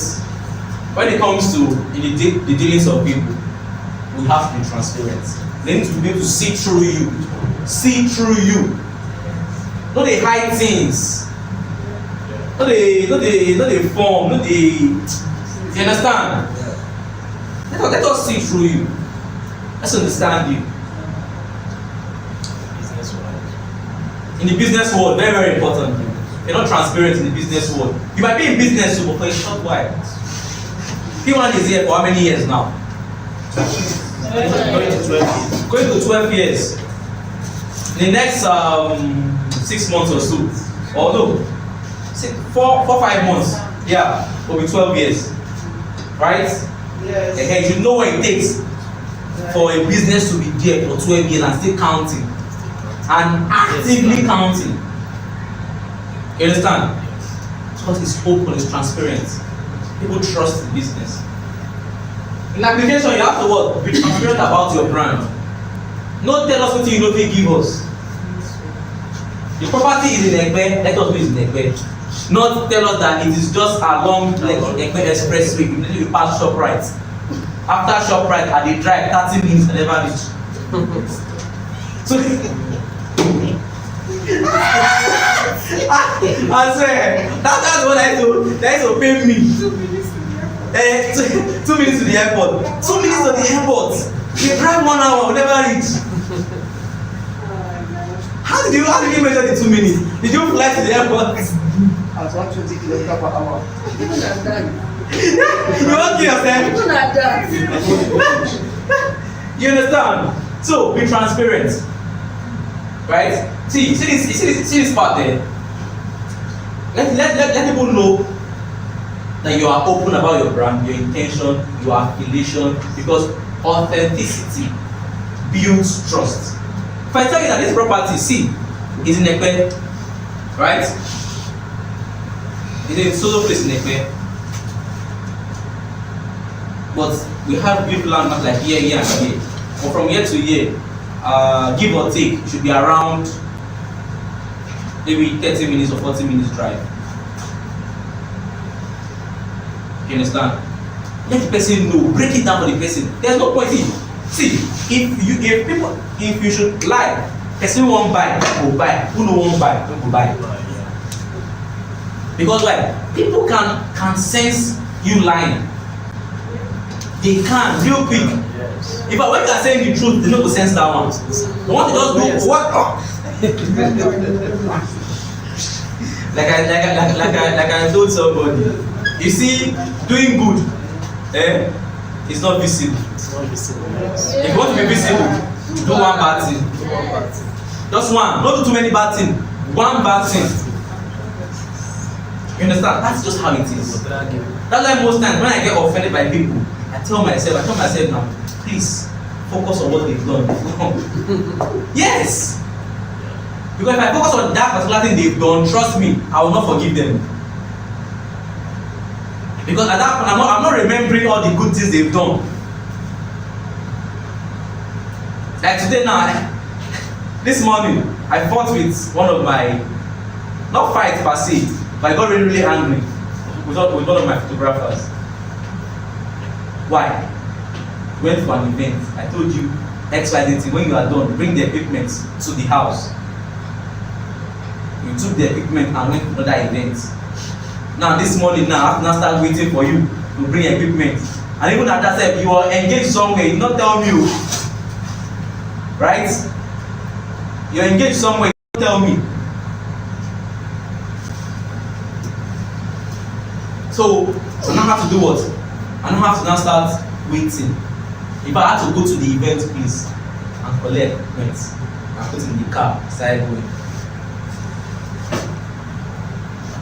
when it comes to the dealings of people, we have to be transparent. They need to be able to see through you. See through you. Not they hide things. Not they form. Not they. You understand? Let us see through you. Let's understand you. In the business world, very, very important. You're not transparent in the business world. You might be in business, but for a short while. P1 is here for how many years now? Going to 12 years. In the next 6 months or so, or no, 5 months, yeah, will be 12 years. Right? Yes. Okay, you know what it takes for a business to be there for 12 years and still counting. And actively counting. You understand? Because it's open, it's transparent. People trust the business. In application, you have to what? Be transparent about your brand. Not tell us what you know they give us. The property is in Ekpe, let us know it's in Ekpe. Not tell us that it is just along like Ekpe Expressway, immediately you pass ShopRite. After ShopRite, at the drive, 30 minutes, I never reach. So, I swear, that's what I do. That is to pay me. 2 minutes to the airport. 2 minutes to the airport. You drive 1 hour, will never reach. How how did you measure the 2 minutes? Did you fly to the airport? At 120 kilometers per hour. Even at that. You won't kill yourself. Even at that. You understand? So be transparent, right? See this part there. Let people know that you are open about your brand, your intention, your affiliation, because authenticity builds trust. If I tell you that this property, see, is in Ekpe, right? It's in solo place in Ekpe. But we have big landmarks like here and here. But from year to year, give or take, it should be around maybe 30 minutes or 40 minutes drive. You understand? Let the person know, break it down for the person. There's no point in. See, if you should lie, person won't buy, go buy. Who no won't buy, don't go buy. Because why? People can sense you lying. They can real quick. If when you are saying the truth, they don't go sense that one. They want to just do what? Oh. like I told somebody. You see, doing good, it's not visible. It's not visible. If you want to be visible, do one bad thing. Just one. Don't do too many bad things. One bad thing. You understand? That's just how it is. That's why most times when I get offended by people, I tell myself now, please focus on what they've done. Yes. Because if I focus on that particular thing they've done, trust me, I will not forgive them. Because at that point, I'm not remembering all the good things they've done. Like today now, this morning, I fought with one of my, not fight per se, but I got really, really angry with one of my photographers. Why? Went for an event. I told you, XYZ, when you are done, bring the equipment to the house. You took the equipment and went to another event. Now this morning, now I have to now start waiting for you to bring equipment. And even at that time, you are engaged somewhere, you not tell me. Right? You're engaged somewhere, you don't tell me. So I now have to do what? I now have to now start waiting. If I had to go to the event place and collect equipment and put in the car, start going.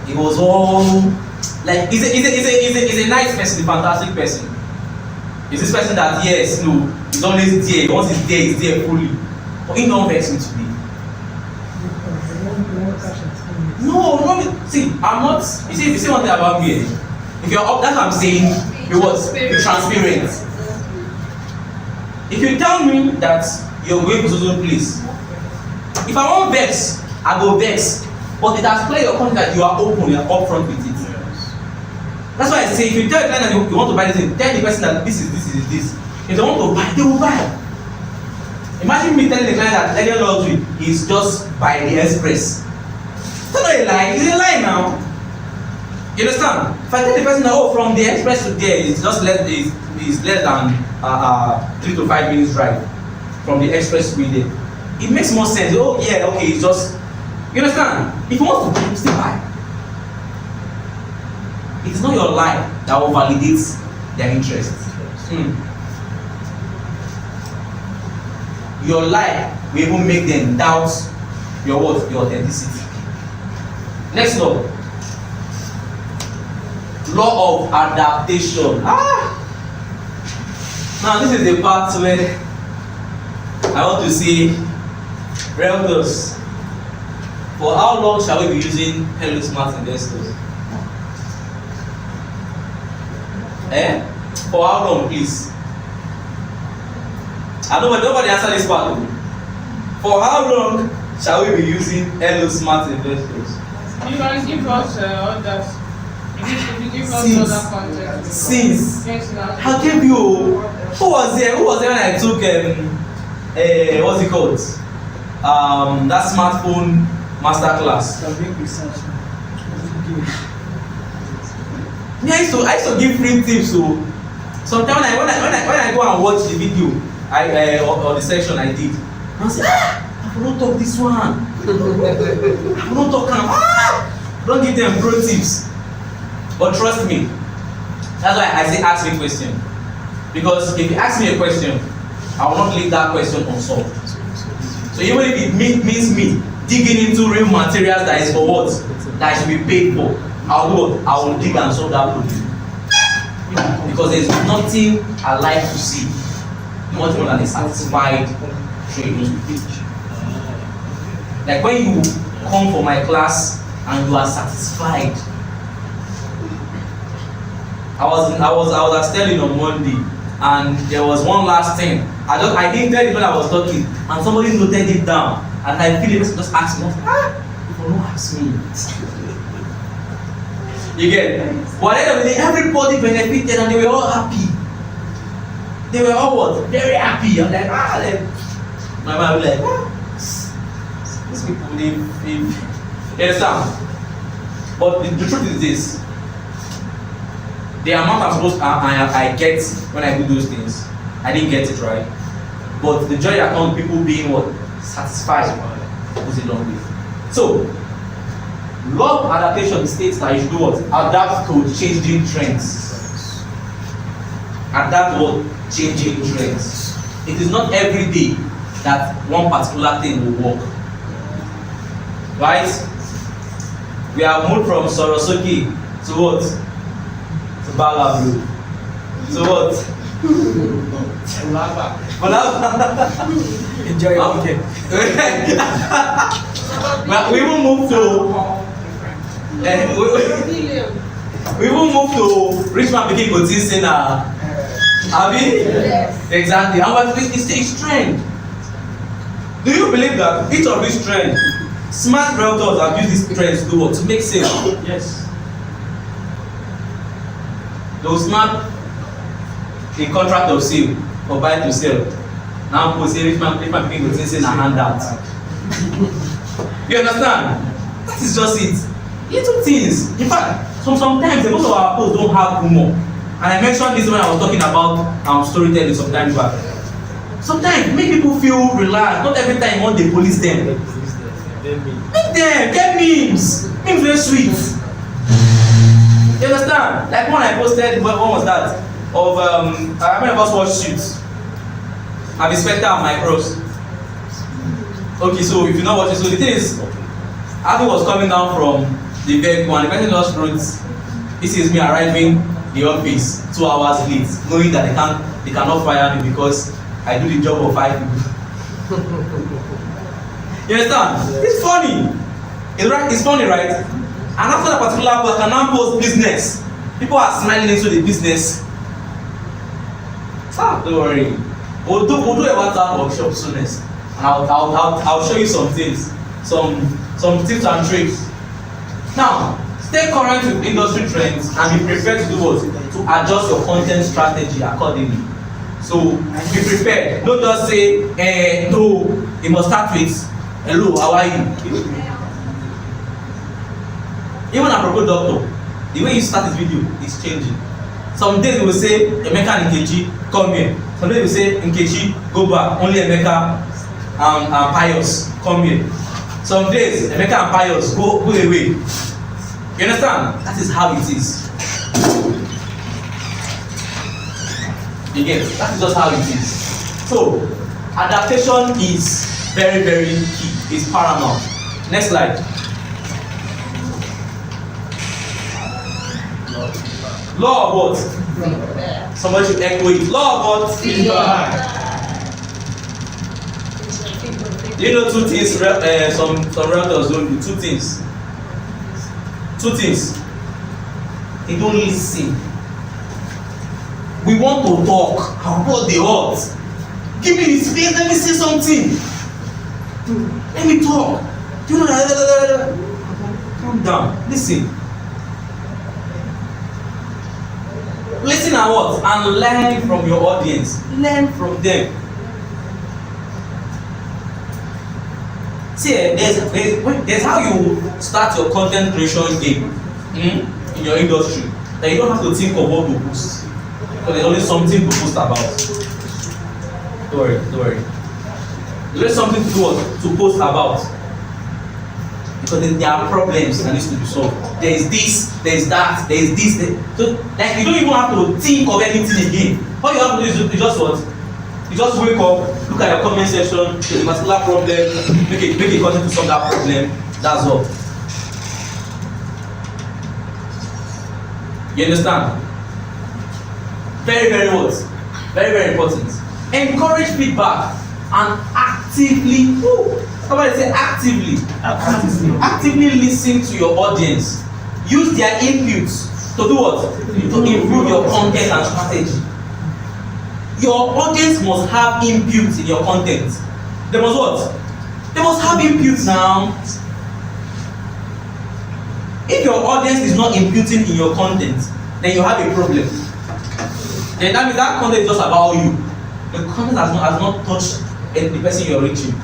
It was all like he's a nice person, a fantastic person. Is this person that yes, no, he's always there. Once he's there fully. But he don't vex me today. No, see, I'm not. You see one thing about me. If you're up, that's what I'm saying. Be transparent. If you tell me that you're going to some place, if I want vex, I go vex. But it has played your point that you are open, you are upfront with it. Yes. That's why I say if you tell a client that you want to buy this thing, tell the person that this is this. If they want to buy, they will buy. Imagine me telling the client that Legend Luxury is just by the express. It's not a lie, it's a lie now. You understand? If I tell the person that from the express to there it's just less than 3 to 5 minutes drive from the express to there, it makes more sense. Oh yeah, okay, it's just. You understand? If you want to buy, you still buy. It's not your lie that will validate their interest. Your lie will even make them doubt your what? Your authenticity. Next law. Law of adaptation. Now this is the part where I want to see realtors. For how long shall we be using Hello Smart Investors? For how long, please? I know, but nobody answer this part. For how long shall we be using Hello Smart Investors? You guys give us others. If you give us other content. Since. Yes, now. How gave you? Who was there? Who was there when I took what's it called? That smartphone masterclass. I used to give free tips. So sometimes when I go and watch the video, or the section I did, I say, I've don't talk this one. I don't talk don't give them pro tips. But trust me, that's why I say ask me a question. Because if you ask me a question, I will not leave that question unsolved. So even if it means me digging into real materials that is for what? That I should be paid for, I'll do what? I will dig and solve that problem. Because there's nothing I like to see much more than a satisfied trainee. Like when you come for my class and you are satisfied. I was at Sterling on Monday, and there was one last thing. I didn't tell it when I was talking, and somebody noted it down, and I feel it just asked me, people don't ask me. You get? But at the end of the day, everybody benefited and they were all happy. They were all what? Very happy. I'm like, my mind was like, these people, they you understand? But the truth is this. The amount I get when I do those things, I didn't get it right. But the joy that comes people being what? Satisfied goes a long way. So, law of adaptation states that you should do what? Adapt to changing trends. Adapt to what? Changing trends. It is not every day that one particular thing will work. Right? We have moved from Sorosoki to what? To Balablu. To what? Enjoy your weekend. But we will move to we will move to Richmond Pikin Gotin Abi? Yes. Exactly. And what is the trend? Do you believe that each of these trends, smart realtors have used these trends to do what? To make sales? Yes. They will snap a contract of sale or buy to sell. Now people say Richmond Pikin Gotin a handout. You understand? That is just it. Little things. In fact, sometimes most of our posts don't have humor. And I mentioned this when I was talking about storytelling sometimes back. Sometimes make people feel relaxed. Not every time you want to police them. Make them get memes. Memes very sweet. You understand? Like one I posted, what was that? Of I remember us watch Suits. I'm Inspector and my bros. Okay, so if you know what it is, so the thing is, Abby was coming down from the vehicle and the person just wrote, this is me arriving the office 2 hours late, knowing that they cannot fire me because I do the job of 5 people. You understand? Yeah. It's funny. It's funny, right? And after that particular post, I can now post business. People are smiling into the business. Don't worry. We'll do a WhatsApp workshop soonest. And I'll show you some things, some tips and tricks. Now, stay current with industry trends and be prepared to do what? To adjust your content strategy accordingly. So be prepared. Don't just say, no, you must start with, hello, how are you? Even a propos doctor, the way you start this video is changing. Some days you will say, Emeka and Nkechi, come here. Some days you will say, Nkechi, go back. Only Emeka and Pius, come here. Some days, Emeka and Pius, go away. You understand? That is how it is. You get it? That is just how it is. So, adaptation is very, very key. It's paramount. Next slide. Law of what? Somebody should echo it. Law of what? Feedback. Do you know two things some realtors don't do? Two things. They don't listen. We want to talk about the odds. Give me the space, let me say something. Let me talk. Do you know that? Calm down. Listen. Listen and what? And learn from your audience. Learn from them. See, there's how you start your content creation game in your industry. That you don't have to think of what to post. Because there's only something to post about. Don't worry. There's something to do what? To post about. Because there are problems that needs to be solved. There is this, there is that, there is this. So like you don't even have to think of anything again. All you have to do is you just what? You just wake up, look at your comment section, there's a particular problem, make a content to solve that problem. That's all. You understand? Very, very what? Very, very important. Encourage feedback and actively, somebody say actively listen to your audience. Use their inputs to do what? To improve your content and strategy. Your audience must have inputs in your content. They must what? They must have inputs now. If your audience is not imputing in your content, then you have a problem. Then that means that content is just about you. The content has not touched the person you're reaching.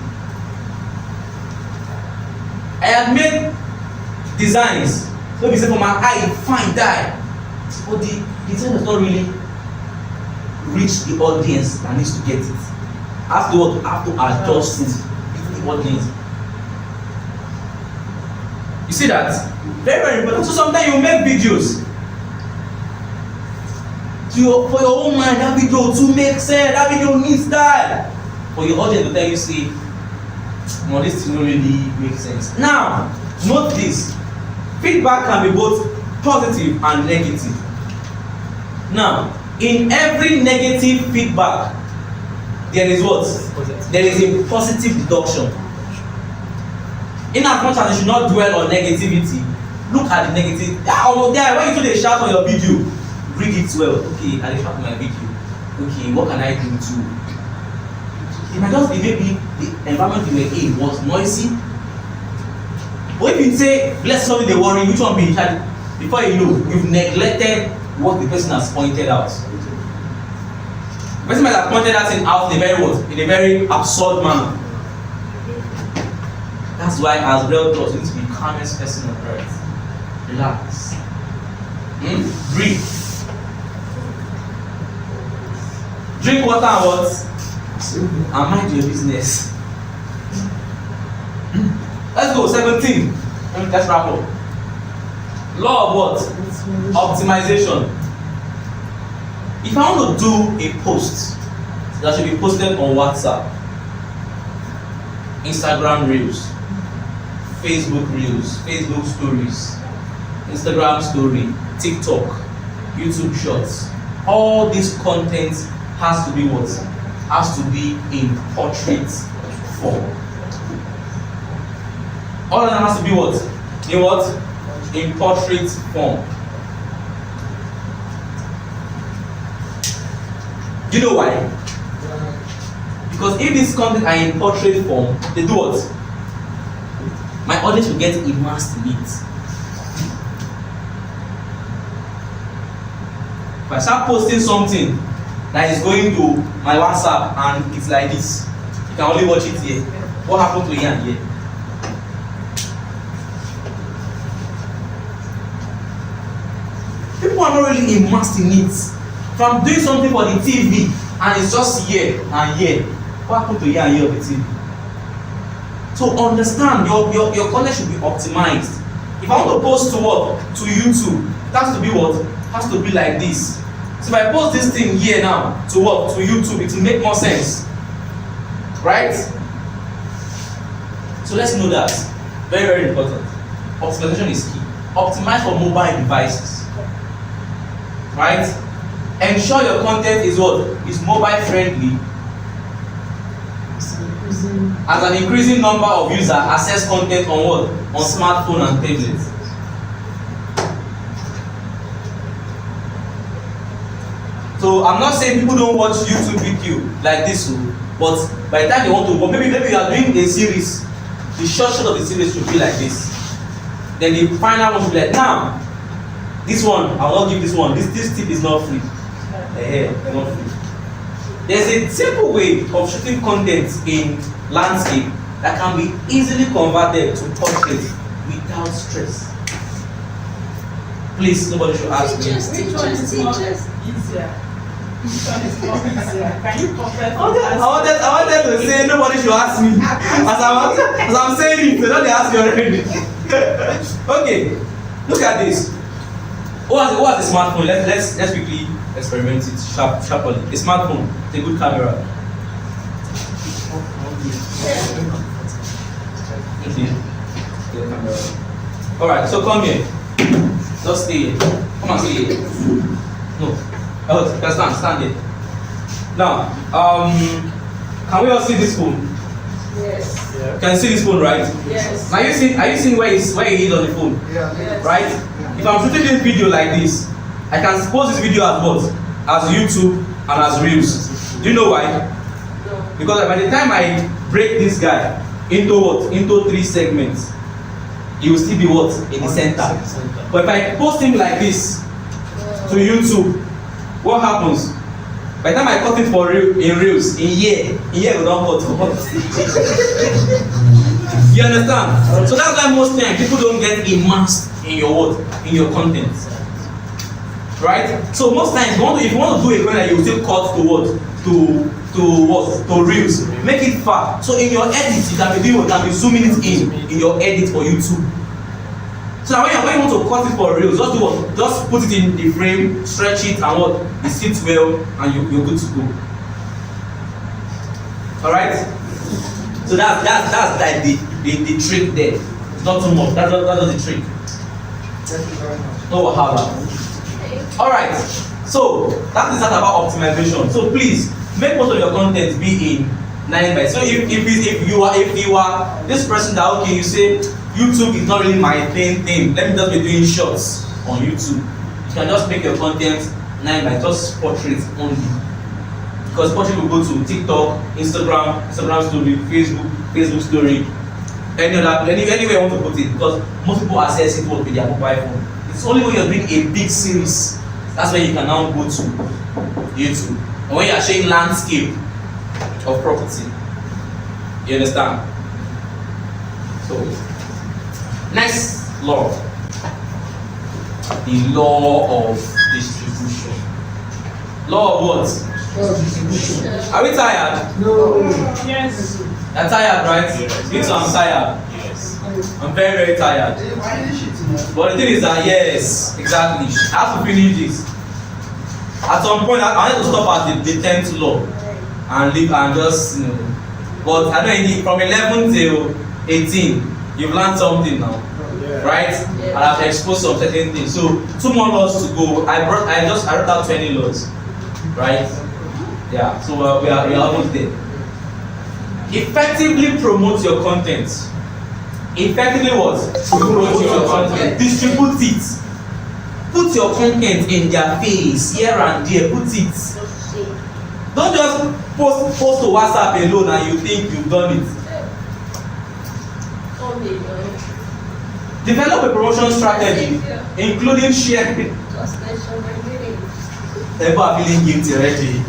I have made designs. So we say for my eye, fine die. But the design does not really reach the audience that needs to get it. I have to adjust it to the audience. You see that? Very, very important. So sometimes you make videos for your own mind. That video to make sense. That video needs that. For your audience to tell you, say, no, this thing don't really make sense. Now, note this. Feedback can be both positive and negative. Now, in every negative feedback, there is what? There is a positive deduction. In as much as you should not dwell on negativity, look at the negative. When you do the shout on your video, read it well. Okay, I shout on my video. Okay, what can I do to? It might just be maybe the environment you were in was noisy. Or if you say, bless something they worry, which one be in charge? Before you know, you've neglected what the person has pointed out. The person might have pointed that thing out in a very what? In a very absurd manner. That's why as realtors, you need to be the calmest person on earth. Relax. Breathe. Drink water and what? And mind your business. Let's go, 17. Let's wrap up. Law of what? Optimization. If I want to do a post that should be posted on WhatsApp, Instagram Reels, Facebook Reels, Facebook Stories, Instagram Story, TikTok, YouTube Shorts, all this content has to be what? Has to be in portrait form. All of them has to be what? In what? In portrait form. Do you know why? Because if this content are in portrait form, they do what? My audience will get immersed in it. If I start posting something that is going to my WhatsApp and it's like this, you can only watch it here. What happened to here and here? People are not really immersed in it. If I'm doing something for the TV and it's just here and here, what happened to here and here of the TV? So understand your content should be optimized. If I want to post to what? To YouTube, it has to be what? It has to be like this. So if I post this thing here now to what? To YouTube, it will make more sense. Right? So let's know that. Very, very important. Optimization is key. Optimize for mobile devices. Right? Ensure your content is what? Is mobile friendly. As an increasing number of users access content on what? On smartphone and tablets. So I'm not saying people don't watch YouTube video like this, but by the time they want to, maybe you are doing a series, the short of the series should be like this. Then the final one should be like, now, this one, I will not give this one. This tip is not free. Not free. There's a simple way of shooting content in landscape that can be easily converted to portrait without stress. Please, nobody should ask me. Teachers. Easier. Can you confess? I wanted to say nobody should ask me. As I'm saying it, so don't they ask me already. Okay, look at this. What's a smartphone? Let's quickly experiment it sharply. A smartphone, it's a good camera. Okay. Good camera. Alright, so come here. Just stay here. Come and stay here. No. Oh, can stand here. Now, can we all see this phone? Yes. Yeah. Can you see this phone, right? Yes. Now are you seeing where he is on the phone? Yeah. Yes. Right? If I'm shooting this video like this, I can post this video as what? As YouTube and as Reels. Do you know why? No. Because by the time I break this guy into what? Into 3 segments, he will still be what? In the center. But if I post him like this to YouTube, what happens? By the time I cut it for real in Reels, in year we don't cut. You understand? So that's why most times people don't get immersed in your what? In your content. Right? So most times if you want to do a trailer, you still cut to what? To Reels. Make it far. So in your edit, you can be zooming it in your edit for YouTube. So now when you want to cut it for Reels, just do what? Just put it in the frame, stretch it, and what? It sits well, and you're good to go. Alright? So that's like the trick there. It's not too much. That's the trick. No wahala. Alright. So that is about optimization. So please make most of your content be in 9:9. So if you are this person that okay, you say YouTube is not really my thing. Let me just be doing shorts on YouTube. You can just make your content 9:9, just portraits only. Because portrait will go to TikTok, Instagram story, Facebook story, anywhere you want to put it. Because most people access it with their mobile phone. It's only when you're doing a big series that's when you can now go to YouTube. And when you are showing landscape of property, you understand? So. Next law, the law of distribution. Law of what? Are we tired? No. Yes. You're tired, right? Yes. Me too, I'm tired. Yes. I'm very, very tired. Why did she tonight? But the thing is that, yes, exactly. I have to finish this. At some point, I need to stop at the 10th law and leave and just, But I know from 11 till 18, you've learned something now. Yeah. Right? Yeah. And I've exposed some certain things. So 2 more laws to go. I wrote out 20 laws. Right? Yeah. So we are almost there. Effectively promote your content. Effectively what? Promote your content. Distribute it. Put your content in their face, here and there. Put it. Don't just post to WhatsApp alone and you think you've done it. Develop a promotion strategy, including sharing. People are feeling guilty already.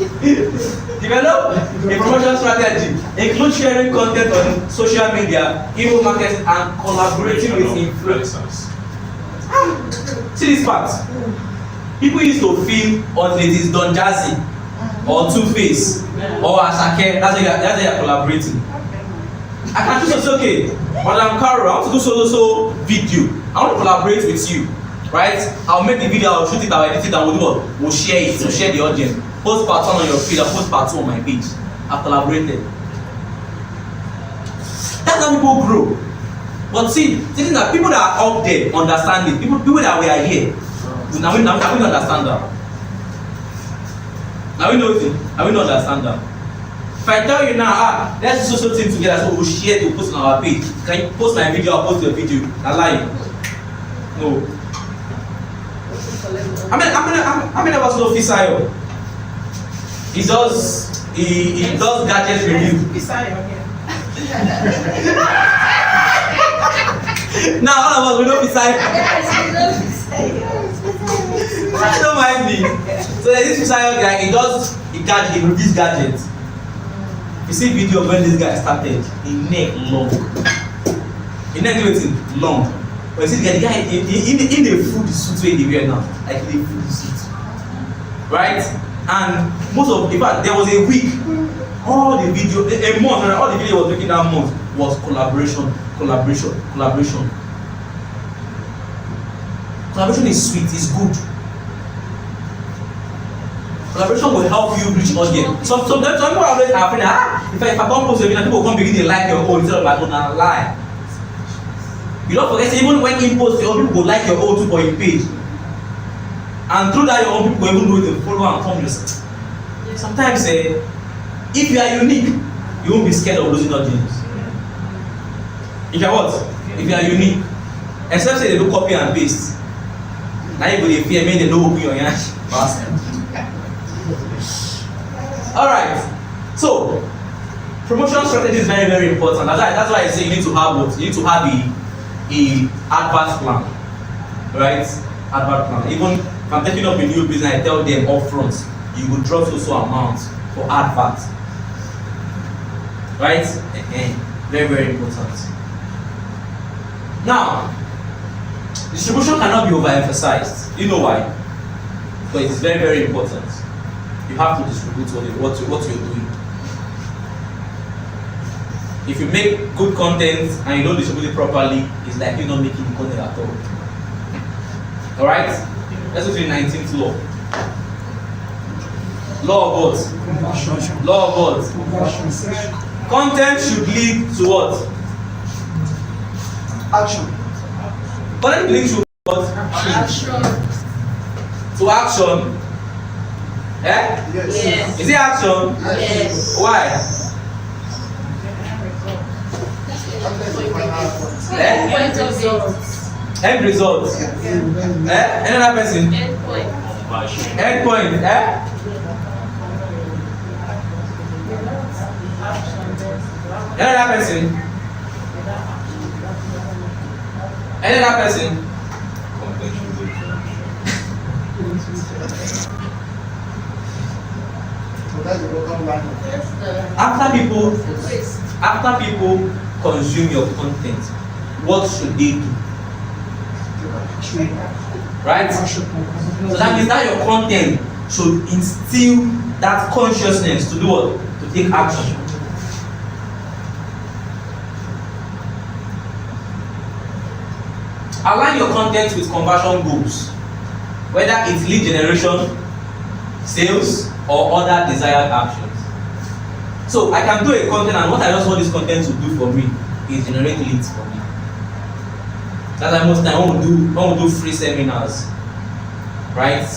Develop a promotion strategy, include sharing content on social media, email marketing, and collaborating with influencers. See this part. People used to feel until it is Don Jazzy or Two-Face or Asake. That's why you're collaborating. I can choose to say, okay, Madam Carol, I want to do so video. I want to collaborate with you, right? I'll make the video, I'll shoot it, I'll edit it, and we'll do what? We'll share it, we'll share the audience. Post part 1 on your feed, and post part 2 on my page. I've collaborated. That's how people grow. But see, thinking that people that are up there understand it, people that we are here, now we understand that. Now we know it, now we don't understand that. If I tell you now, let's do social thing together, so we'll share to post on our page. Can you post my video, I'll post your video? I lie. No. How many of us know Fisayo? He does gadget review. Now all of us we know Fisayo. Don't mind me. So there's this Fisayo guy, he reviews gadgets. You see video of when this guy started, he neck long. He neck everything long. But you see the guy in the full suit where they wear now, like the full suit, right? And in fact, there was a week, all the video, a month, and all the video was making that month was collaboration. Collaboration is sweet, it's good. Collaboration will help you reach audience. Sometimes some people are always afraid that if I come post a video, people come begin to like your own instead of my own and lie. You don't forget, even when you post your own, people go like your own too for your page. And through that, your own people even know the follow and come yourself. Sometimes, if you are unique, you won't be scared of losing audience. If you are what? If you are unique, except say they do copy and paste. Now you go to fear, maybe they don't open your yash. Alright, so promotion strategy is very, very important. That's why I say you need to have what? You need to have a advert plan. Right? Advert plan. Even if I'm taking up a new business, I tell them upfront, you will drop so amount for advert. Right? Very, very important. Now, distribution cannot be overemphasized. You know why? But it is very, very important. You have to distribute what you're doing. If you make good content and you don't distribute it properly, it's like you're not making the content at all. Alright? Let's go to the 19th law. Law of what? Law of what? Content should lead to what? Action. Content leads to what? Action. To action. Yes. Yes. Is it action? Yes. Why? Point of it. End result. Another person. End point. End point. Another person. Another person. After people consume your content, what should they do? Right? So that means that your content should instill that consciousness to do what? To take action. Align your content with conversion goals, whether it's lead generation, sales, or other desired actions. So I can do a content, and what I just want this content to do for me is generate leads for me. That's why most time I want to do free seminars, right?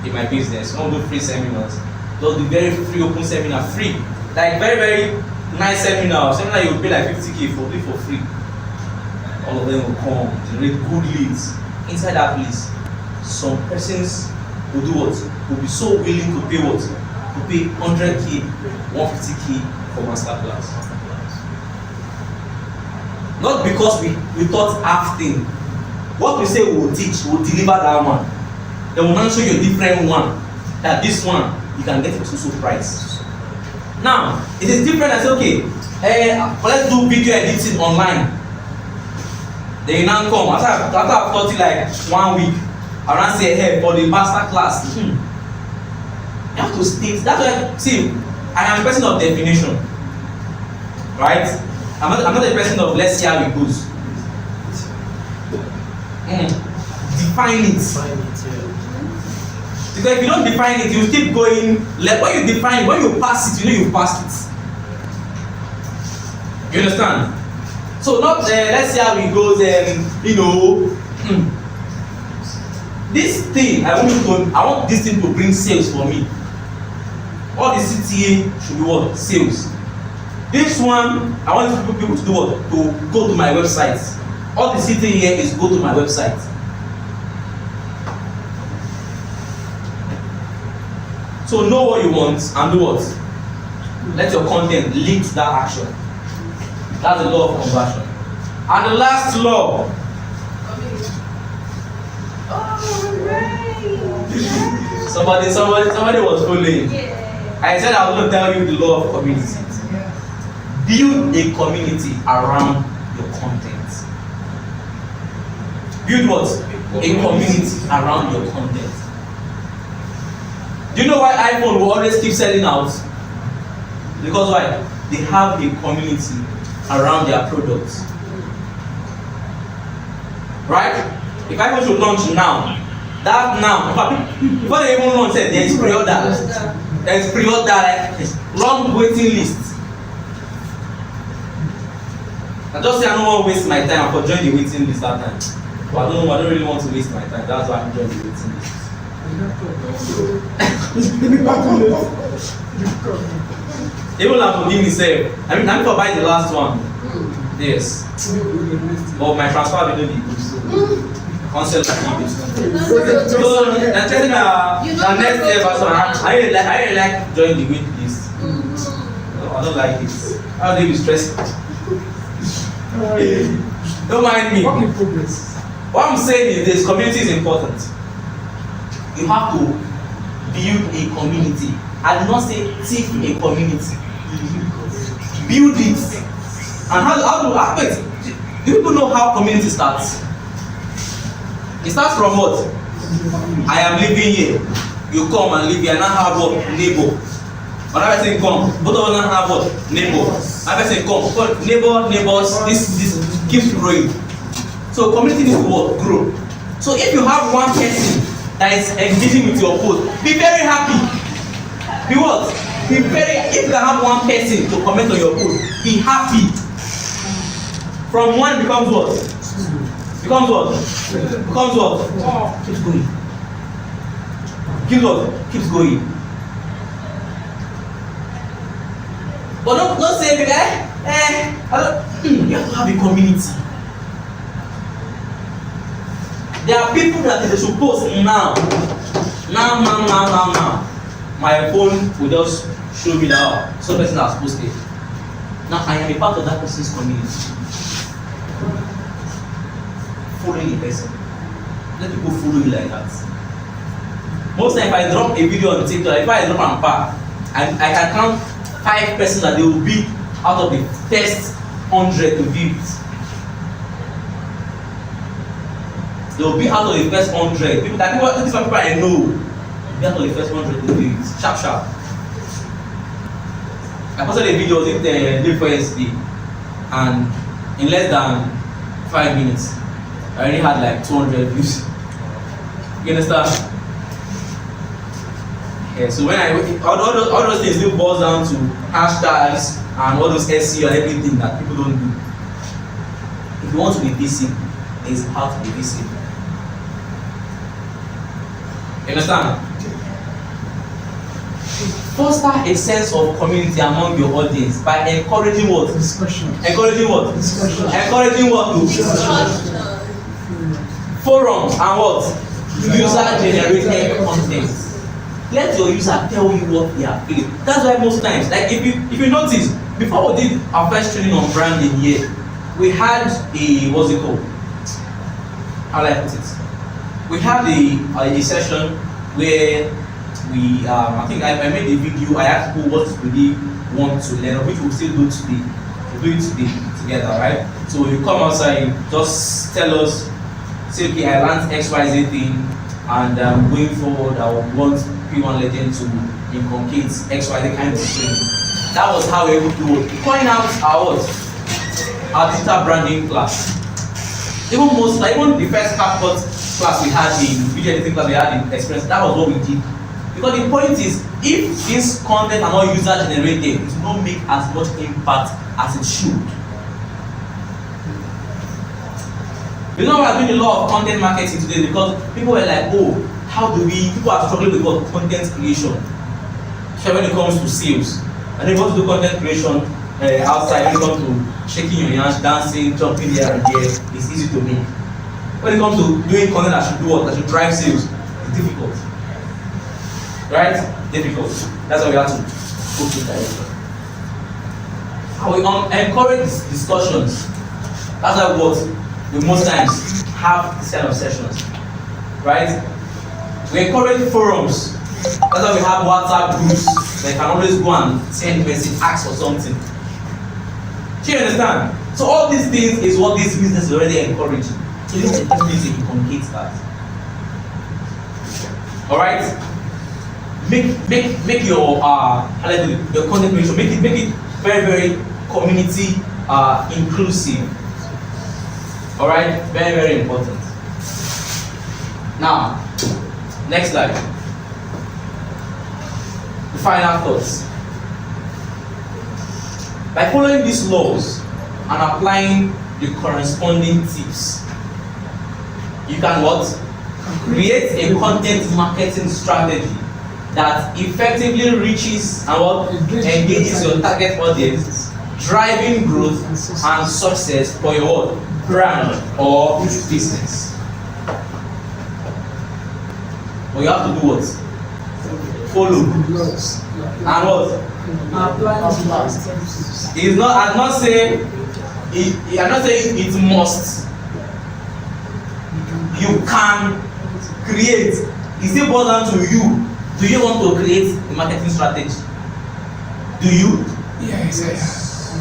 In my business, I want to do free seminars. Those do very free open seminar, free, like very, very nice seminar. Seminar you will pay like 50K for, do it for free. All of them will come, generate good leads. Inside that place, some persons will do what? Will be so willing to pay what? To pay 100K, 150K for masterclass. Not because we thought half thing. What we say we will teach, we will deliver that one. Then we'll now show you a different one. That this one you can get for so price. Now it is different. I say okay, let's do video editing online. Then you now come after I've taught you like 1 week. I now say hey for the masterclass. You have to state. That's why see, I am a person of definition, right? I'm not a person of let's see how it goes. Define it. Because if you don't define it, you keep going. When you define it, when you pass it, you know you passed it. You understand? So not let's see how it goes. This thing I want this thing to bring sales for me. All the CTA should be what? Sales. This one, I want people to do what? To go to my website. All the CTA here is go to my website. So know what you want and do what? Let your content lead to that action. That's the law of conversion. And the last law. Somebody was following. I said I was going to tell you the law of community. Build a community around your content. Build what? A community around your content. Do you know why iPhone will always keep selling out? Because why? They have a community around their products. Right? If iPhone should launch now, before they even launch it, there is pre-order. There is pre-order, like long waiting list. I just say I don't want to waste my time for joining the waiting list that time. But I don't really want to waste my time. That's why I'm joining the waiting list. Even Lamborghini say, I'm for buy the last one. Yes. But my transfer will not be good. Concept like it. So I'm telling the next day person, I really like join the wait list. No, I don't like it. How do you stress? Don't mind me. What I'm saying is this: community is important. You have to build a community. I did not say thief a community. Build it. And how do people know how community starts? It starts from what? I am living here. You come and live here. Now have what? Neighbor. Another person come. Both of us now have what? Neighbor. Another person come. Neighbors. This keeps growing. So community needs to what? Grow. So if you have one person that is engaging with your post, be very happy. Be what? Be very. If you have one person to comment on your post, be happy. From one becomes what? Becomes what? Becomes what? Keeps going. Keeps what? Keeps going. But don't say you have to have a community. There are people that they should post now. My phone will just show me that some person has posted. Now I am a part of that person's community. Following the person. Let people follow you like that. Most times if I drop a video on TikTok, if I drop an pack, I can count 5 persons that they will be out of the first 100 to view it. They will be out of the first 100. People I know will be out of the first 100 to view it. Sharp. I posted a video on it day before yesterday, and in less than 5 minutes, I already had like 200 views. You understand? Yeah, so when all those things still boils down to hashtags and all those SEO and everything that people don't do. If you want to be visible, there is how to be visible. You understand? Foster a sense of community among your audience by encouraging what? Discussion. Encouraging what? Discussion. Encouraging what? Forums and what? User-generated content. Let your user tell you what they are feeling. That's why most times, like if you notice, before we did our first training on branding here, we had what's it called? How do I put it? We had a session where we I think I made a video. I asked people what do they want to learn, which we'll still do today. We'll do it today together, right? So you come outside, just tell us, say, okay, I learned XYZ thing, and going forward, I would want P1 Legend to inculcate XYZ kind of training. That was how we were able to do it. Point out our digital branding class. Even the first CapCut class we had in video editing class we had in experience, that was what we did. Because the point is, if this content are not user generated, it will not make as much impact as it should. You know, we are doing a lot of content marketing today because people were like, oh, people are struggling with what? Content creation. So when it comes to sales, and they want to do content creation outside, when it comes to shaking your hands, dancing, jumping here and there, it's easy to make. When it comes to doing content that should do what? That should drive sales, it's difficult. Right? Difficult. That's why we have to focus direction. And we encourage discussions. That's why what we most times have this kind of sessions. Right? We encourage forums. That's why we have WhatsApp groups where you can always go and send a message, ask for something. Do you understand? So all these things is what this business is already encouraging. So this is definitely communicate that. Alright? make your your content creation, make it very, very community inclusive. All right, very, very important. Now, next slide. The final thoughts. By following these laws and applying the corresponding tips, you can what? Create a content marketing strategy that effectively reaches and what? Engages your target audience, driving growth and success for your what? Brand or business. But you have to do what? Follow. And what? It's not. I'm not saying it must. You can create. It's important to you. Do you want to create a marketing strategy? Do you? Yes.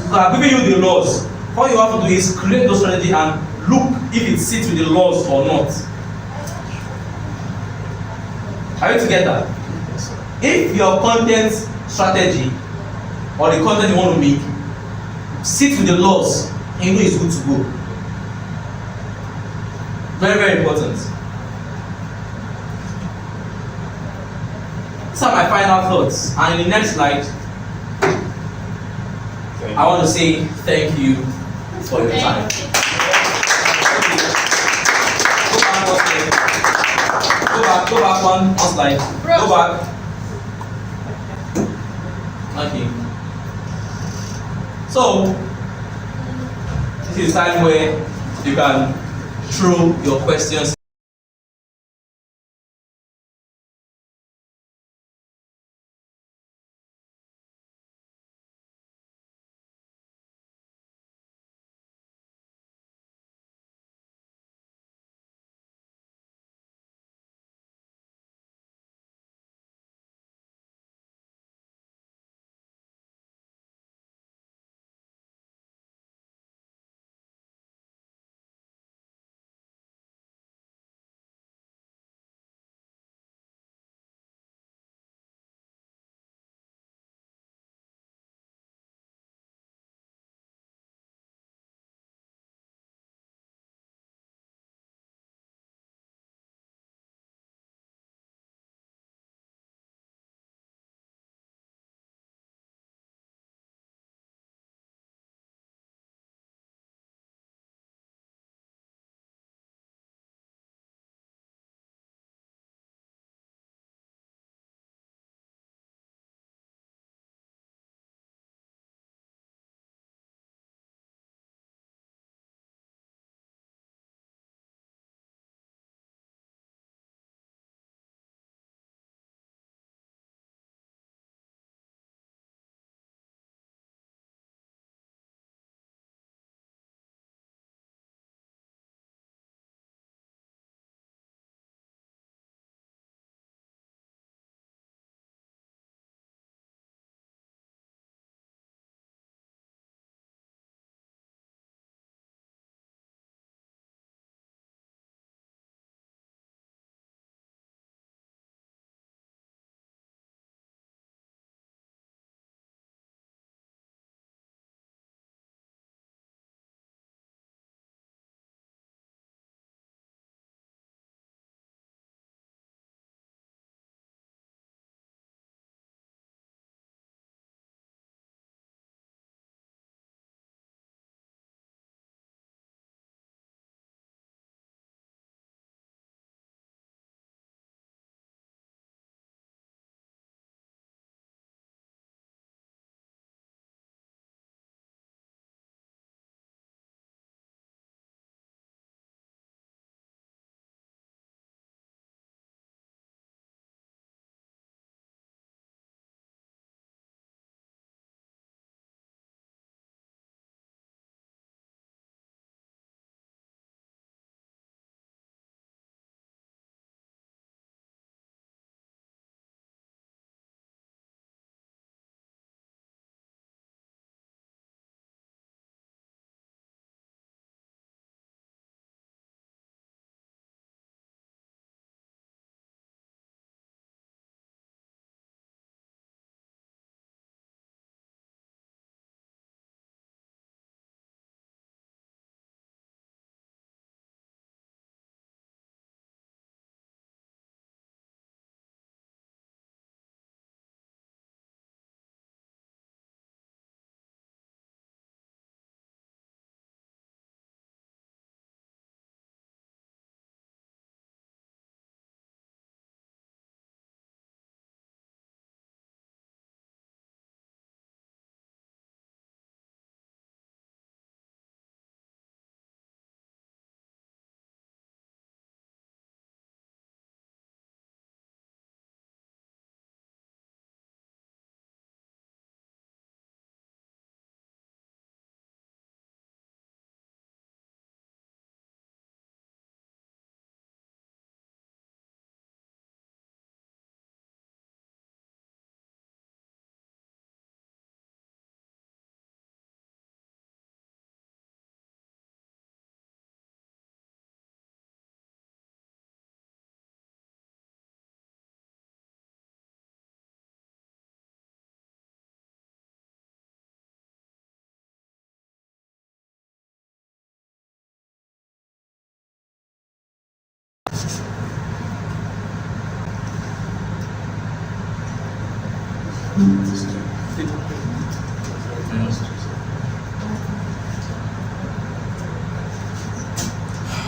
So I'm giving you the laws. All you have to do is create those strategy and look if it sits with the laws or not. Are you together? If your content strategy or the content you want to make sits with the laws, and you know it's good to go. Very, very important. These are my final thoughts. And in the next slide, I want to say thank you for your time. Go back one slide. Go back. Okay. So this is time where you can throw your questions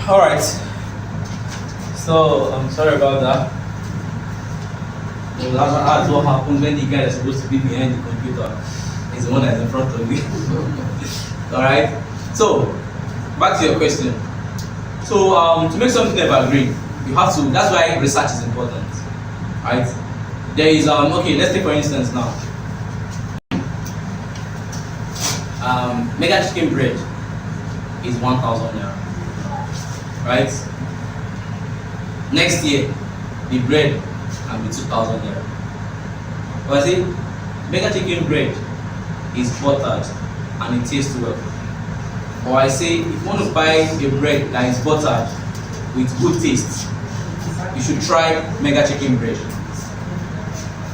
All right. So I'm sorry about that. That's what happened when the guy that's supposed to be behind the computer is the one that's in front of me. All right. So back to your question. So to make something evergreen, you have to. That's why research is important, right? There is okay. Let's take for instance now. Mega chicken bread is 1,000 naira, right? Next year, the bread can be 2,000 naira. But I say, mega chicken bread is buttered and it tastes well. Or I say, if you want to buy a bread that is buttered with good taste, you should try mega chicken bread.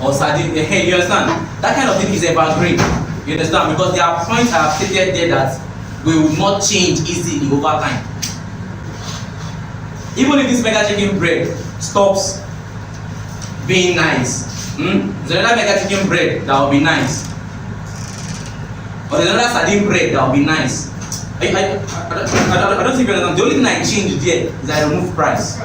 Or sardine, hey, you understand? That kind of thing is evergreen. You understand? Because there are points I have stated there that will not change easily over time. Even if this mega chicken bread stops being nice, there's another mega chicken bread that will be nice. Or there's another sardine bread that will be nice. I don't think you understand. The only thing I changed there is I remove price.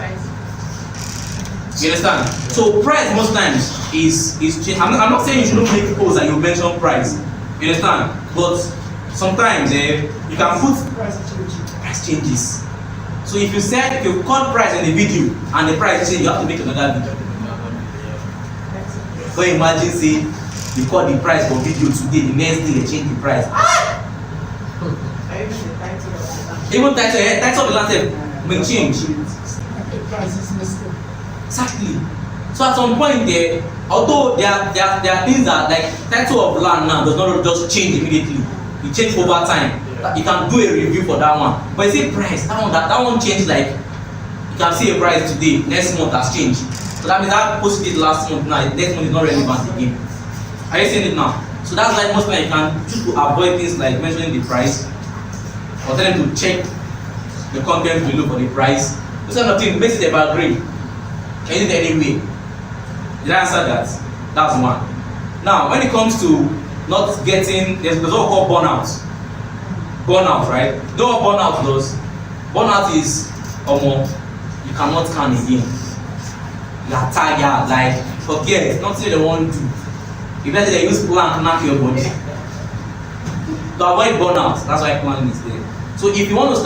You understand? So price most times is changed. I'm not saying you shouldn't make posts and you mention price. You understand? But sometimes you can put price changes. So if you cut price in the video and the price change, you have to make another video. So imagine say you cut the price for video today, the next day they change the price. Even title of the last will change. Exactly. So at some point there, although there are things that like title of land now does not just change immediately, it changes over time. You can do a review for that one. But you see price, that one changed, like you can see a price today, next month has changed. So that means that post did last month now, next month is not relevant again. Are you seeing it now? So that's why most times you can choose to avoid things like mentioning the price or tell them to check the content below for the price. This kind of thing makes it evergreen. Anything anyway. Did I answer that? That's one. Now when it comes to not getting, there's what we call burnout. Burnout, right? You know what burnout does? Burnout is you cannot can again. You are tired, like forget, nothing they want to do. If they use plan to knock your body. To avoid burnout, that's why planning is there. So if you want to start